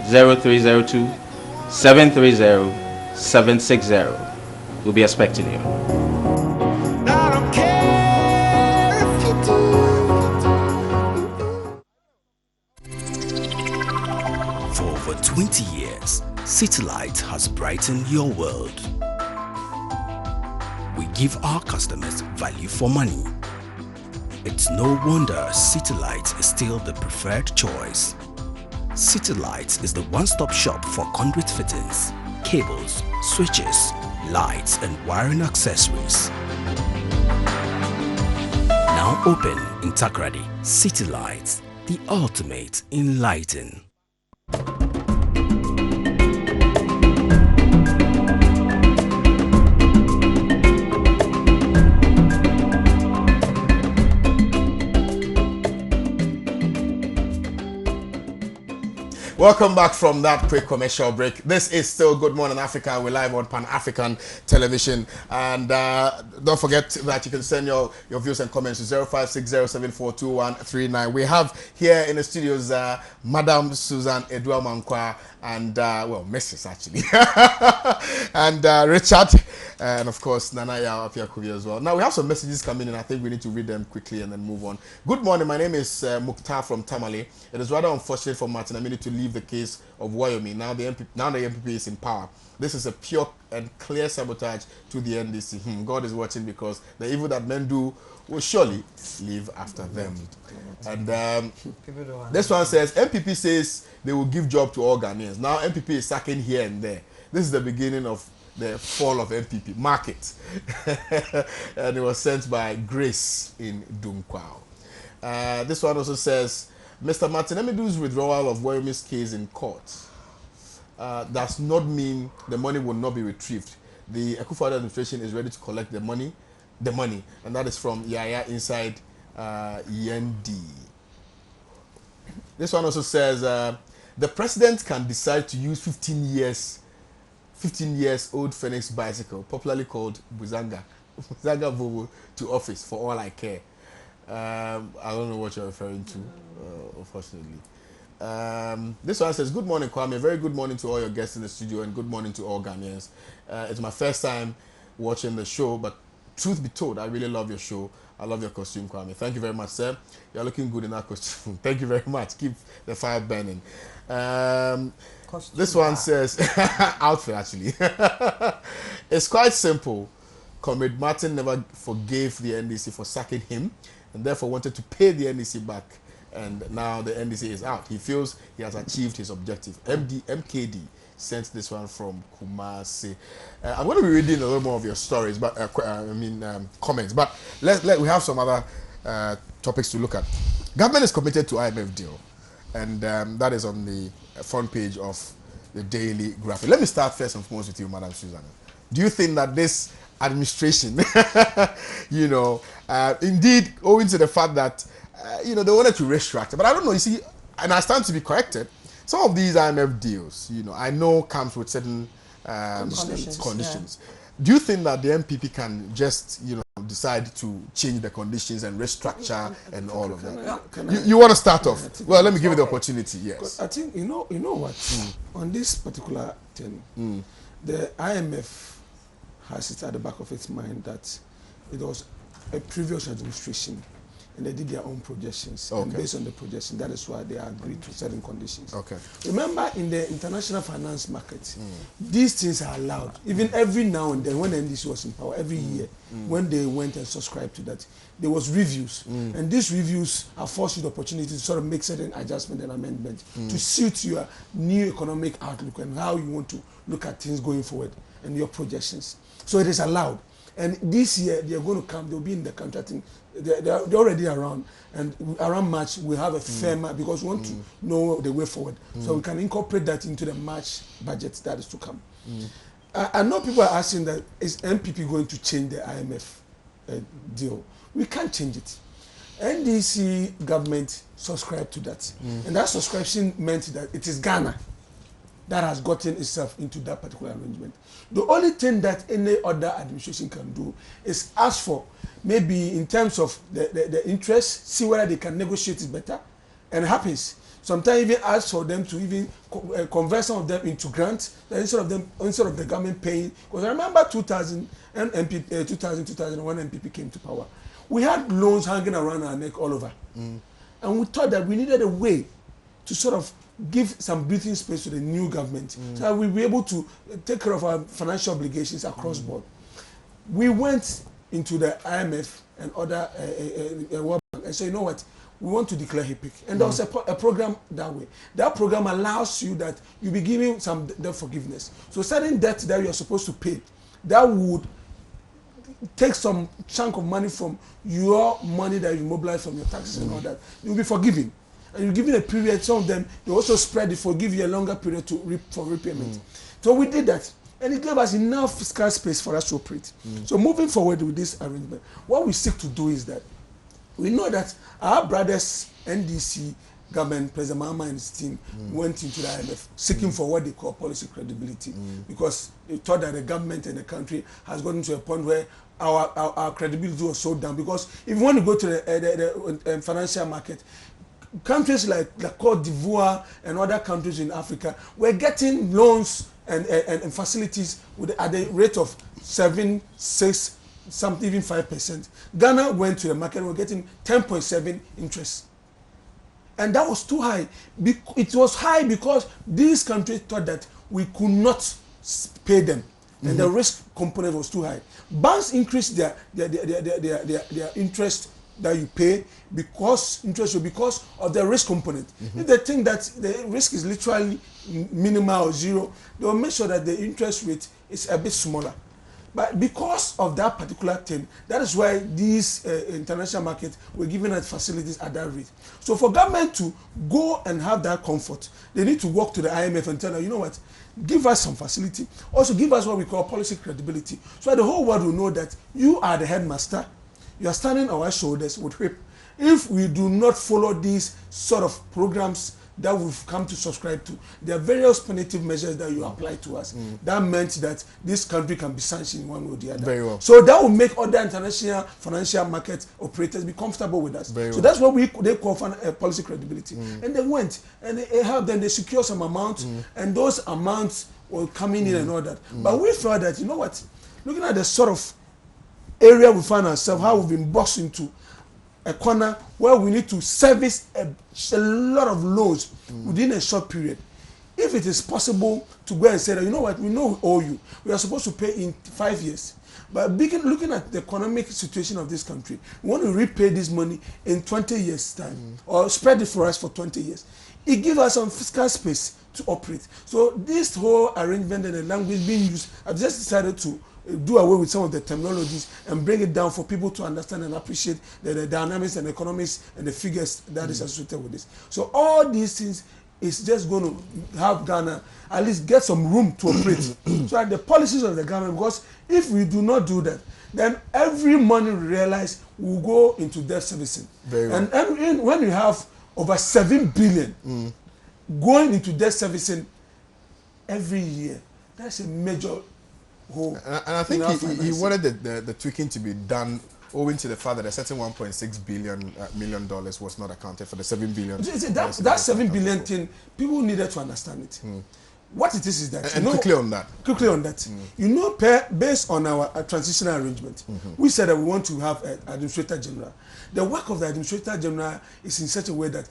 0302-730-760. We'll be expecting you. For over 20 years, Citylight has brightened your world. We give our customers value for money. It's no wonder Citylight is still the preferred choice. Citylight is the one-stop shop for conduit fittings, cables, switches, lights and wiring accessories. Now open in Takrady, Citylight, the ultimate in lighting. Welcome back from that quick commercial break. This is still Good Morning Africa. We're live on Pan-African television. And don't forget that you can send your views and comments to 0560742139. We have here in the studios Madam Susan Edouard-Mankwa and, well, Mrs. actually. and Richard. And of course, Nana Yao Apiakuvi as well. Now, we have some messages coming in. I think we need to read them quickly and then move on. Good morning. My name is Mukhtar from Tamale. It is rather unfortunate for Martin Amini to leave the case of Wyoming. Now the MPP is in power. This is a pure and clear sabotage to the NDC. God is watching because the evil that men do will surely live after them. And this one says, MPP says they will give job to all Ghanaians. Now MPP is sacking here and there. This is the beginning of the fall of MPP. Market. And it was sent by Grace in Dunkwao. This one also says, Mr. Martin Emidu's withdrawal of Wyoming's case in court does not mean the money will not be retrieved. The Akufo-Addo administration is ready to collect the money, and that is from Yaya inside END. This one also says, the president can decide to use 15 years old Phoenix bicycle, popularly called Buzanga Volvo, to office for all I care. I don't know what you're referring to, unfortunately. This one says, good morning, Kwame. Very good morning to all your guests in the studio and good morning to all Ghanaians. It's my first time watching the show, but truth be told, I really love your show. I love your costume, Kwame. Thank you very much, sir. You're looking good in that costume. Thank you very much. Keep the fire burning. This one says, outfit actually. It's quite simple. Comrade Martin never forgave the NDC for sacking him and therefore wanted to pay the NDC back. And now the NDC is out. He feels he has achieved his objective. MKD sent this one from Kumasi. I'm going to be reading a little more of your stories, but comments. But we have some other topics to look at. Government is committed to IMF deal, and that is on the front page of the Daily Graphic. Let me start first and foremost with you, Madam Susan. Do you think that this administration, indeed, owing to the fact that they wanted to restructure, but I don't know, you see, and I stand to be corrected, some of these IMF deals, I know comes with certain conditions. Yeah. Do you think that the MPP can just, decide to change the conditions and restructure and all of that? You want to start off? Well, let me give you the opportunity, yes. I think, you know what, on this particular thing, the IMF has it at the back of its mind that it was a previous administration and they did their own projections. And based on the projection, that is why they agreed to certain conditions. Okay. Remember, in the international finance market, these things are allowed. Even every now and then, when NDC was in power, every year, when they went and subscribed to that, there was reviews. And these reviews are forced you the opportunity to sort of make certain adjustments and amendments to suit your new economic outlook and how you want to look at things going forward and your projections. So it is allowed. And this year, they are going to come, they'll be in the contracting, they're already around. And around March, we have a firmer, because we want to know the way forward. So we can incorporate that into the March budget that is to come. I know people are asking that, is MPP going to change the IMF deal? We can't change it. NDC government subscribed to that. And that subscription meant that it is Ghana that has gotten itself into that particular arrangement. The only thing that any other administration can do is ask for, maybe in terms of the interest, see whether they can negotiate it better, and it happens. Sometimes even ask for them to even convert some of them into grants, instead of the government paying. Because I remember 2000 and 2001 MPP came to power. We had loans hanging around our neck all over. And we thought that we needed a way to sort of give some breathing space to the new government so that we'll be able to take care of our financial obligations across board. We went into the IMF and other World Bank and said, you know what, we want to declare HIPIC. And there was a program that way. That program allows you that you'll be giving some debt forgiveness. So certain debt that you're supposed to pay, that would take some chunk of money from your money that you mobilize from your taxes and all that. You'll be forgiven. And you give it a period, some of them, they also spread it, forgive you a longer period for repayment. So we did that. And it gave us enough fiscal space for us to operate. So moving forward with this arrangement, what we seek to do is that we know that our brothers, NDC government, President Mahama and his team, went into the IMF seeking for what they call policy credibility, because they thought that the government and the country has gotten to a point where our credibility was so down. Because if you want to go to the financial market, countries like Côte d'Ivoire and other countries in Africa were getting loans and facilities at the rate of 7, 6, something even 5%. Ghana went to the market and were getting 10.7 interest. And that was too high. It was high because these countries thought that we could not pay them. And the risk component was too high. Banks increased their interest that you pay because of the risk component. If they think that the risk is literally minimal or zero, they will make sure that the interest rate is a bit smaller. But because of that particular thing, that is why these international markets were giving us facilities at that rate. So for government to go and have that comfort, they need to walk to the IMF and tell them, you know what, give us some facility. Also give us what we call policy credibility. So that the whole world will know that you are the headmaster. You are standing on our shoulders with whip. If we do not follow these sort of programs that we've come to subscribe to, there are various punitive measures that you apply to us. That meant that this country can be sanctioned in one way or the other. Very well. So that will make other international financial market operators be comfortable with us. Very so well. that's what they call policy credibility. And they went and they helped them, they secure some amounts, and those amounts were coming in and all that. But we felt that, you know what, looking at the sort of area we find ourselves, how we've been boxed into a corner where we need to service a lot of loans within a short period. If it is possible to go and say that, you know what, we know we owe you, we are supposed to pay in 5 years. But looking at the economic situation of this country, we want to repay this money in 20 years' time, or spread it for us for 20 years. It gives us some fiscal space to operate. So this whole arrangement and the language being used, I've just decided to do away with some of the terminologies and bring it down for people to understand and appreciate the dynamics and economics and the figures that is associated with this. So all these things is just going to have Ghana at least get some room to operate. So that the policies of the government, because if we do not do that, then every money we realize will go into debt servicing. Very well. And when you have over 7 billion going into debt servicing every year, that's a major hole. And I think he wanted the tweaking to be done owing to the fact that a certain $1.6 million was not accounted for the $7 billion. That $7 billion thing, people needed to understand it. What it is that... And quickly on that. Quickly on that. You know, based on our transitional arrangement, we said that we want to have an Administrator General. The work of the Administrator General is in such a way that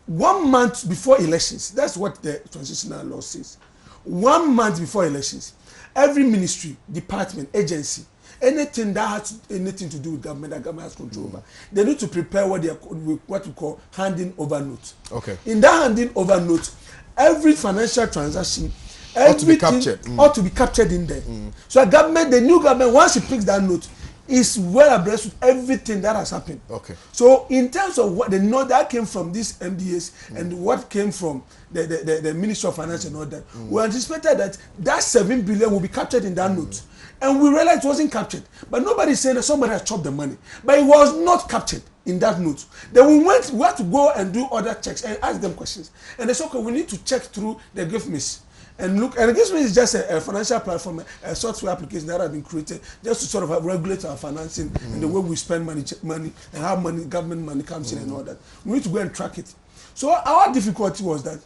1 month before elections, that's what the transitional law says. 1 month before elections, every ministry, department, agency, anything that has anything to do with government that government has control over, they need to prepare what we call handing over note. Okay. In that handing over note, every financial transaction ought to be captured. Ought to be captured in there. So the new government, once it picks that note, is well abreast with everything that has happened. Okay. So in terms of what the note that came from these MDAs and what came from the Ministry of Finance and all that, we anticipated that 7 billion will be captured in that note. And we realized it wasn't captured. But nobody is saying that somebody has chopped the money. But it was not captured in that note. Then we had to go and do other checks and ask them questions. And they said, okay, we need to check through the GIFMIS and look. And the GIFMIS is just a financial platform, a software application that has been created just to sort of regulate our financing and the way we spend money and how government money comes in and all that. We need to go and track it. So our difficulty was that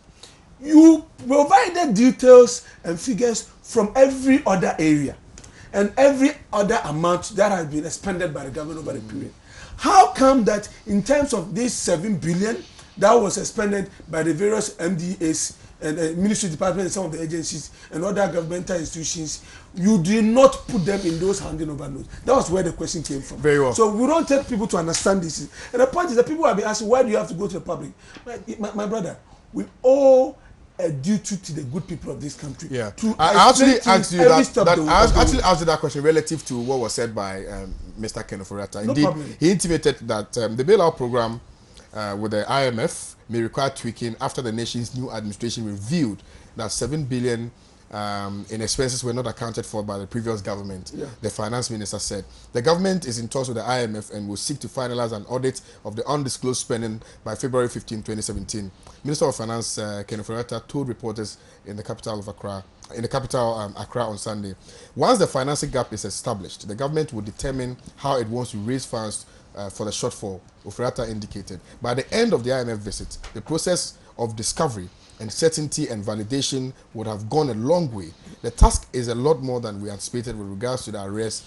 you provided details and figures from every other area and every other amount that has been expended by the government over the period. How come that in terms of this 7 billion that was expended by the various MDAs and ministry departments and some of the agencies and other governmental institutions, you did not put them in those handing over notes? That was where the question came from. Very well. So we don't take people to understand this. And the point is that people have been asking, why do you have to go to the public? My brother, we owe a duty to the good people of this country. Yeah. To I actually asked you that. I actually asked you that question relative to what was said by Mr. Kenneth Oriata. No Indeed, problem. he intimated that the bailout program with the IMF may require tweaking after the nation's new administration revealed that 7 billion in expenses were not accounted for by the previous government. Yeah. The finance minister said the government is in talks with the IMF and will seek to finalize an audit of the undisclosed spending by February 15, 2017. Minister of Finance Kenneth Oriata told reporters in the capital of Accra, Accra on Sunday, once the financing gap is established, the government will determine how it wants to raise funds for the shortfall. Oriata indicated. By the end of the IMF visit, the process of discovery and certainty and validation would have gone a long way. The task is a lot more than we anticipated with regards to the arrest.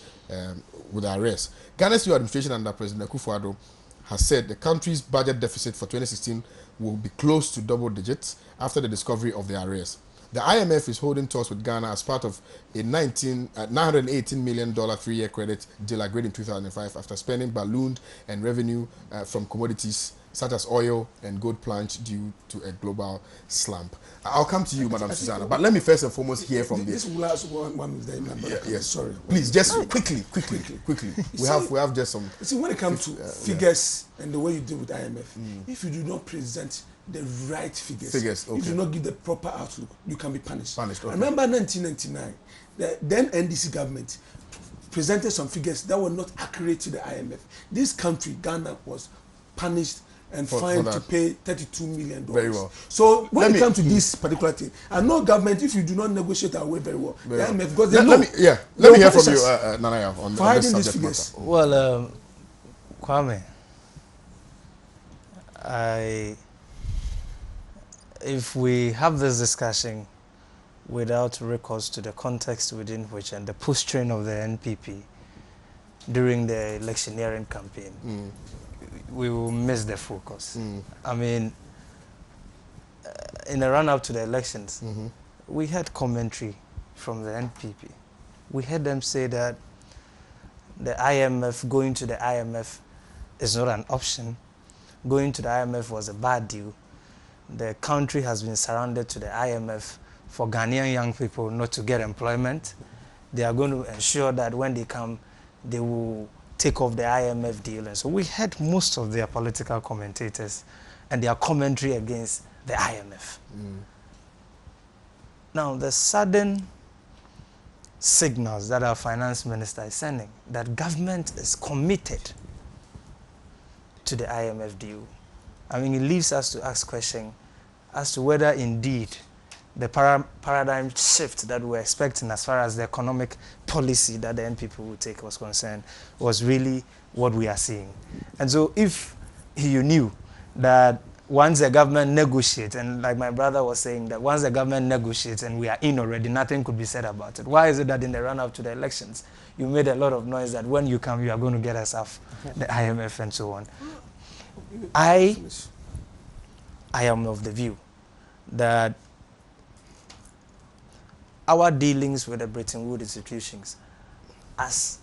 Ghana's new administration under President Akufo-Addo has said the country's budget deficit for 2016 will be close to double digits after the discovery of the arrest. The IMF is holding talks with Ghana as part of a $918 million 3-year credit deal agreed in 2005 after spending ballooned and revenue from commodities such as oil and gold plunged due to a global slump. I'll come to you, Madam Susanna, but let me first and foremost hear from this last one is the yes, sorry. Please, just quickly. We have just some. See, when it comes to figures and the way you deal with IMF, if you do not present the right figures, okay. if you do not give the proper outlook, you can be punished. Okay. I remember 1999, the then NDC government presented some figures that were not accurate to the IMF. This country, Ghana, was punished and fined to pay $32 million. Very well. So when it comes to this particular thing, I know government, if you do not negotiate our way very well, the IMF, because they know. Let me hear from you, Nanaya, on this subject matter. Well, Kwame, if we have this discussion without recourse to the context within which and the posturing of the NPP during the electioneering campaign, we will miss the focus. I mean, in the run-up to the elections, we had commentary from the NPP. We heard them say that the IMF, going to the IMF is not an option. Going to the IMF was a bad deal. The country has been surrounded to the IMF for Ghanaian young people not to get employment. They are going to ensure that when they come, they will take off the IMF deal. And so we heard most of their political commentators and their commentary against the IMF. Now, the sudden signals that our finance minister is sending, that government is committed to the IMF deal, I mean, it leaves us to ask questions as to whether indeed the paradigm shift that we're expecting as far as the economic policy that the NPP will take was concerned was really what we are seeing. And so if you knew that once the government negotiates, and like my brother was saying, that once the government negotiates and we are in already, nothing could be said about it. Why is it that in the run-up to the elections, you made a lot of noise that when you come, you are going to get us off the IMF and so on? I am of the view that our dealings with the Bretton Woods institutions as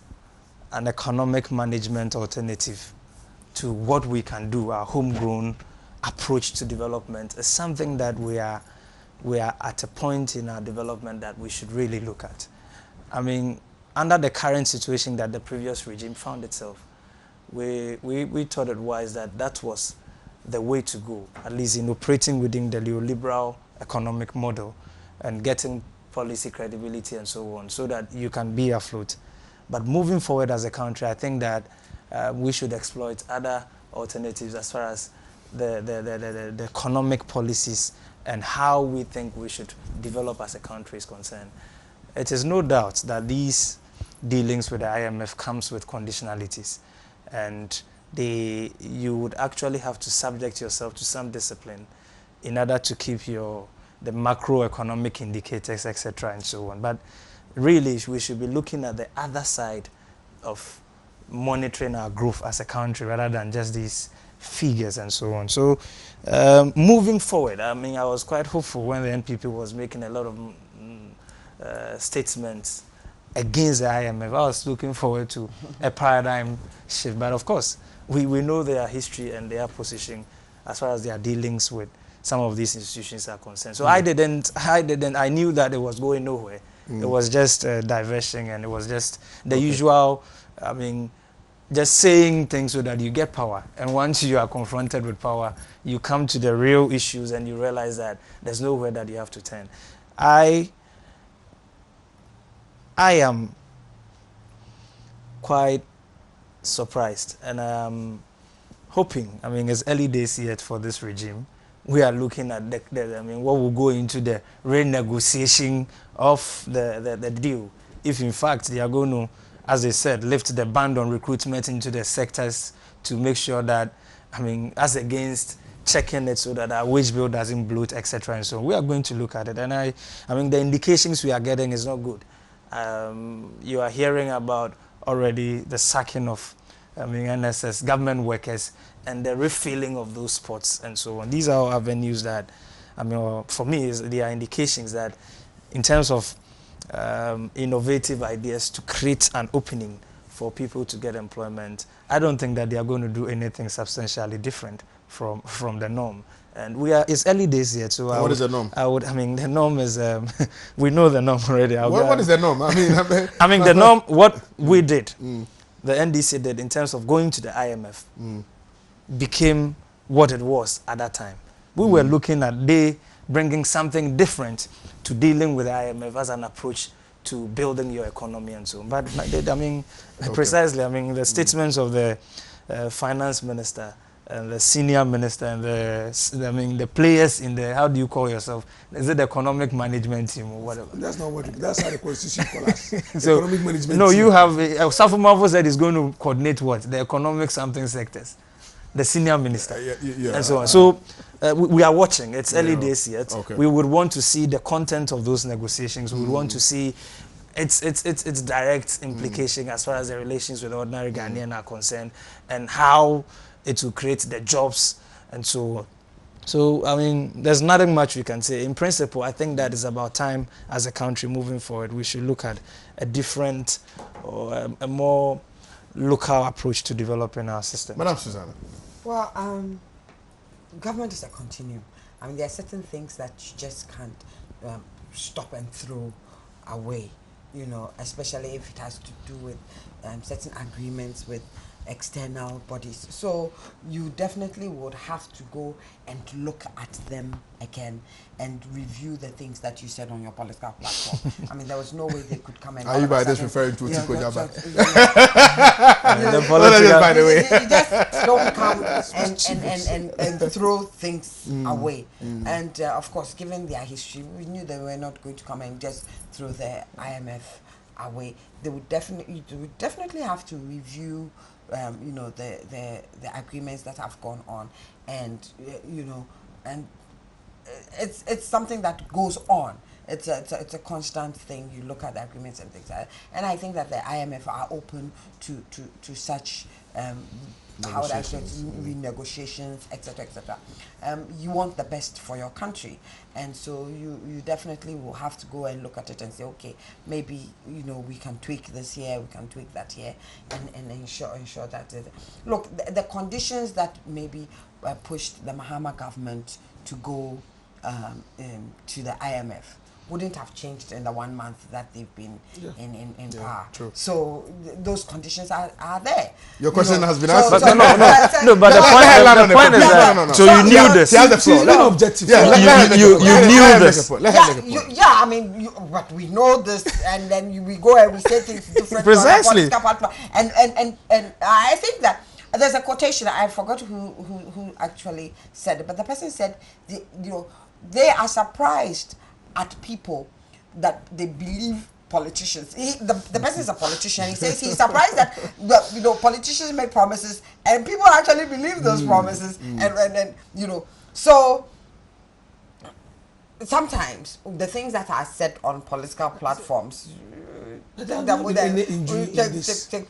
an economic management alternative to what we can do, our homegrown approach to development, is something that we are at a point in our development that we should really look at. I mean, under the current situation that the previous regime found itself, we thought it wise that that was the way to go, at least in operating within the neoliberal economic model and getting policy credibility and so on, so that you can be afloat. But moving forward as a country, I think that we should exploit other alternatives as far as the economic policies and how we think we should develop as a country is concerned. It is no doubt that these dealings with the IMF comes with conditionalities, and you would actually have to subject yourself to some discipline in order to keep the macroeconomic indicators, etc., and so on. But really, we should be looking at the other side of monitoring our growth as a country rather than just these figures and so on. So moving forward, I mean, I was quite hopeful when the NPP was making a lot of statements against the IMF. I was looking forward to a paradigm shift. But of course, we know their history and their position as far as their dealings with some of these institutions are concerned. So I knew that it was going nowhere. It was just diversion, and it was just the usual, I mean, just saying things so that you get power. And once you are confronted with power, you come to the real issues and you realize that there's nowhere that you have to turn. I am quite surprised, and I'm hoping, I mean, it's early days yet for this regime. We are looking at what will go into the renegotiation of the deal. If in fact they are going to, as they said, lift the ban on recruitment into the sectors to make sure that, I mean, as against checking it so that our wage bill doesn't bloat, etc. and so on. We are going to look at it. And I mean, the indications we are getting is not good. You are hearing about already the sacking of, I mean, NSS, government workers, and the refilling of those spots and so on. These are avenues that, I mean, for me, they are indications that in terms of innovative ideas to create an opening for people to get employment, I don't think that they are going to do anything substantially different from the norm. And it's early days yet, so what is the norm? I mean, the norm is, we know the norm already. What is the norm? I mean, the norm, what we did, the NDC did in terms of going to the IMF, became what it was at that time. We were looking at bringing something different to dealing with the IMF as an approach to building your economy and so on. But I mean, precisely, I mean, the statements of the finance minister and the senior minister and the players in the, how do you call yourself? Is it the economic management team or whatever? That's not what that's how the constitution calls us. So, economic management no, team. you have, Safo said is going to coordinate what? The economic something sectors. The senior minister and so on. So we are watching. It's early days yet. We would want to see the content of those negotiations. We would want to see its direct implication as far as the relations with ordinary Ghanaians are concerned, and how it will create the jobs and so on. So, I mean, there's nothing much we can say. In principle, I think that it's about time as a country moving forward. We should look at a different or a more local approach to developing our system. Madam Susanna. Well, government is a continuum. I mean, there are certain things that you just can't stop and throw away, you know, especially if it has to do with certain agreements with external bodies. So you definitely would have to go and look at them again and review the things that you said on your political platform. I mean, there was no way they could come and... Are you by this referring to Tiko Jaba? By the way. You just don't come and throw things away. And of course, given their history, we knew they were not going to come and just throw the IMF away, they would definitely have to review, you know, the agreements that have gone on, and you know, and it's something that goes on. It's a constant thing. You look at the agreements and things like that. And I think that the IMF are open to such how would I say, renegotiations, etc., etc. You want the best for your country, and so you definitely will have to go and look at it and say, okay, maybe, you know, we can tweak this here, we can tweak that here, and ensure that look, the conditions that maybe pushed the Mahama government to go to the IMF wouldn't have changed in the 1 month that they've been in power. True. So those conditions are there. Your question has been answered. But no, but the point is that so you knew this. She's not objective. You knew this. Yeah, I mean, but we know this, and then we go and we say things different. Precisely. And I think that there's a quotation, I forgot who actually said it, but the person said, you know, they are surprised at people that they believe politicians. The person is a politician. He says he's surprised that you know, politicians make promises and people actually believe those promises. And you know, so sometimes the things that are said on political platforms, take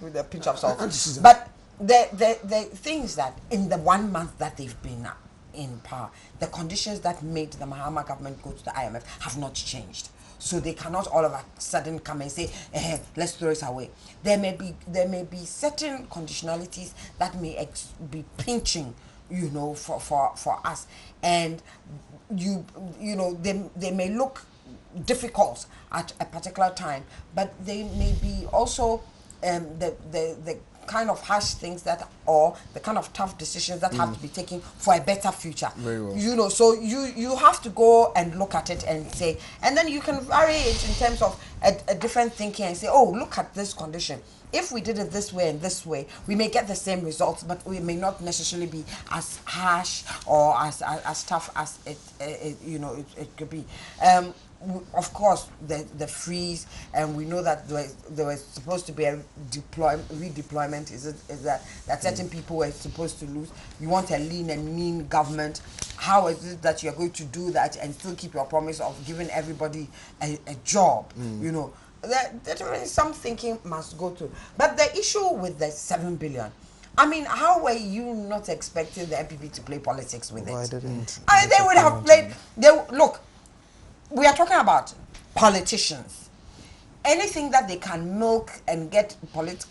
with a pinch of salt. But the things that in the 1 month that they've been in power, the conditions that made the Mahama government go to the IMF have not changed. So they cannot all of a sudden come and say, let's throw it away. There may be certain conditionalities that may be pinching, you know, for us, and you know, they may look difficult at a particular time, but they may be also the kind of harsh things that, or the kind of tough decisions that have to be taken for a better future. Very well. You know, so you have to go and look at it and say, and then you can vary it in terms of a different thinking and say, oh, look at this condition. If we did it this way and this way, we may get the same results, but we may not necessarily be as harsh or as tough as it you know, it could be. Of course, the freeze, and we know that there was supposed to be a redeployment. Is that certain people were supposed to lose? You want a lean and mean government. How is it that you're going to do that and still keep your promise of giving everybody a job? You know, that some thinking must go to. But the issue with the 7 billion, I mean, how were you not expecting the MPP to play politics with it? Why didn't? I mean, they would have played. Look, we are talking about politicians. Anything that they can milk and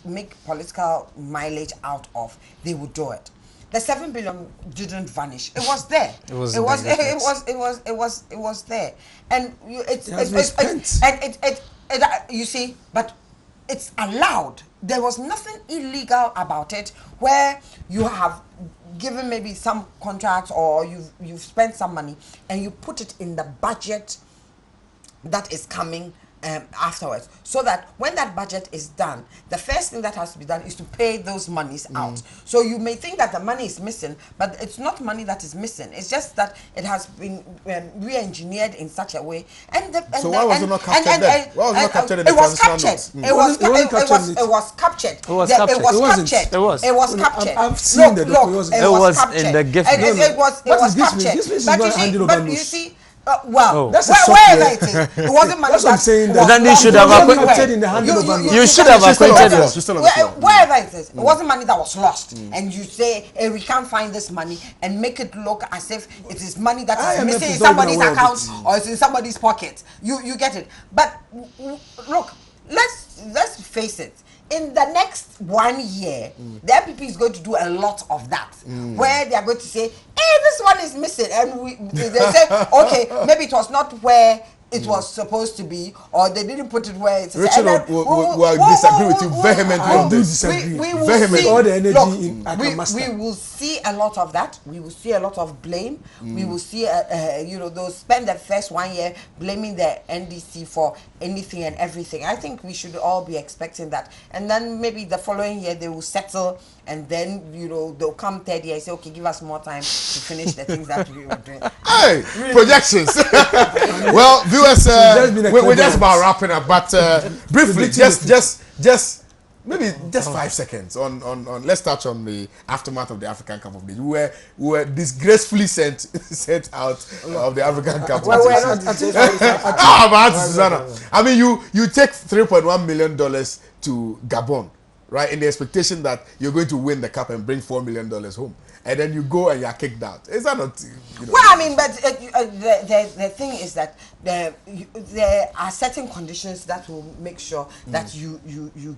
make political mileage out of, they would do it. The 7 billion didn't vanish. It was there. It was there. And you see, but it's allowed. There was nothing illegal about it, where you have given maybe some contracts or you've spent some money and you put it in the budget that is coming afterwards, so that when that budget is done, the first thing that has to be done is to pay those monies out. So you may think that the money is missing, but it's not money that is missing. It's just that it has been re-engineered in such a way. So why was it not captured then? Why was it not captured in the transitional notes? It was captured. It was captured. I've seen the document. It was in the gift. It was captured. But you see, that's wherever it is, it wasn't money. That's what I'm saying. Then you should have acquitted in the hand of You should have acquitted us. Wherever it is, it wasn't money that was lost. And you say, hey, we can't find this money, and make it look as if it is money that is missing in somebody's account or it's in somebody's pocket. You get it. But look, let's face it. In the next 1 year, the MPP is going to do a lot of that, where they are going to say, hey, this one is missing. And they say, okay, maybe it was not where it was supposed to be, or they didn't put it where it's. Richard will disagree with you vehemently on this. We will see a lot of that. We will see a lot of blame. We will see, you know, they'll spend the first 1 year blaming the NDC for anything and everything. I think we should all be expecting that. And then maybe the following year they will settle, and then, you know, they'll come third year and say, okay, give us more time to finish the things that we were doing. Hey, projections. Well, viewers, we're just about wrapping up, but briefly, just maybe just 5 seconds on. Let's touch on the aftermath of the African Cup of Nations. We were disgracefully sent out of the African Cup. Susanna. I mean, you take $3.1 million to Gabon, right, in the expectation that you're going to win the cup and bring $4 million home, and then you go and you're kicked out. Is that not? Well, I mean, but the thing is that there are certain conditions that will make sure that you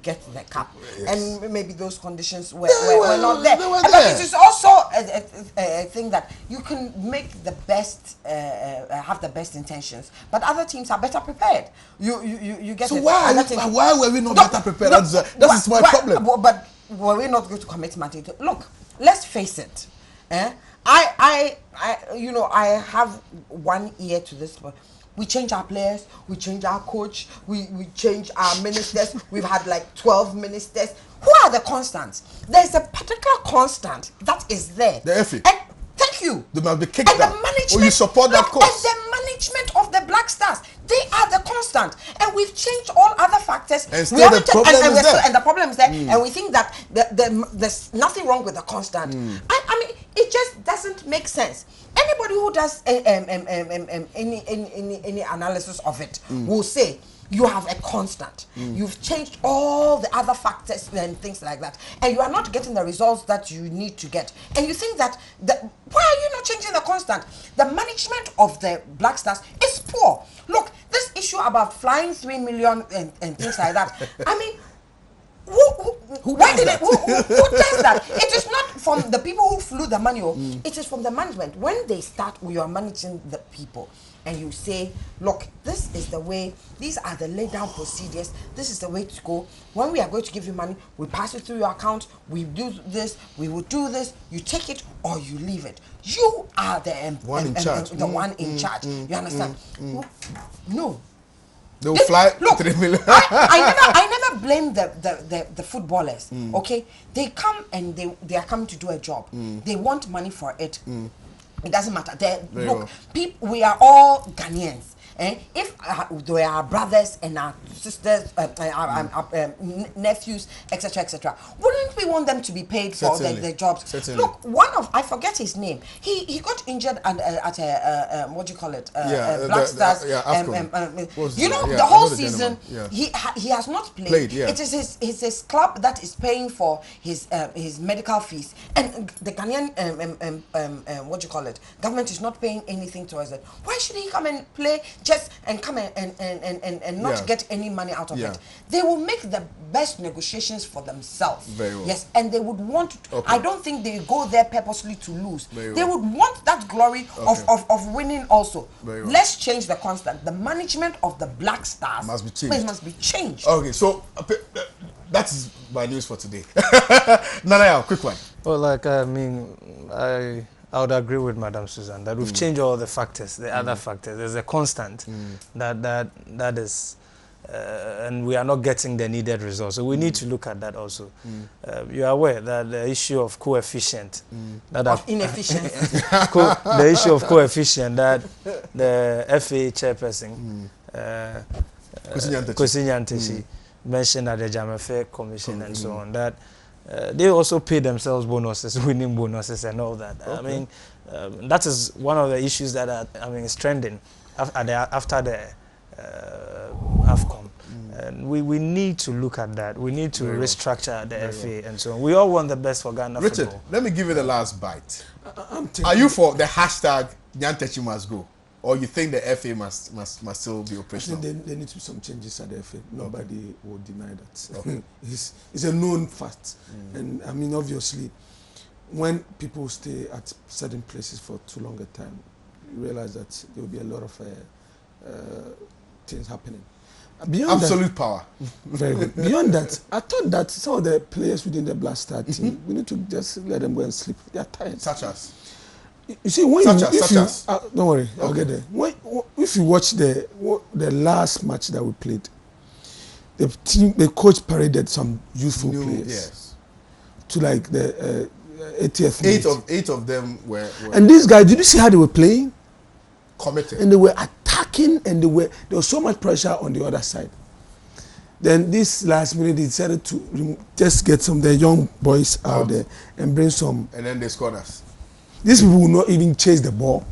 get the cup, and maybe those conditions were not there. But it is also a thing that you can make the best, have the best intentions, but other teams are better prepared. You get so it. Why were we not better prepared? That's my problem. But were we not going to commit money? Look, let's face it. I have one ear to this. We change our players, we change our coach, we change our ministers. We've had like 12 ministers. Who are the constants? There's a particular constant that is there. The FA. And thank you. They must be kicked and down. The management, or you support that course. And the management of the Black Stars, they are the constant. And we've changed all other factors. And still the problem is there. And the problem is there. And we think that there's nothing wrong with the constant. I mean, it just doesn't make sense. Anybody who does any analysis of it will say you have a constant. You've changed all the other factors and things like that, and you are not getting the results that you need to get. And you think that why are you not changing the constant? The management of the Black Stars is poor. Look, this issue about flying 3 million and things like that. I mean, who does that? It is not from the people who flew the money. It is from the management. When they start, we are managing the people, and you say, look, this is the way, these are the laid down procedures, this is the way to go. When we are going to give you money, we pass it through your account, we do this, we will do this, you take it or you leave it. You are the one in charge. You understand? No. They'll fly. Look, 3 million. I never blame the footballers. Okay, they come and they are coming to do a job. They want money for it. It doesn't matter. Look, people, we are all Ghanaians. If they are our brothers and our sisters, our nephews, etc., wouldn't we want them to be paid for their jobs? Certainly. Look, I forget his name. He got injured at a what do you call it? Black Stars. The whole season he has not played. It is his club that is paying for his medical fees, and the Ghanaian what do you call it? Government is not paying anything towards it. Why should he come and play? Just and come and not get any money out of it. They will make the best negotiations for themselves. Very well. Yes, and they would want. I don't think they go there purposely to lose. They would want that glory of winning also. Let's change the constant. The management of the Black Stars must be changed. It must be changed. Okay, so that's my news for today. Nanaya, quick one. Well, I would agree with Madam Susan that we've changed all the factors, the other factors. There's a constant that is, and we are not getting the needed results. So we need to look at that also. You are aware that the issue of coefficient, inefficiency, the issue of coefficient that the FA chairperson, Kwesi Nyantakyi, mentioned at the Jamafe Commission and so on, that they also pay themselves bonuses, winning bonuses and all that. I mean, that is one of the issues that is trending after the AFCON. And we need to look at that. We need to restructure the FA and so on. We all want the best for Ghana Richard, football. let me give you the last bite. Are you for the hashtag Nyantakyi must go? Or you think the FA must still be operational? I think there need to be some changes at the FA. Nobody will deny that. Okay. It's a known fact. And I mean, obviously, when people stay at certain places for too long a time, you realize that there will be a lot of things happening. Beyond absolute power. Very good. Beyond that, I thought that some of the players within the Black Star team, we need to just let them go and sleep. They are tired. Such as? You see, when don't worry, I'll get there. If you watch the last match that we played, the coach paraded some youthful players to like the 80th minute. Eight of them were. And these guys, did you see how they were playing? Committed. And they were attacked. attacking, and there was so much pressure on the other side. Then this last minute, they decided to just get some of the young boys out there and bring some. And then they scored us. These people will not even chase the ball.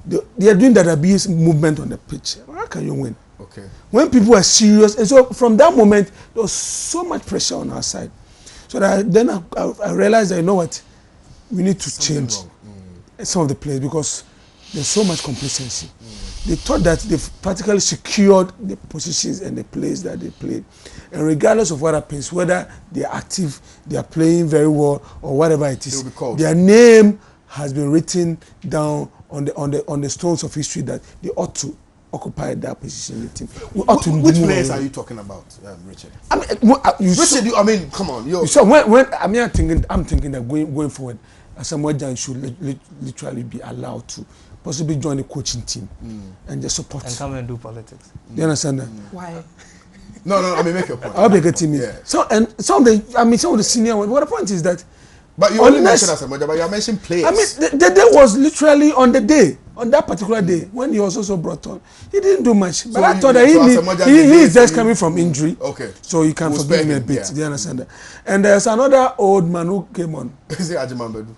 They are doing that abuse movement on the pitch. How can you win? Okay. When people are serious, and so from that moment, there was so much pressure on our side. So then I realized that, you know what, we need to change some of the players because there's so much complacency. They thought that they've practically secured the positions and the plays that they played. And regardless of what happens, whether they are active, they are playing very well, or whatever it is, their name has been written down on the stones of history that they ought to occupy that position in the team. Which players are you talking about, Richard? I mean, I mean, come on. So when I'm thinking that going forward, Samuel Jan should literally be allowed to possibly join the coaching team and just support. And come and do politics. Do you understand that? Why? No, I mean, make your point. I'll make a team. Yeah. So and some of the senior ones. But the point is that. But you only mentioned Samuel Jan, but you mentioned players. I mean, the day was literally on that particular day when he was also brought on. He didn't do much, but I thought that he is just coming from injury. Okay. So you can forgive him a bit. Do you understand that? And there's another old man who came on. Is it Ajiman Bedu?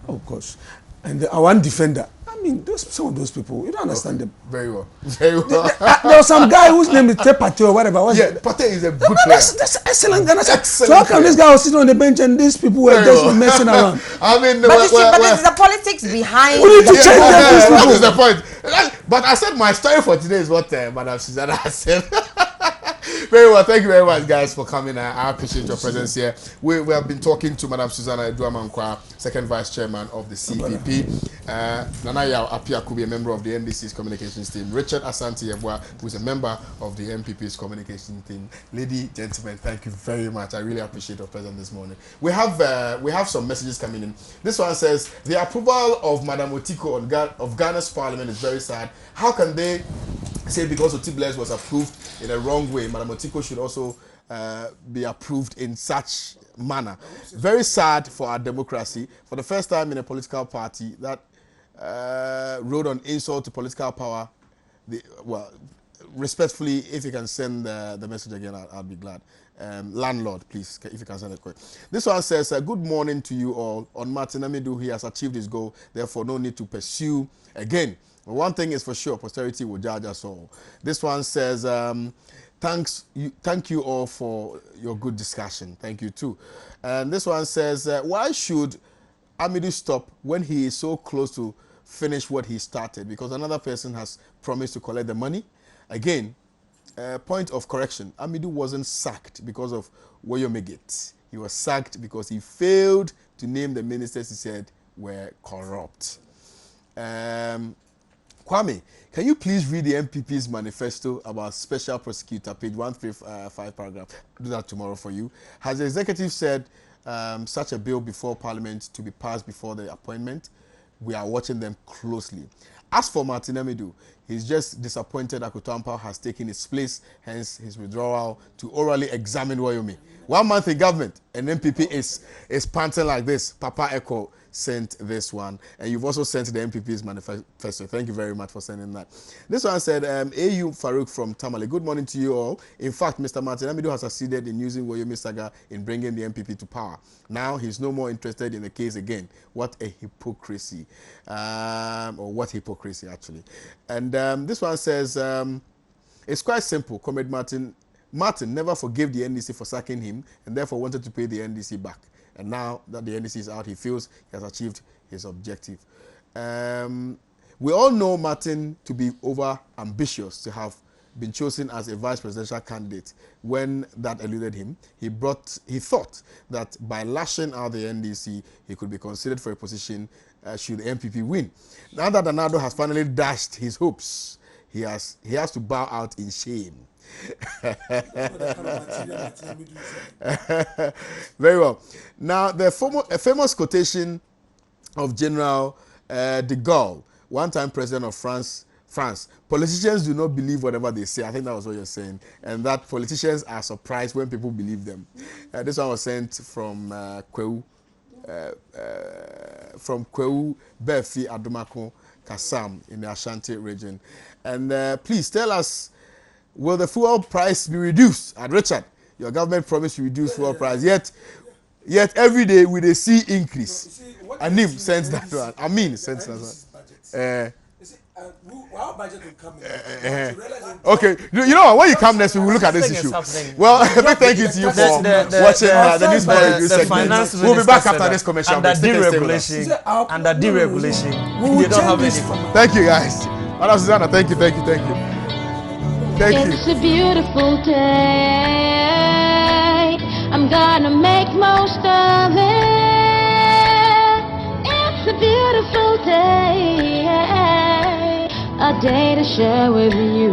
Oh gosh. And one defender. I mean, some of those people, you don't understand them. Very well. Very well. There was some guy whose name is Pate or whatever. Pate is a good player. That's excellent. So how come this guy was sitting on the bench and these people were just messing around? I mean, but it's the politics behind. We need to change that is the point. But I said my story for today is what Madam Susanna has said. Very well, thank you very much, guys, for coming. I appreciate your presence here. We have been talking to Madam Susanna Eduamankwa, second vice chairman of the CPP. Nana Yao Apia Kubi, a member of the NDC's communications team. Richard Asante Yebwa, who is a member of the MPP's communications team. Lady, gentlemen, thank you very much. I really appreciate your presence this morning. We have some messages coming in. This one says the approval of Madam Otiko of Ghana's parliament is very sad. How can they say because Otibles was approved in a wrong way, Madam Otiko should also be approved in such manner? Very sad for our democracy. For the first time in a political party that rode on insult to political power. Respectfully, if you can send the message again, I'll be glad. Landlord, please, if you can send it quick. This one says, good morning to you all. On Martin Amidu, he has achieved his goal, therefore no need to pursue again. But one thing is for sure, posterity will judge us all. This one says, thank you all for your good discussion. Thank you too. And this one says, why should Amidu stop when he is so close to finish what he started? Because another person has promised to collect the money. Again, point of correction, Amidu wasn't sacked because of Woyomegate. He was sacked because he failed to name the ministers he said were corrupt. Kwame, can you please read the MPP's manifesto about special prosecutor, page 135 paragraph? I'll do that tomorrow for you. Has the executive said such a bill before Parliament to be passed before the appointment? We are watching them closely. As for Martin Amidu, he's just disappointed that Kutampa has taken his place, hence his withdrawal to orally examine Wayomi. 1 month in government, and MPP is panting like this. Papa Echo sent this one, and you've also sent the MPP's manifesto. Thank you very much for sending that. This one said, AU Farouk from Tamale. Good morning to you all. In fact, Mr. Martin Amidu has succeeded in using Wayomi Saga in bringing the MPP to power. Now he's no more interested in the case again. What a hypocrisy. Or what hypocrisy, actually. And this one says, it's quite simple. Comrade Martin never forgave the NDC for sacking him and therefore wanted to pay the NDC back. And now that the NDC is out, he feels he has achieved his objective. We all know Martin to be over ambitious, to have been chosen as a vice presidential candidate. When that eluded him, he thought that by lashing out the NDC, he could be considered for a position should the MPP win. Now that Danado has finally dashed his hopes, he has to bow out in shame. Very well. Now, a famous quotation of General de Gaulle, one-time president of France. Politicians do not believe whatever they say. I think that was what you're saying. And that politicians are surprised when people believe them. This one was sent from Kweu Befi Adumako. Kasam in the Ashanti region. And please tell us, will the fuel price be reduced? And Richard, your government promised to reduce fuel price, yet every day we they see increase. Anim sends that one. Amin sends that one. Our budget will come in. Okay, you know what? When you come next, we will look at this issue. Well, a big thank you to you for watching the news review segment. We'll be back after this commercial. Under deregulation, we don't have any. Thank you, guys. Madam Susanna, thank you. Thank It's a beautiful day. I'm gonna make most of it. It's a beautiful day. A day to share with you.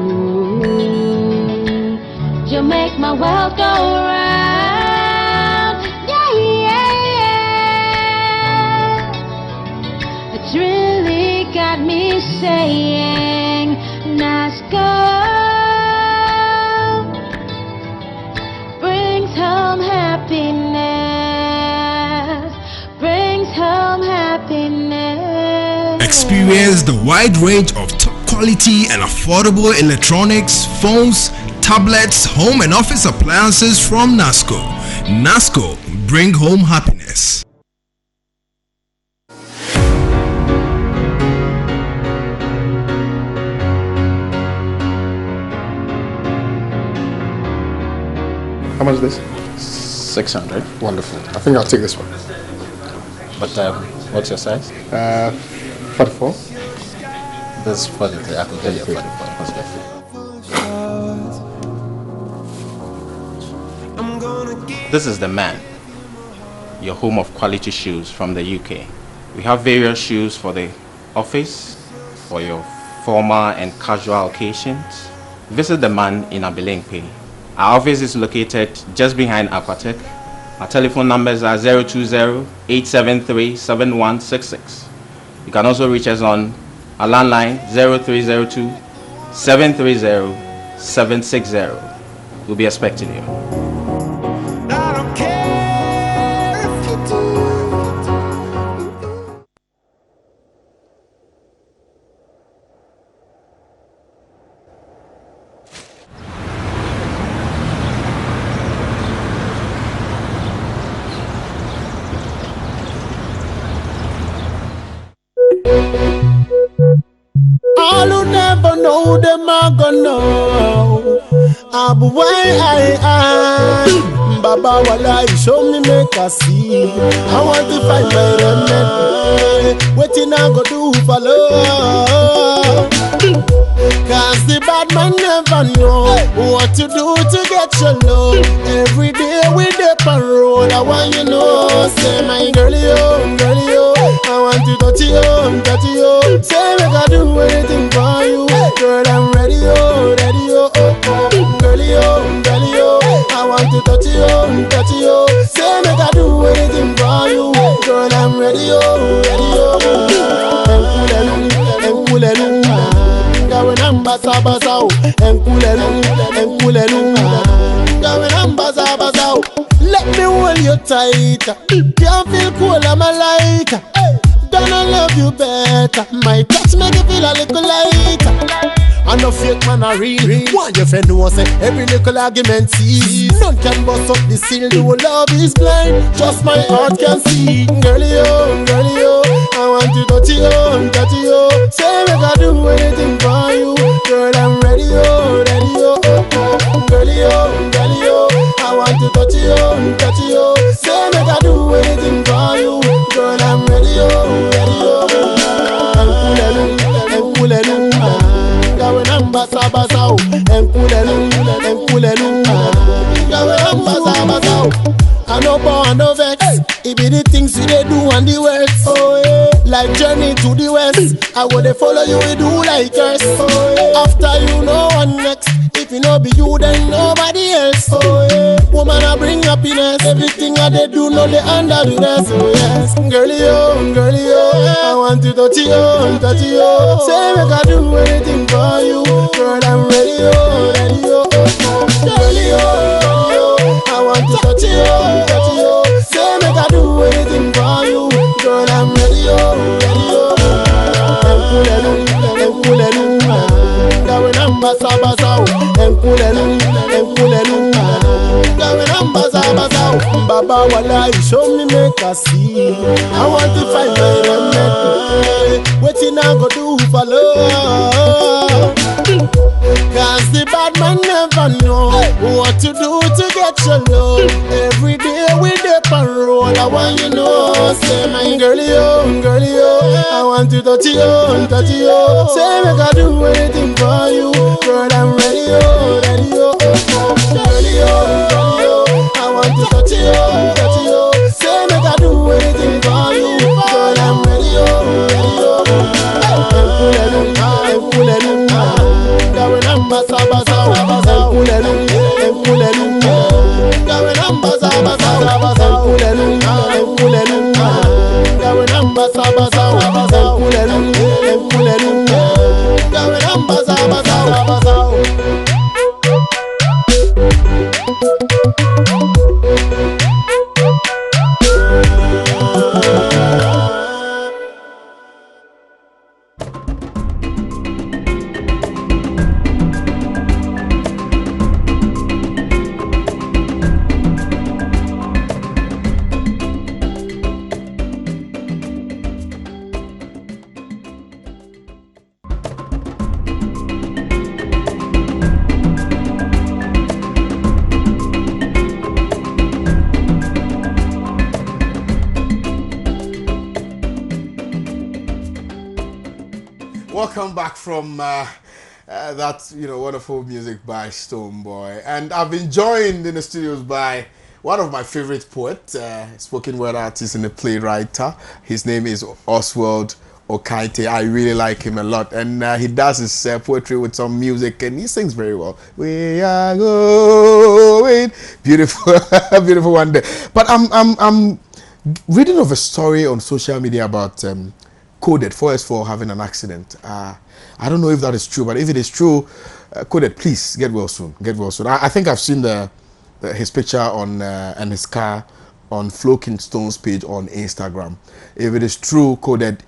You make my world go round. Yeah, yeah. It's really got me saying, Nasco brings home happiness. Brings home happiness. Experience the wide range of top quality and affordable electronics, phones, tablets, home and office appliances from Nasco. Nasco, bring home happiness. How much is this? 600. Wonderful. I think I'll take this one. But what's your size? 44. This is 43. I could get you 44. This is the man, your home of quality shoes from the UK. We have various shoes for the office, for your formal and casual occasions. Visit the man in Abink. Our office is located just behind Aquatech. Our telephone numbers are 020-873-7166. You can also reach us on our landline 0302-730-760. We'll be expecting you. All who never know them are gonna know. But why Baba Wala, show me make a see. I want to find my remedy. Waiting I go do for love. Cause the bad man never know what to do to get your love. Every day with the parole, I want you know. Say my girlie, oh, girlie, oh, I want to touch you, touch you. Say make I do anything for you. Girl, I'm ready, oh, ready, oh, oh, oh. Girlie, oh, girlie, oh, I want to touch you, touch you. Say make I do anything for you. Girl, I'm ready, oh, ready, oh. When I'm basa basa, let me hold you tight. Can't feel cold, I'm a light. Gonna love you better. My touch make you feel a little lighter. I no fake man a real. One your friend who say every little argument sees. None can bust up the seal. No love is blind. Just my heart can see. Girlie oh, I want to touch you, touch you. Say make I do anything for you. Girl I'm ready oh, ready oh, oh, oh. Girlie oh, I want to touch you, touch you. Say make I do anything for you. Girl I'm ready oh, ready oh. Basa basa, I no born no vex. It be the things you they do and the words. Oh yeah, like journey to the west. I go they follow you, we do like us. Oh yeah, after you no one next. If you know be you, then nobody else. Oh yeah, woman I bring happiness. Everything I they do, no they under the rest. Oh yes, girlie oh, I want to touch you, touch you. Say make I do anything for you. Girl, I'm ready, oh, ready, oh, oh, oh. Girlie, oh, I want to touch you, touch you. Say make I do anything for you. Girl, I'm ready, oh, ready, oh. Walla, show me make I see. I want to find my remedy. Waiting I go do for love. Cause the bad man never know what to do to get your love. Every day we dip and roll. I want you know, say my girlie, oh, girlie, oh. I want to touch you, touch you. Say make I do anything for you. Girl, I'm ready, oh, ready, oh. Girlie, oh, girlie, oh. I want to touch you, touch you. Say make I do anything for you. Girl, I'm ready, oh, ready, oh. Welcome back from that wonderful music by Stonebwoy, and I've been joined in the studios by one of my favorite poets, spoken word artist and a playwright. His name is Oswald Okaite. I really like him a lot, and he does his poetry with some music, and he sings very well. We are going, beautiful, beautiful one day. But I'm reading of a story on social media about Coded 4S4 having an accident. I don't know if that is true, but if it is true, Coded, please get well soon. Get well soon. I think I've seen his picture on and his car on Flo Kingstone's page on Instagram. If it is true, Coded,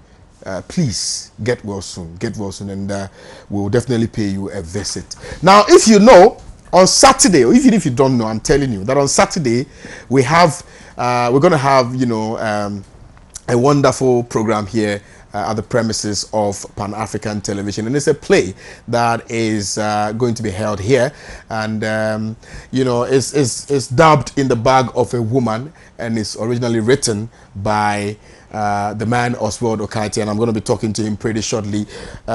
please get well soon. Get well soon, and we'll definitely pay you a visit. Now, if you know, on Saturday, or even if you don't know, I'm telling you that on Saturday we're going to have a wonderful program here at the premises of Pan-African Television, and it's a play that is going to be held here, and it's dubbed In the Bag of a Woman, and it's originally written by the man Oswald Okaite, and I'm going to be talking to him pretty shortly.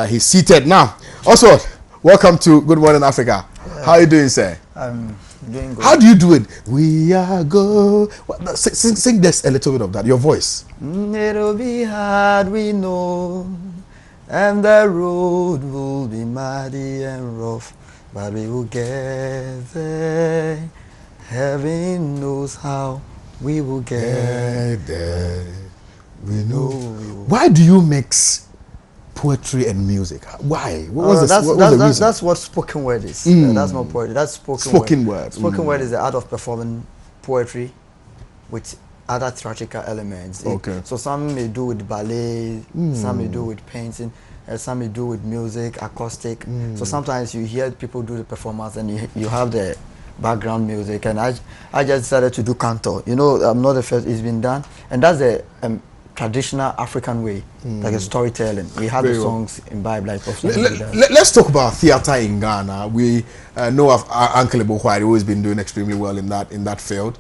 He's seated now. Oswald, welcome to Good Morning Africa. How are you doing, sir? I'm doing good. How do you do it? We are go. Sing this a little bit of that. Your voice. It'll be hard, we know, and the road will be muddy and rough, but we will get there. Heaven knows how we will get there. We know. Why do you mix poetry and music? Why? That's what spoken word is. That's not poetry. That's spoken word. Spoken word is the art of performing poetry with other theatrical elements. Okay. So some may do with ballet, some may do with painting, and some may do with music, acoustic. So sometimes you hear people do the performance and you have the background music, and I just decided to do canto. I'm not the first, it's been done, and that's the traditional African way, like a storytelling. We have the songs in Bible. Let's talk about theater in Ghana. We know of Uncle Ebo White, who has been doing extremely well in that field.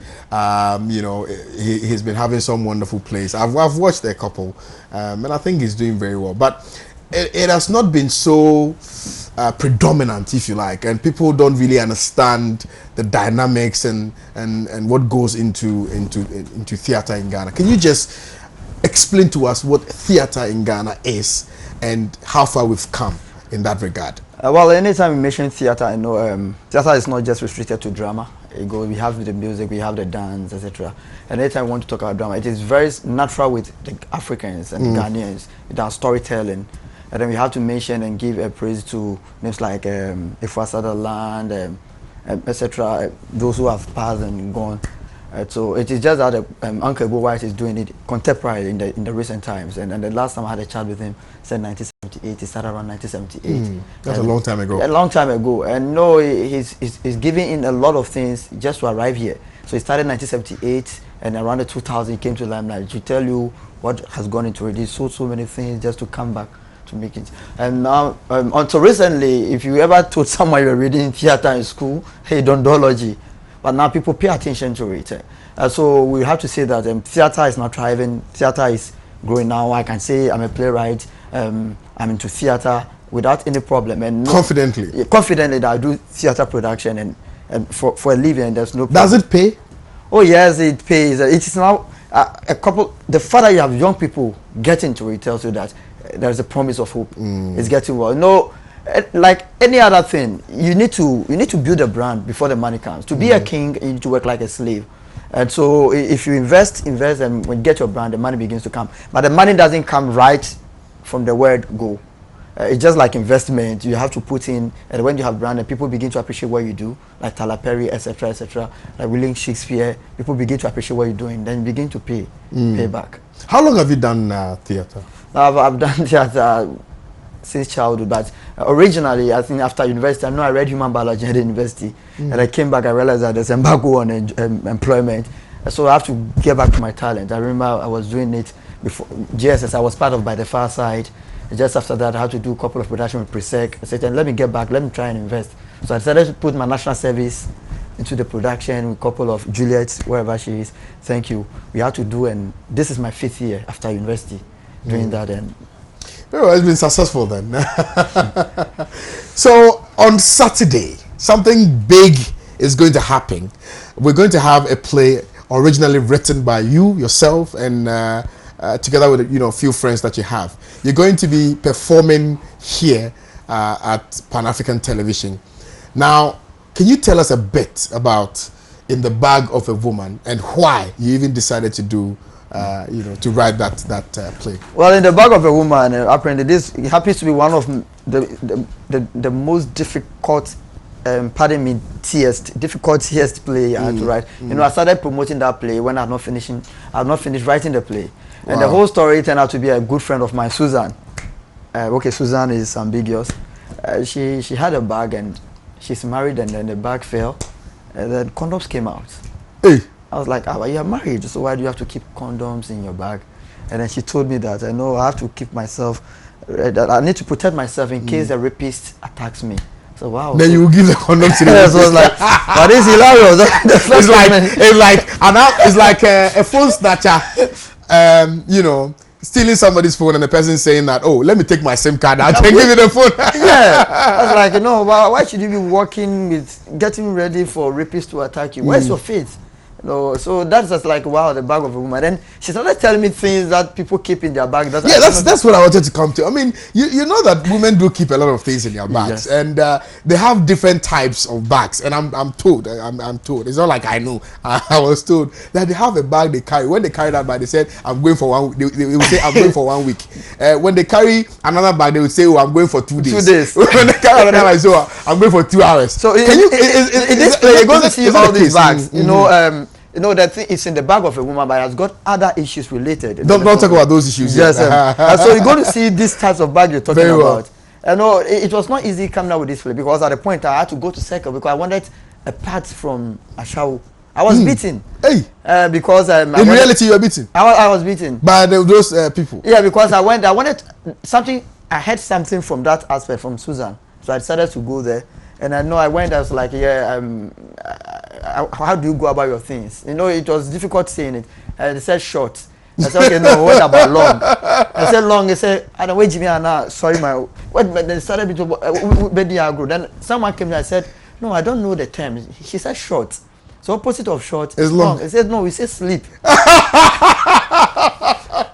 He's been having some wonderful plays. I've watched a couple, and I think he's doing very well. But it has not been so predominant, if you like, and people don't really understand the dynamics and what goes into theater in Ghana. Can you just explain to us what theater in Ghana is and how far we've come in that regard? Well, anytime we mention theater, I know theater is not just restricted to drama. We have the music, we have the dance, etc. And anytime we want to talk about drama, it is very natural with the Africans and Ghanaians with our storytelling. And then we have to mention and give a praise to names like Ifwa Sutherland, etc. Those who have passed and gone. So it is just that Uncle Ebo White is doing it contemporary in the recent times. And the last time I had a chat with him, said 1978. He started around 1978. That's a long time ago. A long time ago. And he's giving in a lot of things just to arrive here. So he started 1978 and around the 2000 he came to Limelight. To tell you what has gone into it, so many things just to come back to make it. And now, until recently, if you ever told someone you were reading theater in school, hey, dondology, but now people pay attention to it. So we have to say that theater is not thriving. Theater is growing now. I can say I'm a playwright. I'm into theater without any problem, and confidently that I do theater production and for a living. There's no problem. Does it pay? Oh yes, it pays. It is now a couple. The further you have young people get into it, tells you that there's a promise of hope. It's getting well. No, like any other thing, you need to build a brand before the money comes. To be a king, you need to work like a slave. And so if you invest, and when you get your brand, the money begins to come. But the money doesn't come right from the word go. It's just like investment. You have to put in, and when you have brand, and people begin to appreciate what you do, like Tyler Perry, etc., etc., like William Shakespeare, people begin to appreciate what you're doing, then you begin to pay back. How long have you done theater? I've done theater since childhood, but originally, I think after university, I read human biology at the university, and I came back, I realized that there's embargo on employment, so I have to get back to my talent. I remember I was doing it before JSS. I was part of By the Far Side. Just after that, I had to do a couple of production with Presec. I said, let me get back, let me try and invest. So I decided to put my national service into the production with a couple of Juliet, wherever she is. Thank you. We had to do, and this is my 5th year after university doing that. And well, it's been successful then. So on Saturday, something big is going to happen. We're going to have a play originally written by you, yourself, and together with a few friends that you have. You're going to be performing here at Pan-African Television. Now, can you tell us a bit about In the Bag of a Woman and why you even decided to do, to write that play? Well, In the Bag of a Woman, apparently this happens to be one of the most difficult, difficult play I had to write. I started promoting that play when I had not finished writing the play. And the whole story turned out to be a good friend of mine, Susan. Susan is ambiguous. She had a bag and she's married, and then the bag fell, and then condoms came out. Hey. I was like, you're married, so why do you have to keep condoms in your bag? And then she told me that I have to keep myself, that I need to protect myself in case the rapist attacks me. So wow. Then you will give the condom to the rapist. So I was like, but it's hilarious. It's like a phone snatcher. Stealing somebody's phone and the person saying that, oh, let me take my SIM card out and give you the phone. Yeah. I was like, no, why should you be working with getting ready for rapists to attack you? Where's your faith? So that's just like, wow, the bag of a woman. Then she started telling me things that people keep in their bag. That's what I wanted to come to. I mean, you know that women do keep a lot of things in their bags, and they have different types of bags. And I'm told, it's not like I know. I was told that they have a bag they carry. When they carry that bag, they said, I'm going for 1 week. They will say, I'm going for 1 week. When they carry another bag, they will say, oh, I'm going for 2 days. 2 days. When they carry another bag, they say, I'm going for 2 hours. So in this play, you're going to see all these bags. The thing is in the bag of a woman, but it has got other issues related. Don't talk about those issues. Yes, so you're going to see these types of bag you're talking about. It was not easy coming out with this play because at the point I had to go to Circle because I wanted a part from Ashau. I was beaten. Hey. Because in reality you were beaten. I was beaten by those people. Yeah, because I wanted something. I heard something from that aspect from Susan, so I decided to go there. And I went. I was like, how do you go about your things? It was difficult saying it. They said short. I said, okay, no, what about long? I said long. They said, I don't wait, Jimmy, sorry, my. What? They started to then someone came and I said, no, I don't know the term. She said short. So opposite of short is long. He said no, we say sleep.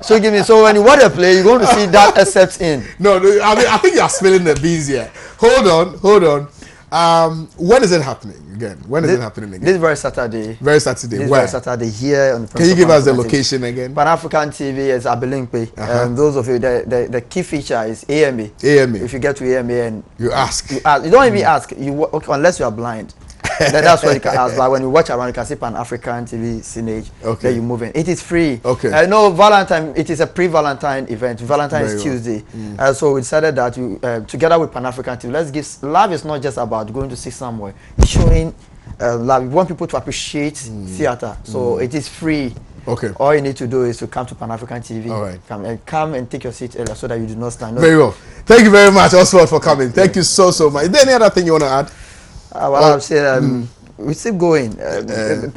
So when you watch a play, you're going to see that except in. No, I think you are spilling the beans here. Hold on. When is it happening again? This very Saturday. Very Saturday. This Where? very Saturday here on the. Can you give us the location again? Pan-African TV is Abink. Those of you, the key feature is AMA. AMA. If you get to AMA and you ask. You don't even ask. Unless you are blind. That's what you can ask. But when you watch around, you can see Pan-African TV, Signage. Okay. Then you move in. It is free. Okay. I know Valentine. It is a pre-Valentine event. Valentine is Tuesday. So we decided that together with Pan-African TV, let's give. Love is not just about going to see somewhere. It's showing like we want people to appreciate theater. So it is free. Okay. All you need to do is to come to Pan African TV. All right. Come and take your seat earlier so that you do not stand. Very well. Thank you very much, Oswald, for coming. Thank you so much. Is there any other thing you want to add? Well, I would say we still going.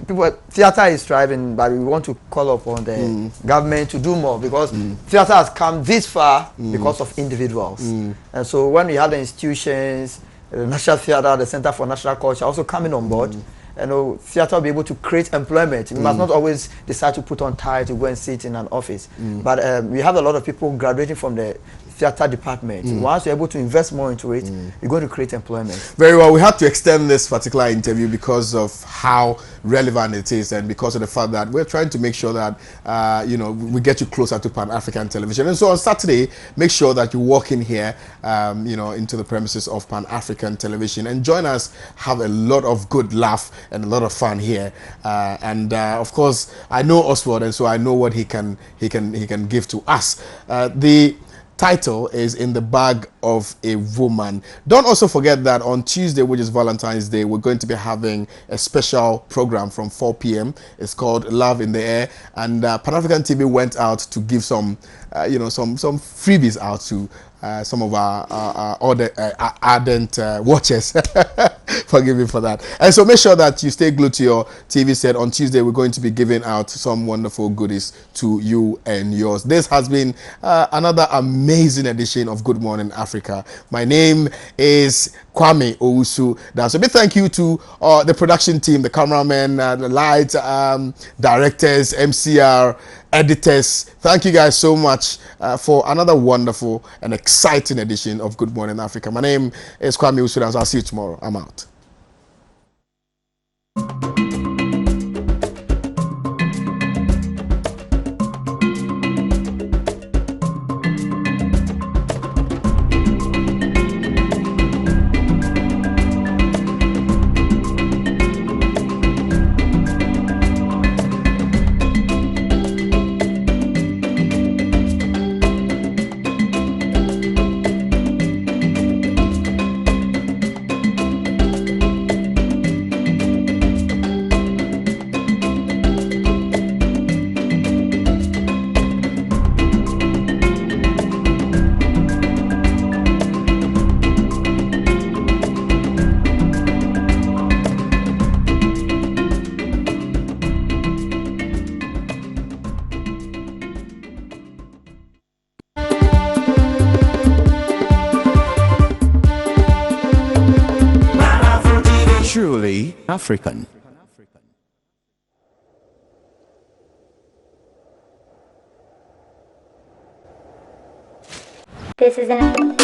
People, theater is thriving, but we want to call upon the government to do more because theater has come this far because of individuals. And so when we have the institutions, the National Theatre, the Center for National Culture also coming on board, theater will be able to create employment. We must not always decide to put on tie to go and sit in an office. But we have a lot of people graduating from the theater department. Once you're able to invest more into it, you're going to create employment. Very well. We had to extend this particular interview because of how relevant it is and because of the fact that we're trying to make sure that we get you closer to Pan-African television. And so on Saturday, make sure that you walk in here into the premises of Pan-African television and join us, have a lot of good laugh and a lot of fun here. Of course, I know Oswald, and so I know what he can give to us. The title is In the Bag of a Woman. Don't also forget that on Tuesday, which is Valentine's Day, we're going to be having a special program from 4 p.m. It's called Love in the Air, and Pan-African TV went out to give some some freebies out to some of our ardent watchers. Forgive me for that. And so make sure that you stay glued to your TV set. On Tuesday, we're going to be giving out some wonderful goodies to you and yours. This has been another amazing edition of Good Morning Africa. My name is Kwame Owusu. So big thank you to the production team, the cameramen, the light directors, MCR, editors. Thank you guys so much for another wonderful and exciting edition of Good Morning Africa. My name is Kwame Owusu. I'll see you tomorrow. I'm out. Truly African. This is an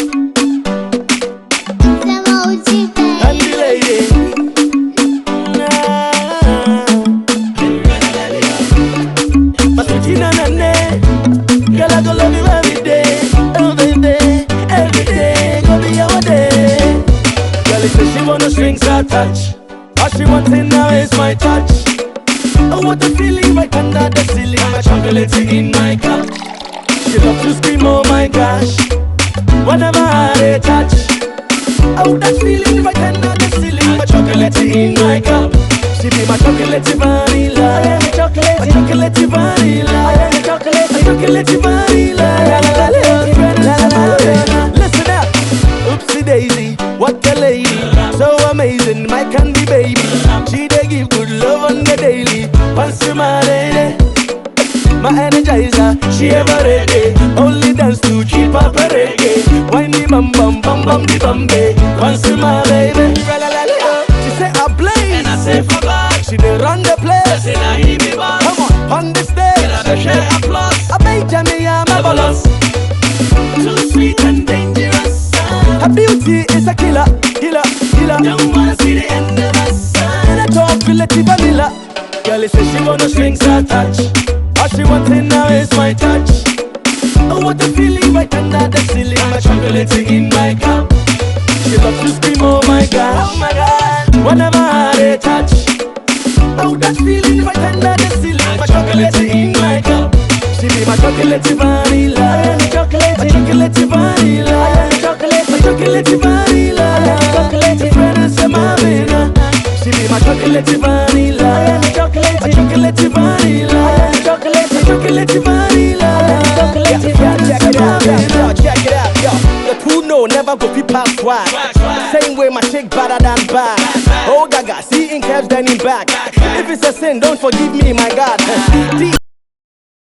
strings attached. All she wants now is my touch. Oh, what a feeling right under the ceiling. My chocolate in my cup. She loves to scream, oh my gosh, whenever I touch. Oh, that feeling right under the ceiling. My chocolate in my cup. She be my chocolate vanilla. My chocolate vanilla. My chocolate vanilla. Listen up, oopsie daisy, what a lady. So amazing, my candy baby. She dey give good love on the daily. Once my lady, my energizer, she ever ready. Only dance to keep up a reggae. Wine the bum bum bum bum the bumbe. Once my baby, she say I blaze, and I say for back. She dey run the place, and I hear me back. Come on the stage, and I share applause. I bet me I'm marvelous, too sweet and dangerous. Her beauty is a killer. Don't wanna see the end of us. And I don't feel like vanilla. Girl, says she wanna strings attached. All she wants now is my touch. Oh, what a feeling right under the ceiling. My chocolate in my cup. She loves to scream, oh my gosh, whenever I touch. Oh, that feeling right under the ceiling. My chocolate in my cup. She be my chocolate vanilla. My chocolate vanilla. My chocolate vanilla. She be my chocolate chocolate vanilla. I am chocolate vanilla. Chocolate vanilla. Check it out, yo. Check it out, yo. The two no never go be past swag. Same way my chick better than bad. Oh gaga, see in caps then in back. If it's a sin, don't forgive me, my God.